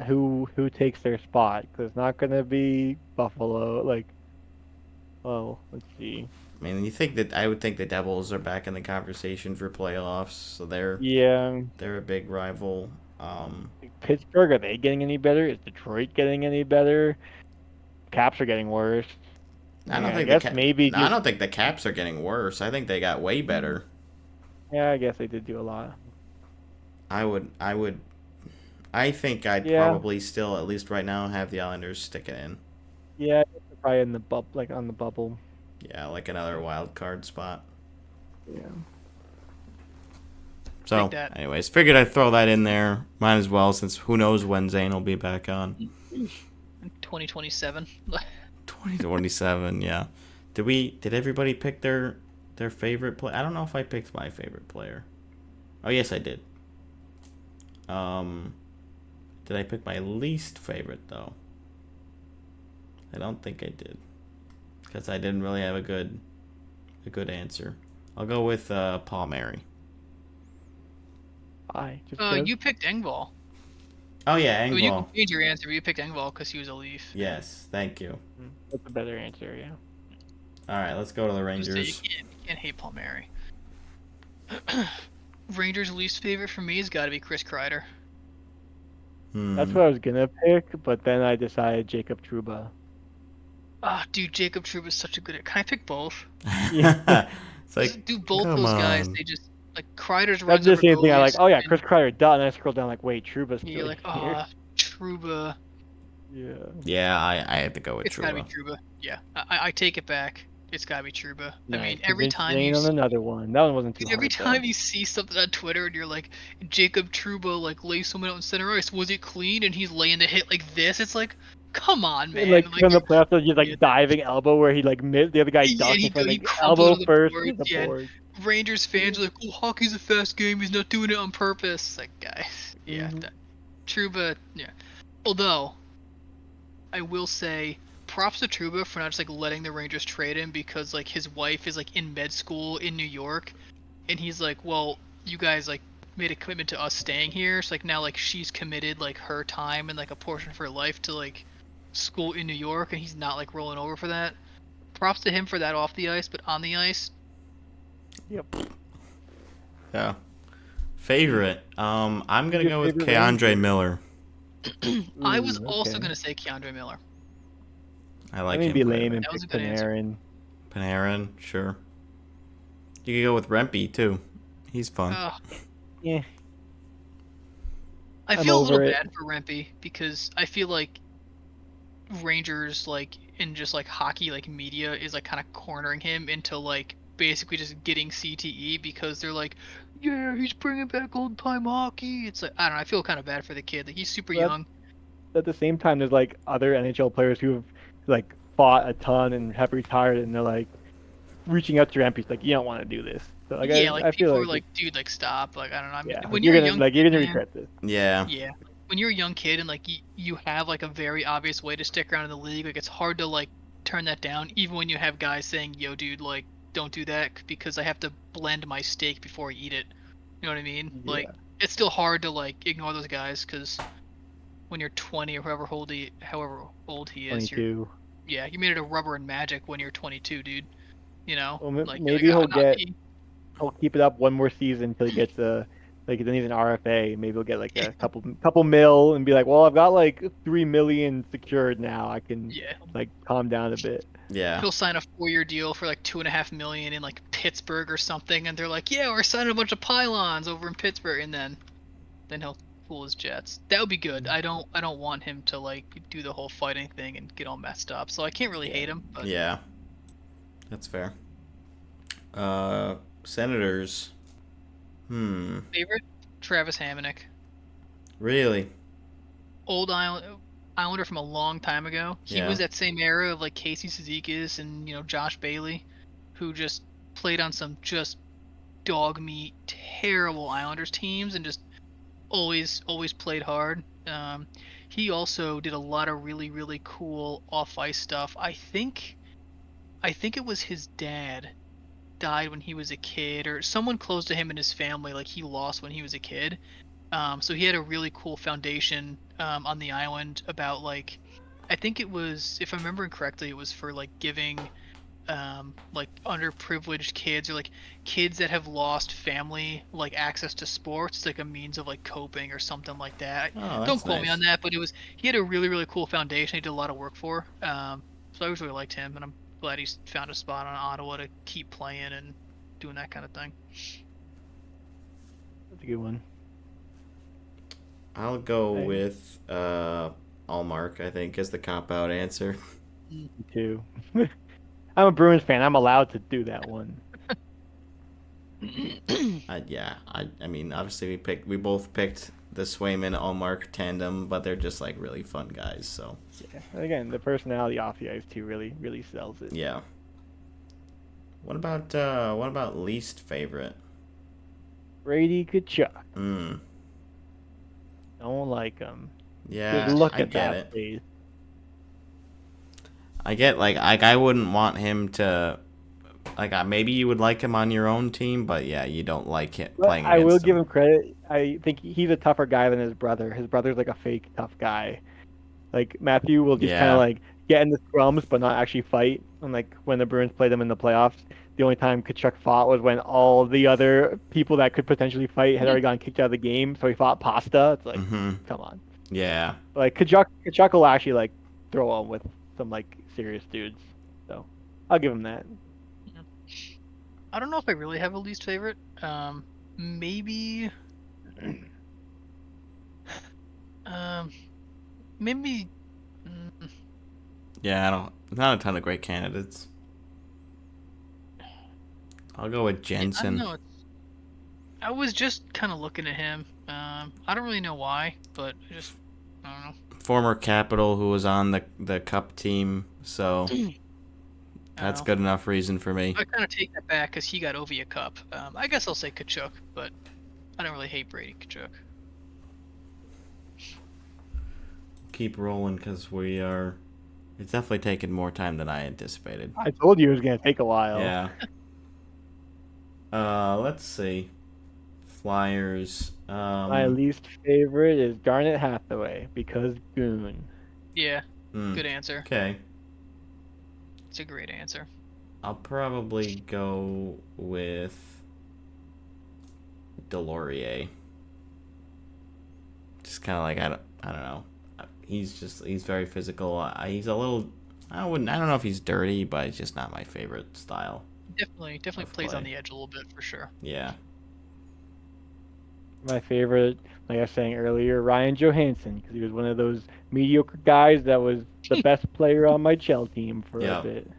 who takes their spot? Because it's not gonna be Buffalo. Like, well, let's see. I mean, I would think the Devils are back in the conversation for playoffs, so Yeah, they're a big rival. like Pittsburgh, are they getting any better? Is Detroit getting any better? Caps are getting worse. I I mean, don't I think the guess cap. maybe No, I just don't think the Caps are getting worse. I think they got way better. yeah. I guess they did do a lot. I think I'd Yeah, probably still, at least right now, have the Islanders sticking in. yeah. I guess they're probably in the like on the bubble. Yeah, like another wild card spot. Yeah. take So, that. anyways, figured I'd throw that in there. Might as well, since who knows when Zane will be back on. 2027. 2027, yeah. Did everybody pick their favorite play? I don't know if I picked my favorite player. Oh, yes, I did. Did I pick my least favorite though? I don't think I did, because I didn't really have a good answer. I'll go with Paul Mary. I just because. You picked Engvall. Oh yeah, I mean, you can Engvall. change your answer, but you picked Engvall because he was a Leaf. Yes, thank you. That's a better answer. Yeah. All right, let's go to the Just say Rangers. you can't hate Palmieri. Rangers' least favorite for me has got to be Chris Kreider. That's what I was gonna pick, but then I decided Jacob Truba. Ah, dude, Jacob Trouba is such a good. Can I pick both? Yeah. It's Just like, do both come those guys. on. They just like Kreider's That's runs the over same thing. I like, goalies, oh yeah, and Chris Kreider, done. And I scroll down like, wait, Truba's you're still like, here. ah, Trouba. Yeah. Yeah, I had to go with It's gotta be Truba. Trouba. Yeah, I take it back. It's gotta be Trouba. I Nice. mean, every Convince time Zane you on see, another one. That one wasn't too every hard though. time you see something on Twitter and you're like, Jacob Trouba like lays someone out in center ice, was it clean? And he's laying the hit like this. It's like, come on, And man. like Like, from the playoffs, he's just yeah, like diving elbow where he like missed the other guy yeah, ducked and for he like crumpled elbow on the first to boards. the Yeah, and board. Rangers fans are like, "Oh, hockey's a fast game. He's not doing it on purpose." It's like, guys, yeah, Mm-hmm. Trouba, yeah. Although I will say, props to Trouba for not just like letting the Rangers trade him because like his wife is like in med school in New York, and he's like, "Well, you guys like made a commitment to us staying here, so like now like she's committed like her time and like a portion of her life to like school in New York, and he's not like rolling over for that." Props to him for that off the ice, but on the ice, Yep. Yeah. Favorite. I'm gonna Your go with favorite Keandre Ranger? Miller. I was Ooh, also okay. gonna say Keandre Miller. I Let like me him be quite a lame bit. and That was a pick good answer. Panarin. Panarin, sure. You could go with Rempe too. He's fun. Yeah, I I'm feel a little over it. bad for Rempe because I feel like Rangers like in just like hockey like media is like kind of cornering him into like basically just getting CTE because they're like, yeah, he's bringing back old time hockey. It's like I don't know. I feel kind of bad for the kid. Like he's super But young. at the same time, there's like other NHL players who have like fought a ton and have retired, and they're like reaching out to your MPs like, you don't want to do this. So like Yeah, like I feel people are like like, it's dude, like stop. Like I don't know. I mean, yeah, when you're a young you're kid, gonna man. regret this. Yeah. Yeah. When you're a young kid and like you have like a very obvious way to stick around in the league, like it's hard to like turn that down even when you have guys saying, "Yo, dude, like don't do that because I have to blend my steak before I eat it." You know what I mean? Like Yeah, it's still hard to like ignore those guys cuz when you're 20 or however old he is, you're 22. yeah, you made it a rubber and magic when you're 22, dude. You know? Well, Like you're maybe like, "Ah, not me." he'll keep it up one more season until he gets a like then he's an RFA. Maybe he'll get like a couple mil and be like, well, I've got like 3 million secured now. I can Yeah. like calm down a bit. Yeah. He'll sign a 4-year deal for like 2.5 million in like Pittsburgh or something, and they're like, "Yeah, we're signing a bunch of pylons over in Pittsburgh," and then he'll fool his Jets. That would be good. I don't want him to like do the whole fighting thing and get all messed up. So I can't really Yeah. hate him, but Yeah. That's fair. Senators. favorite Travis Hamonic. Really? Old Islander from a long time ago. He Yeah. was that same era of like Casey Cizikas and Josh Bailey, who just played on some just dog meat, terrible Islanders teams and just always played hard. He also did a lot of really really cool off ice stuff. I think it was his dad died when he was a kid, or someone close to him and his family, like he lost when he was a kid. So he had a really cool foundation on the island about like, I think it was, if I'm remembering correctly, it was for like giving like underprivileged kids or like kids that have lost family like access to sports, like a means of like coping or something like that. Oh, Don't that's quote me on nice. that, but he had a really really cool foundation. He did a lot of work for. So I always really liked him, and I'm glad he's found a spot on Ottawa to keep playing and doing that kind of thing. That's a good one. I'll go Hey. with Allmark, I think, as the cop-out answer. Me too. I'm a Bruins fan. I'm allowed to do that one. I mean, obviously we both picked the Swayman Allmark tandem, but they're just like really fun guys. So Yeah. Again, the personality off the ice too really sells it. yeah. What about least favorite? Brady Kachuk. Hmm. Don't like him. Yeah, Just look I at get that it. face. I get like I wouldn't want him to maybe you would like him on your own team, but yeah, you don't like it But playing I will against give him. him credit. I think he's a tougher guy than his brother. His brother's like a fake tough guy. Like Matthew will just kind of Yeah. like get in the scrums but not actually fight. And like when the Bruins played them in the playoffs, the only time Kachuk fought was when all the other people that could potentially fight had already gotten kicked out of the game. So he fought Pasta. It's like, Mhm. come on. Yeah. Like Kachuk will actually like throw on with some like serious dudes. So I'll give him that. I don't know if I really have a least favorite. Maybe, um, maybe. Yeah, I don't not a ton of great candidates. I'll go with Yeah, I don't Jensen. know. I was just kind of looking at him. I don't really know why, but I don't know. Former Capital who was on the Cup team, so I that's don't know. good enough reason for me. I kind of take that back because he got Ovia Cup. I guess I'll say Kachuk, but I don't really hate Brady Kachuk. Keep rolling because we are. It's definitely taken more time than I anticipated. I told you it was gonna take a while. Yeah. Let's see. Flyers. My least favorite is Garnet Hathaway because Goon. Yeah, hmm, good answer. Okay. It's a great answer. I'll probably go with Delorier. Just kind of like I don't know. He's very physical. He's a little. I don't know if he's dirty, but it's just not my favorite style. Definitely Of plays on play. the edge a little bit for sure. Yeah. My favorite, like I was saying earlier, Ryan Johansson because he was one of those mediocre guys that was the best player on my Chell team for a Yeah. bit.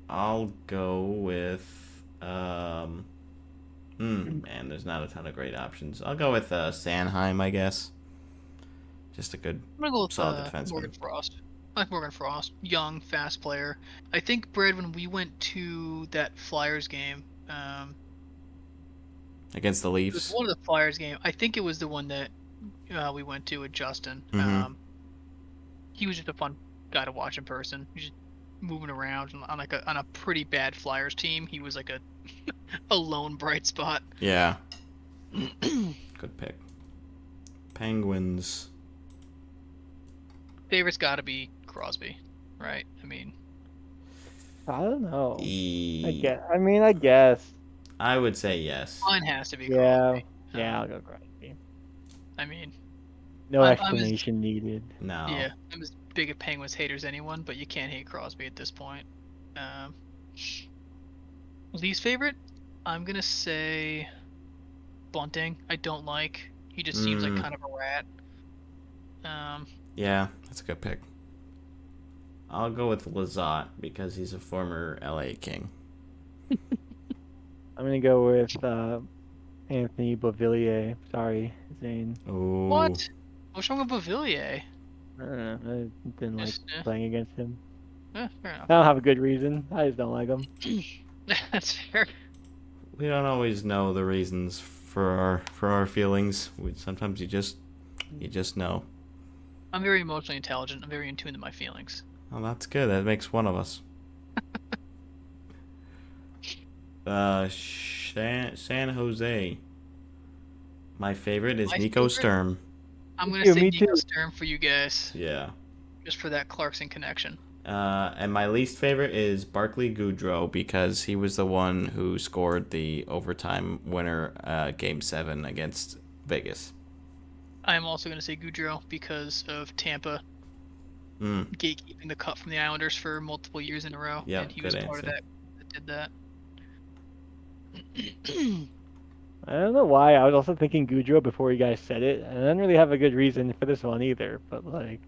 I'll go with man, there's not a ton of great options. I'll go with Sanheim, I guess. Just a good I'm gonna go with solid defenseman. Morgan Frost. I like Morgan Frost, young, fast player. I think Brad, when we went to that Flyers game, Against the it was Leafs. one of the Flyers game. I think it was the one that we went to with Justin. Mhm. He was just a fun guy to watch in person. He's just moving around on on a pretty bad Flyers team. He was like a a lone bright spot. Yeah. Good pick. Penguins. Favorite's got to be Crosby, right? I mean, I don't know. E- I guess. I would say yes. mine has to be Yeah. Crosby. Yeah, I'll go Crosby. I mean, No I'm as explanation needed. No. yeah, I'm as big a Penguins hater as anyone, but you can't hate Crosby at this point. Least favorite, I'm gonna say Bunting. I don't like. He just seems like kind of a rat. Yeah, that's a good pick. I'll go with Lizotte because he's a former LA King. I'm gonna go with Anthony Beauvillier. Sorry, Zane. Ooh. What? What's wrong with Bavillier? I don't know. I didn't like Just, playing against him. fair I enough. don't have a good reason. I just don't like him. That's fair. We don't always know the reasons for our feelings. Sometimes you just know. I'm very emotionally intelligent. I'm very in tune to my feelings. Well, that's good. That makes one of us. San Jose. My favorite is My Nico favorite? Sturm. I'm gonna too, say me Nico too. Sturm for you guys, Yeah. just for that Clarkson connection. And my least favorite is Barkley Goudreau because he was the one who scored the overtime winner, Game 7 against Vegas. I am also gonna say Goudreau because of Tampa gatekeeping the cup from the Islanders for multiple years in a row, Yep, and he was good part of answer. that did that. I don't know why. I was also thinking Goudreau before you guys said it, and I didn't really have a good reason for this one either. But like,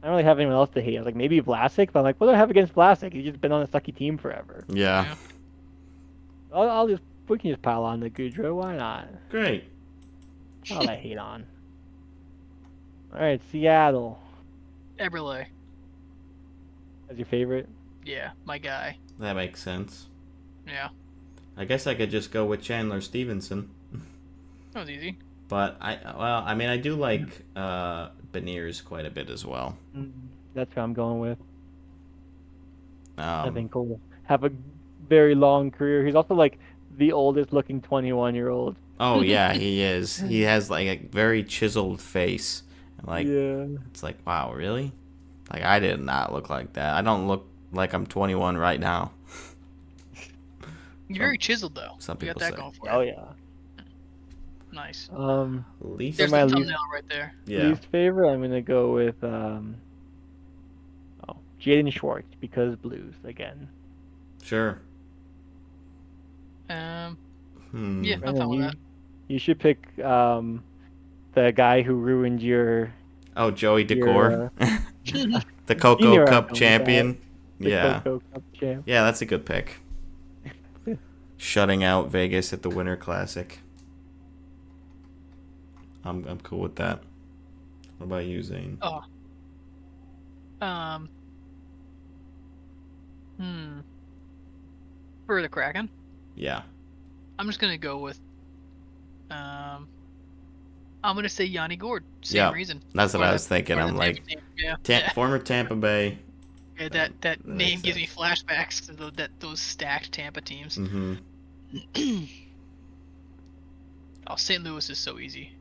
I don't really have anyone else to hate. I was like, maybe Vlasic, but I'm like, what do I have against Vlasic? He's just been on a sucky team forever. Yeah. Yeah. I'll just we can just pile on the Goudreau. Why not? Great. All that hate on. All right, Seattle. Eberle. That's your favorite? Yeah, my guy. That makes sense. Yeah, I guess I could just go with Chandler Stevenson. that was easy. But I mean, I do like Beniers quite a bit as well. That's who I'm going with. I Um, think he'll have a very long career. He's also like the oldest looking 21-year-old. oh yeah, he is. He has like a very chiseled face. Like Yeah. it's like, wow, really? Like I did not look like that. I don't look like I'm 21 right now. You're very chiseled though. Some You got people that say. going for Oh you. yeah. Nice. Least There's my the least- thumbnail right there. yeah, Least favorite, I'm gonna go with Jaden Schwartz because Blues again. sure. Yeah, Hmm. I'm Brandon, fine with that. you should pick the guy who ruined your Oh, Joey your Decor, uh, the Coco you knew where I'm Cup going with that. champion. The Yeah, Coco Cup champ. yeah, that's a good pick. Shutting out Vegas at the Winter Classic. I'm cool with that. What about you, Zane? Oh. Um. Hmm. For the Kraken, Yeah, I'm just gonna go with. I'm gonna say Yanni Gord. Same Yeah, reason. that's what Part I of was that- thinking. part of I'm the like, Tampa team. Yeah. former Tampa Bay. Yeah, that that name makes gives me sense. flashbacks to those stacked Tampa teams. Mm-hmm. Oh, St. Louis is so easy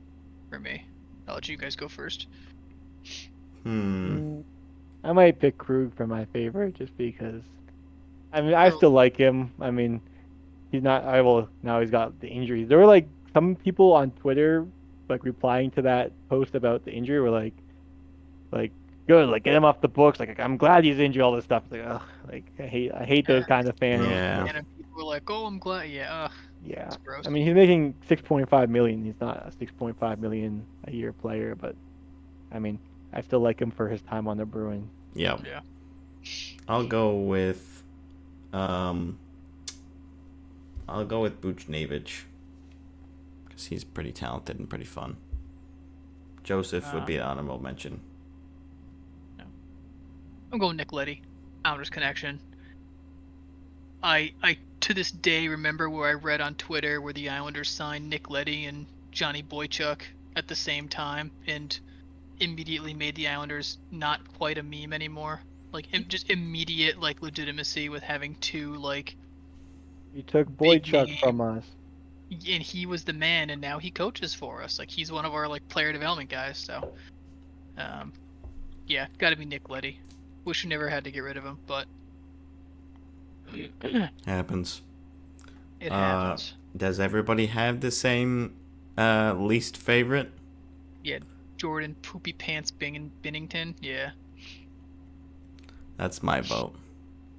for me. I'll let you guys go first. I might pick Krug for my favorite just because. I mean, I Krug. still like him. I mean, he's not. Now he's got the injuries. There were like some people on Twitter, like replying to that post about the injury, were like good, like get him off the books. Like I'm glad he's injured. All this stuff. It's like, ugh, like I hate those kind of fans. Yeah. And then people were like, "Oh, I'm glad." Yeah. Yeah. It's gross. I mean, he's making 6.5 million. He's not a 6.5 million a year player, but I mean, I still like him for his time on the Bruins. Yep. Yeah. I'll go with Buchnevich because he's pretty talented and pretty fun. Joseph would be an honorable mention. I'm going Nick Leddy. Islanders connection. I to this day remember where I read on Twitter where the Islanders signed Nick Leddy and Johnny Boychuk at the same time and immediately made the Islanders not quite a meme anymore. Like just immediate like legitimacy with having two like. You took Big Boychuk name. from us. And he was the man, and now he coaches for us. Like he's one of our like player development guys. So, yeah, got to be Nick Leddy. Wish we never had to get rid of him, but Happens. it happens. Does everybody have the same least favorite? Yeah, Jordan Poopy Pants Binnington. Yeah, That's my vote.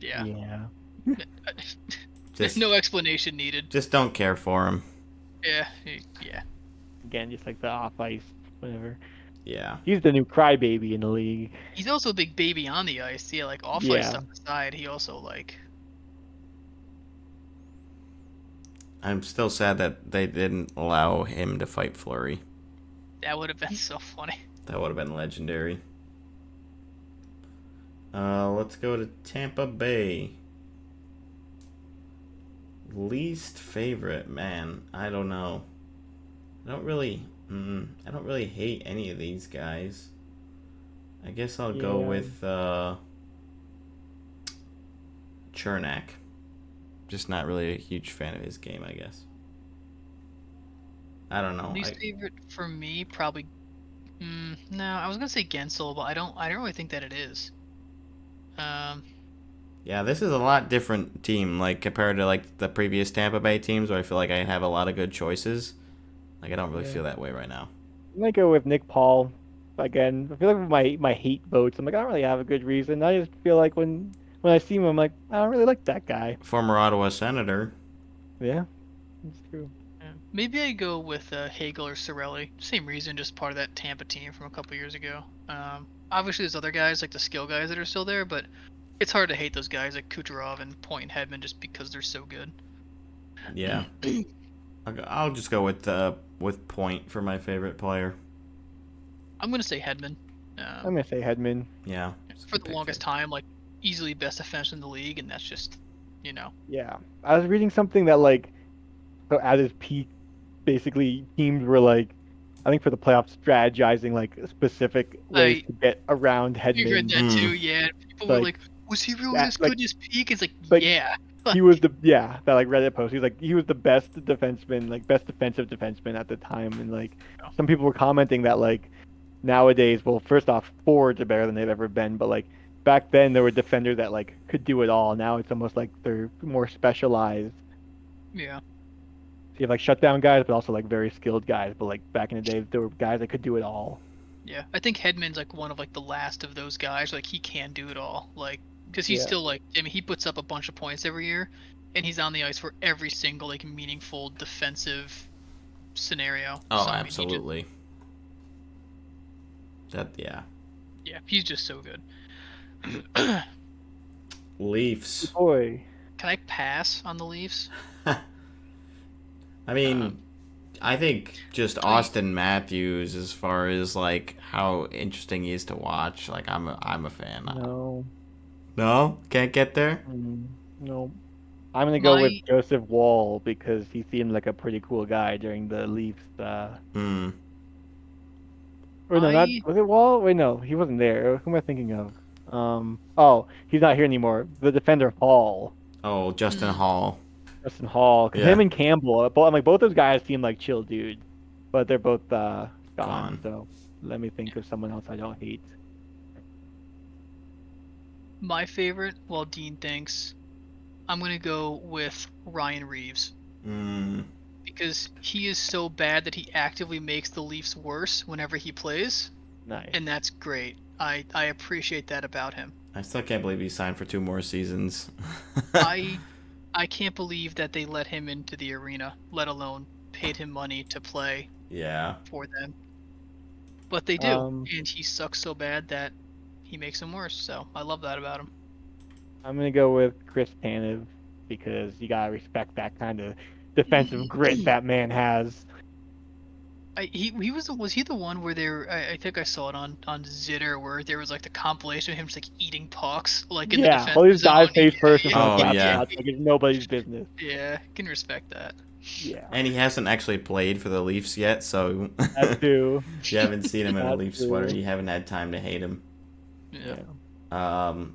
yeah. Yeah. Just No explanation needed. just don't care for him. Yeah. Again, just like the off ice, whatever. Yeah. He's the new crybaby in the league. He's also a big baby on the ice. Yeah, like off Yeah. ice stuff aside, he also like. I'm still sad that they didn't allow him to fight Fleury. That would have been so funny. That would have been legendary. Let's go to Tampa Bay. Least favorite, man. I don't know. I don't really hate any of these guys. I guess I'll go Yeah. with Chernak. Just not really a huge fan of his game, I guess. I don't know. Least favorite for me, probably. No, I was gonna say Gensel, but I don't really think that it is. Yeah, this is a lot different team, like compared to like the previous Tampa Bay teams, where I feel like I have a lot of good choices. Like I don't really Yeah. feel that way right now. I might go with Nick Paul again. I feel like with my hate votes, I'm like I don't really have a good reason. I just feel like when I see him, I'm like I don't really like that guy. Former Ottawa Senator. Yeah, that's true. Yeah. Maybe I go with Hagel or Sorelli. Same reason, just part of that Tampa team from a couple years ago. Obviously, there's other guys like the skill guys that are still there, but it's hard to hate those guys like Kucherov and Point and Hedman just because they're so good. Yeah. I'll just go with Point for my favorite player. I'm gonna say Hedman. I'm gonna say Hedman. Yeah. For the longest time, like easily best defense in the league, and that's just, Yeah, I was reading something that like, so at his peak, basically teams were like, I think for the playoffs, strategizing like specific ways to get around We read Hedman. that too. Yeah, people were like, "Was he really that- this good in his peak?" It's like, yeah. He was that like Reddit post. He was the best defenseman, like best defensive defenseman at the time, and like some people were commenting that like nowadays, well, first off, forwards are better than they've ever been, but like back then there were defenders that like could do it all. Now it's almost like they're more specialized. Yeah. So you have like shutdown guys, but also like very skilled guys. But like back in the day, there were guys that could do it all. Yeah, I think Hedman's like one of like the last of those guys. Like he can do it all. Like because he's Yeah. still like, I mean, he puts up a bunch of points every year, and he's on the ice for every single like meaningful defensive scenario. Oh, So, I mean, absolutely. Yeah. Yeah, he's just so good. Leafs. Boy, Can I pass on the Leafs? I mean, I think just Austin Matthews, as far as like how interesting he is to watch, like I'm a fan. no, No, can't get there. no. I'm gonna go with My- Joseph Wall because he seemed like a pretty cool guy during the Leafs. Hmm. Or no, not I- was it Wall? Wait, no, he wasn't there. Who am I thinking of? Oh, he's not here anymore. The defender Hall, Oh, Justin Hall. Justin Hall, because Yeah. him and Campbell, both those guys seem like chill dudes, but they're both gone. Gone. So let me think of someone else I don't hate. My favorite, well, Dean thinks, I'm gonna go with Ryan Reeves Hmm. because he is so bad that he actively makes the Leafs worse whenever he plays, Nice. and that's great. I appreciate that about him. I still can't believe he signed for 2 more seasons. I can't believe that they let him into the arena, let alone paid him money to play Yeah. for them. But they do, and he sucks so bad that he makes them worse. So I love that about him. I'm gonna go with Chris Tanev because you gotta respect that kind of defensive grit that man has. He was he the one where I think I saw it on Zitter where there was like the compilation of him just like eating pucks like in the Yeah, defense all these zone. guys face first. Yeah, Oh, and yeah. like it's nobody's business. yeah, can respect that. Yeah, And he hasn't actually played for the Leafs yet, so that too. you haven't seen him in a That Leaf too. sweater. You haven't had time to hate him. Yeah.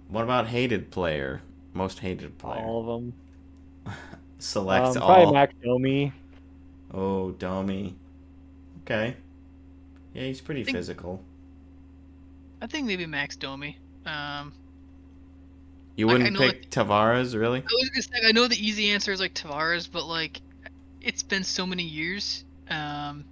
What about hated player? Most hated player. All of them. Select Probably all. Max Domi. Oh, Domi. Okay. Yeah, he's pretty physical. I think maybe Max Domi. You Like, I wouldn't know pick Tavares, really? I was gonna say I know the easy answer is like Tavares, but like it's been so many years, and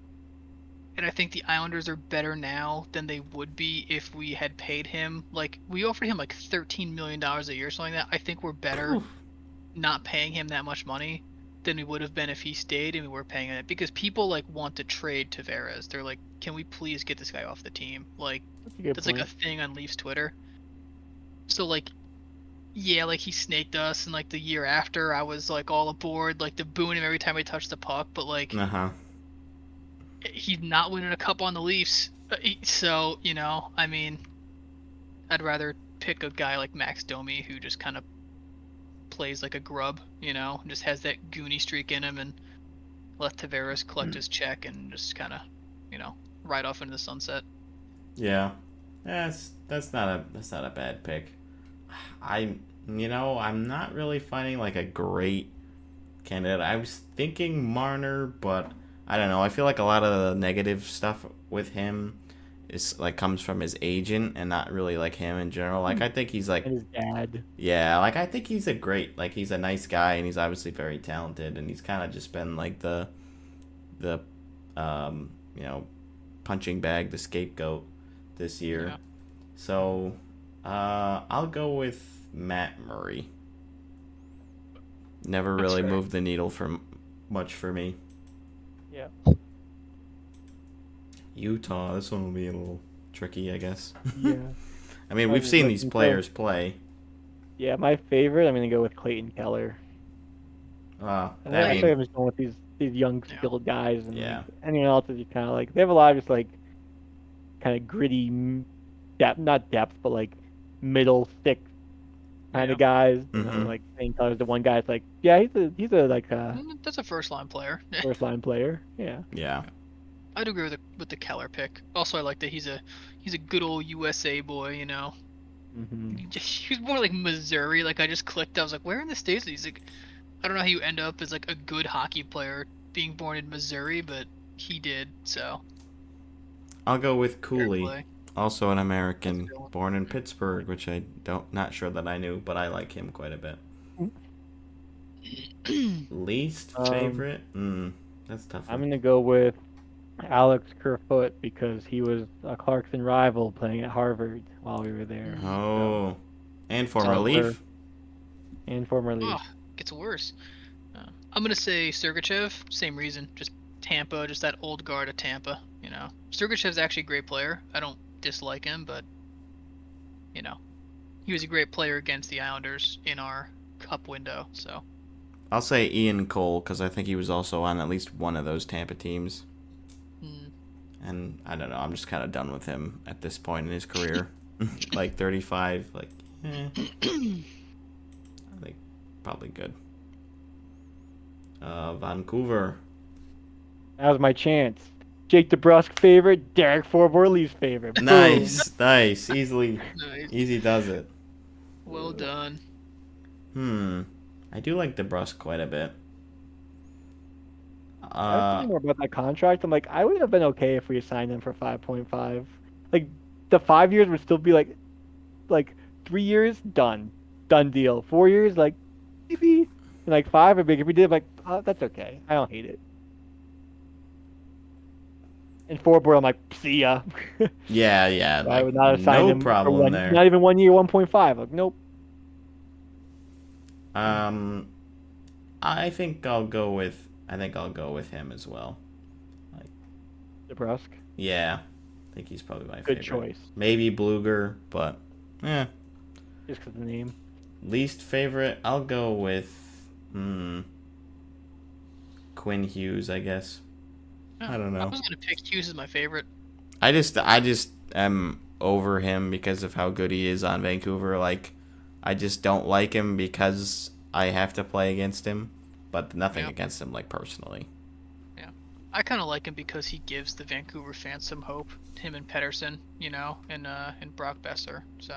I think the Islanders are better now than they would be if we had paid him. Like we offered him like $13 million a year, or something like that. I think we're better not paying him that much money than we would have been if he stayed and we were paying it, because people like want to trade Tavares. They're like, can we please get this guy off the team? Like That's a good that's like a point. thing on Leafs Twitter. So like Yeah, like he snaked us, and like the year after, I was like all aboard, like to booing him every time he touched the puck. But like Uh-huh. he's not winning a cup on the Leafs, so I mean, I'd rather pick a guy like Max Domi who just kind of plays like a grub, and just has that goony streak in him, and let Tavares collect his check and just kind of, ride off into the sunset. Yeah. That's not a bad pick. I'm not really finding like a great candidate. I was thinking Marner, but I don't know. I feel like a lot of the negative stuff with him is like comes from his agent and not really like him in general. Like I think he's like, And his dad. yeah, like I think he's he's a nice guy and he's obviously very talented and he's kind of just been like the um, you know, punching bag, the scapegoat this year. Yeah. So, I'll go with Matt Murray. Never That's really fair. moved the needle for much for me. Yeah. Utah, this one will be a little tricky, I guess. Yeah. I mean, I we've was seen looking these for- players play. Yeah, my favorite, I'm gonna go with Clayton Keller. I I feel mean, like I'm just going with these young Yeah. skilled guys, and Yeah. like anyone else is kind of like they have a lot of just like kind of gritty depth, not depth, but like middle thick kind Yeah. of guys. You know, Mhm. like Clayton Keller's the one guy. It's like, yeah, he's a like a That's a first line player. first line player. Yeah. yeah. I'd agree with the Keller pick. Also, I like that he's a good old USA boy. Hmm. He was more like Missouri. Like I just clicked. I was like, where in the states? He's like, I don't know how you end up as like a good hockey player being born in Missouri, but he did. So I'll go with fair Cooley, play. also an American, That's cool. born in Pittsburgh, which not sure that I knew, but I like him quite a bit. Least favorite? That's tough. I'm gonna go with Alex Kerfoot because he was a Clarkson rival playing at Harvard while we were there. Oh, and former Solid player. Leaf. And former Leaf. Oh, gets worse. I'm gonna say Sergachev. Same reason. Just Tampa. Just that old guard of Tampa. Sergachev's actually a great player. I don't dislike him, but he was a great player against the Islanders in our cup window. So I'll say Ian Cole because I think he was also on at least one of those Tampa teams. mm, And I don't know, I'm just kind of done with him at this point in his career. Like 35, like, I think probably good. Vancouver. That was my chance. Jake DeBrusk favorite, Derek Forbort Leafs favorite. Boom. Nice. Easily, nice. easy does it. Well done. I do like DeBrusque quite a bit. I was thinking more about that contract. I'm like, I would have been okay if we assigned him for 5.5. Like, the 5 years would still be like 3 years, done deal. 4 years, like maybe, and like 5 would be if we did like, oh, that's okay. I don't hate it. And Forbort, I'm like, see ya. Yeah. I Like, would not assign no him for problem there. not even 1 year, 1.5. Like, nope. I think I'll go with him as well. DeBrusk, Yeah, I think he's probably my good favorite. choice. Maybe Bluger, but Just because of the name. least favorite, I'll go with Quinn Hughes, I guess. I don't know. I was gonna pick Hughes as my favorite. I just am over him because of how good he is on Vancouver. Like, I just don't like him because I have to play against him, but nothing Yeah. against him, like, personally. I kind of like him because he gives the Vancouver fans some hope. Him and Pedersen, and Brock Besser. So,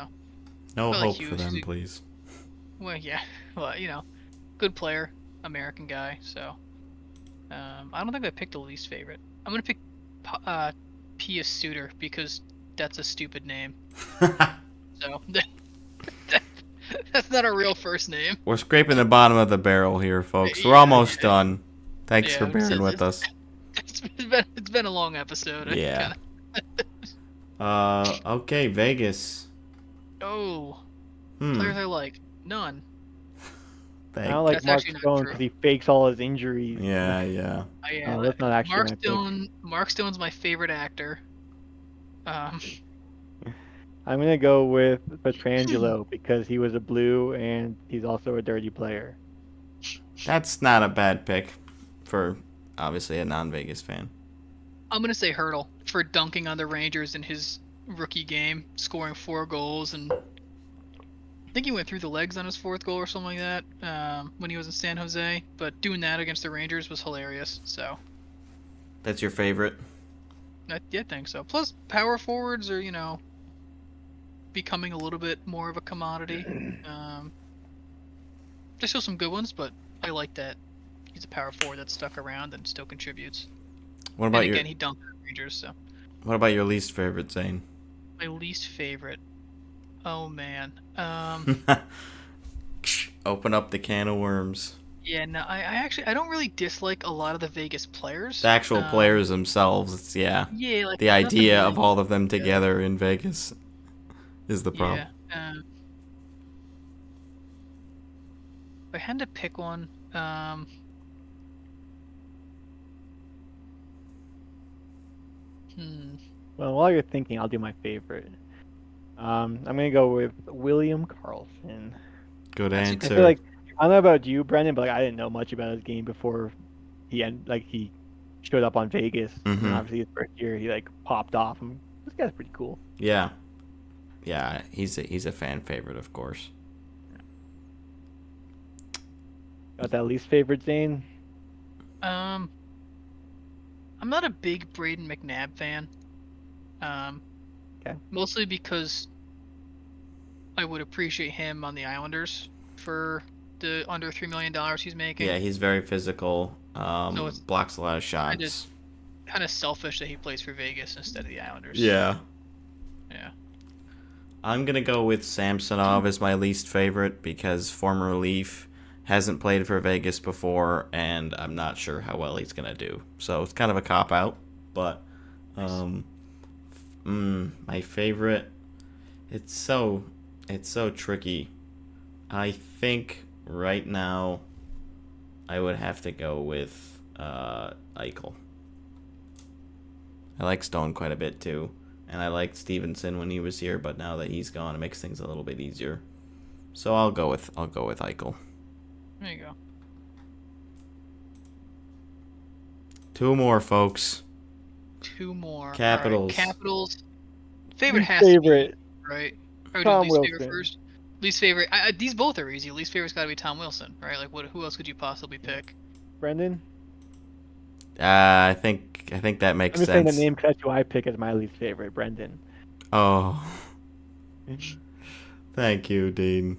No I like hope for Hughes. them, please. well, yeah, well, good player, American guy. So, I don't think I picked the least favorite. I'm gonna pick Pia Suter because that's a stupid name. So, that's not a real first name. We're scraping the bottom of the barrel here, folks. We're Yeah, almost done. Thanks Yeah, for bearing with us. It's been a long episode. Yeah. Okay, Vegas. Oh, players I like none. I don't like That's Mark actually not Stone true. because he fakes all his injuries. Yeah. Oh, that's not actually my pick. Mark Stone's my favorite actor. I'm gonna go with Petrangelo because he was a blue and he's also a dirty player. That's not a bad pick for obviously a non-Vegas fan. I'm gonna say Hurdle for dunking on the Rangers in his rookie game, scoring 4 goals, and I think he went through the legs on his 4th goal or something like that when he was in San Jose. But doing that against the Rangers was hilarious. So That's your favorite? I think so. Plus, power forwards are becoming a little bit more of a commodity. There's still some good ones, but I like that he's a power forward that stuck around and still contributes. What And about again, he dunked on the Rangers, so. What about your least favorite, Zane? My least favorite. Oh man. Open up the can of worms. Yeah, no, I don't really dislike a lot of the Vegas players. The actual players themselves, it's, yeah. Yeah, like The nothing idea really of all of them together in Vegas is the problem. Yeah. If I had to pick one, Well, while you're thinking, I'll do my favorite. I'm gonna go with William Karlsson. Good That's a I answer. feel like I don't know about you, Brendan, but like, I didn't know much about his game before he showed up on Vegas. And Mhm. obviously his first year, he like popped off. And this guy's pretty cool. Yeah. Yeah, he's a fan favorite, of course. Got that least favorite, Zane? I'm not a big Braden McNabb fan. Okay. Mostly because I would appreciate him on the Islanders for the under $3 million he's making. Yeah, he's very physical. So it's Blocks a lot of shots. Kind of selfish that he plays for Vegas instead of the Islanders. Yeah. Yeah. I'm gonna go with Samsonov as my least favorite because former Leaf hasn't played for Vegas before, and I'm not sure how well he's gonna do. So it's kind of a cop out. But my favorite, it's so tricky. I think right now I would have to go with Eichel. I like Stone quite a bit too, and I liked Stevenson when he was here, but now that he's gone, it makes things a little bit easier. So I'll go with Eichel. There you go. 2 more, folks. 2 more. Capitals. All right. Capitals. Favorite Least has favorite. to be, right? Or Tom least favorite Wilson. first. Least favorite. These both are easy. Least favorite's got to be Tom Wilson, right? Like, who else could you possibly pick? Brendan? I think that makes I'm just saying sense. the name because that's who I pick as my least favorite, Brendan. Oh, thank you, Dean.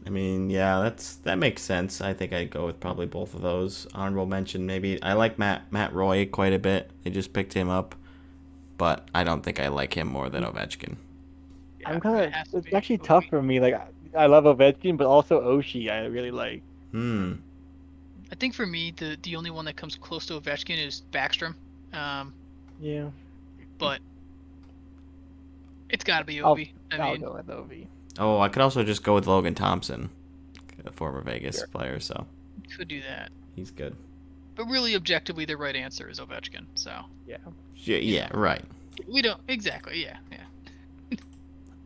I mean, yeah, that makes sense. I think I'd go with probably both of those. Honorable mention, maybe. I like Matt Roy quite a bit. They just picked him up, but I don't think I like him more than Ovechkin. I'm Yeah, kind it of. has to It's be actually Ovi. tough for me. Like I love Ovechkin, but also Oshie. I really like. I think for me, the only one that comes close to Ovechkin is Backstrom. Yeah. But it's got to be I'll Ovi. I'll go with Ovi. Oh, I could also just go with Logan Thompson, a former Vegas player, so Could do that. he's good. But really, objectively, the right answer is Ovechkin. So Yeah. Yeah, right. we don't exactly. Yeah.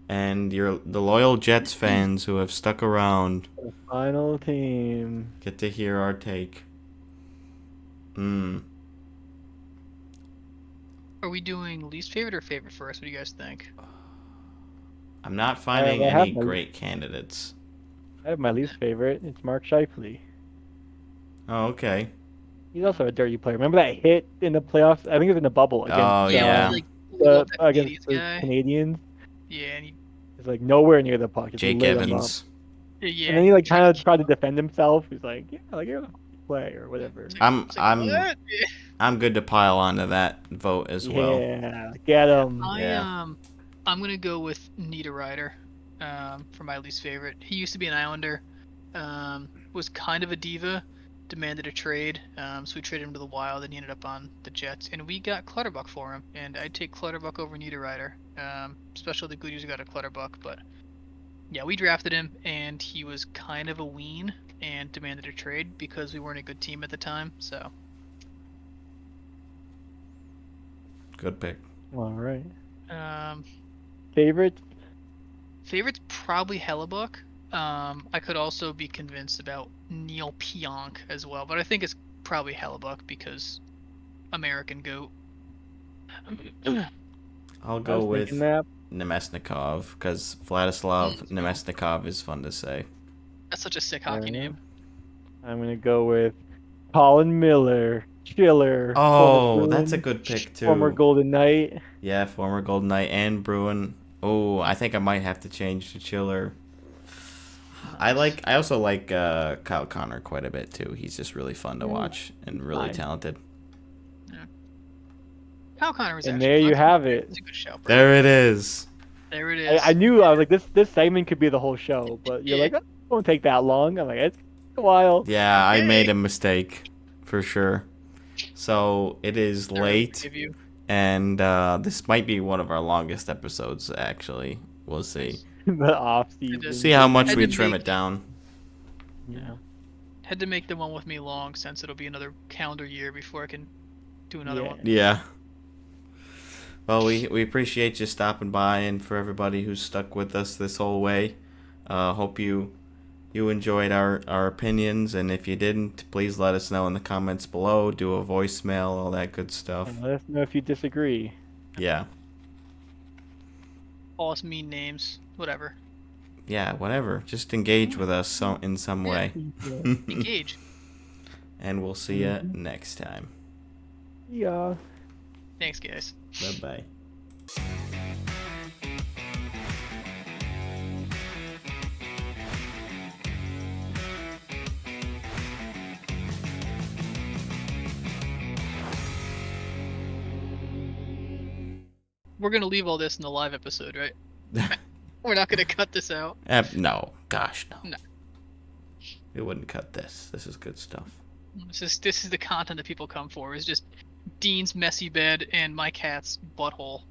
And the loyal Jets fans who have stuck around The final team. get to hear our take. Are we doing least favorite or favorite first? What do you guys think? I'm not finding I have any my- great candidates. I have my least favorite. It's Mark Scheifele. Oh, okay. He's also a dirty player. Remember that hit in the playoffs? I think it was in the bubble against, Oh, yeah. Like lit up that against Canadiens the guy. Canadians. Yeah, and he. It's like nowhere near the puck. Just Jake lit him up. Evans. Yeah. And then he like kind of tried to defend himself. He's like, yeah, like you're a play or whatever. It's I'm it's like, what? I'm good to pile onto that vote as well. Yeah, get him. Yeah. I'm gonna go with Niederreiter, for my least favorite. He used to be an Islander, was kind of a diva, demanded a trade, so we traded him to the Wild, and he ended up on the Jets, and we got Clutterbuck for him, and I'd take Clutterbuck over Niederreiter, especially the good use got a Clutterbuck, but yeah, we drafted him, and he was kind of a ween, and demanded a trade because we weren't a good team at the time, so. Good pick. All right. Um, Favorite? Favorite's probably Hellebuck. I could also be convinced about Neil Pionk as well, but I think it's probably Hellebuck because American goat. I'll I go was thinking with that. Nemesnikov because Vladislav No, Nemesnikov is fun to say. that's such a sick Fair hockey enough. name. I'm gonna go with Colin Miller, Chiller, former Oh, that's a Bruin, good pick former too. Golden Knight. Yeah, former Golden Knight and Bruin. Oh, I think I might have to change to Chiller. Nice. I also like Kyle Connor quite a bit too. He's just really fun to Yeah, watch and really fine. talented. Yeah. Kyle Connor was And actually there you fun. have it. It's a good shout, bro. There it is. There it I is. knew I was like this segment could be the whole show, but you're Yeah. like, "Oh, it won't take that long." I'm like, it's a while. Yeah, I made Hey. a mistake for sure. So it is Never gonna late, forgive you. and this might be one of our longest episodes. Actually, we'll see. The off Had to, See season. how much had we to trim make it down. Yeah. had to make the one with me long since it'll be another calendar year before I can do another Yeah. one. Yeah. Well, we appreciate you stopping by, and for everybody who's stuck with us this whole way. Hope you enjoyed our opinions, and if you didn't, please let us know in the comments below. Do a voicemail, all that good stuff. And let us know if you disagree. Yeah. All us mean names, whatever. Yeah, whatever. Just engage with us in some way. Yeah. Engage. And we'll see you Mhm. next time. Yeah. Thanks, guys. Bye bye. We're gonna leave all this in the live episode, right? We're not gonna cut this out. No, gosh, no. No. We wouldn't cut this. This is good stuff. This is the content that people come for. Is just Dean's messy bed and my cat's butthole.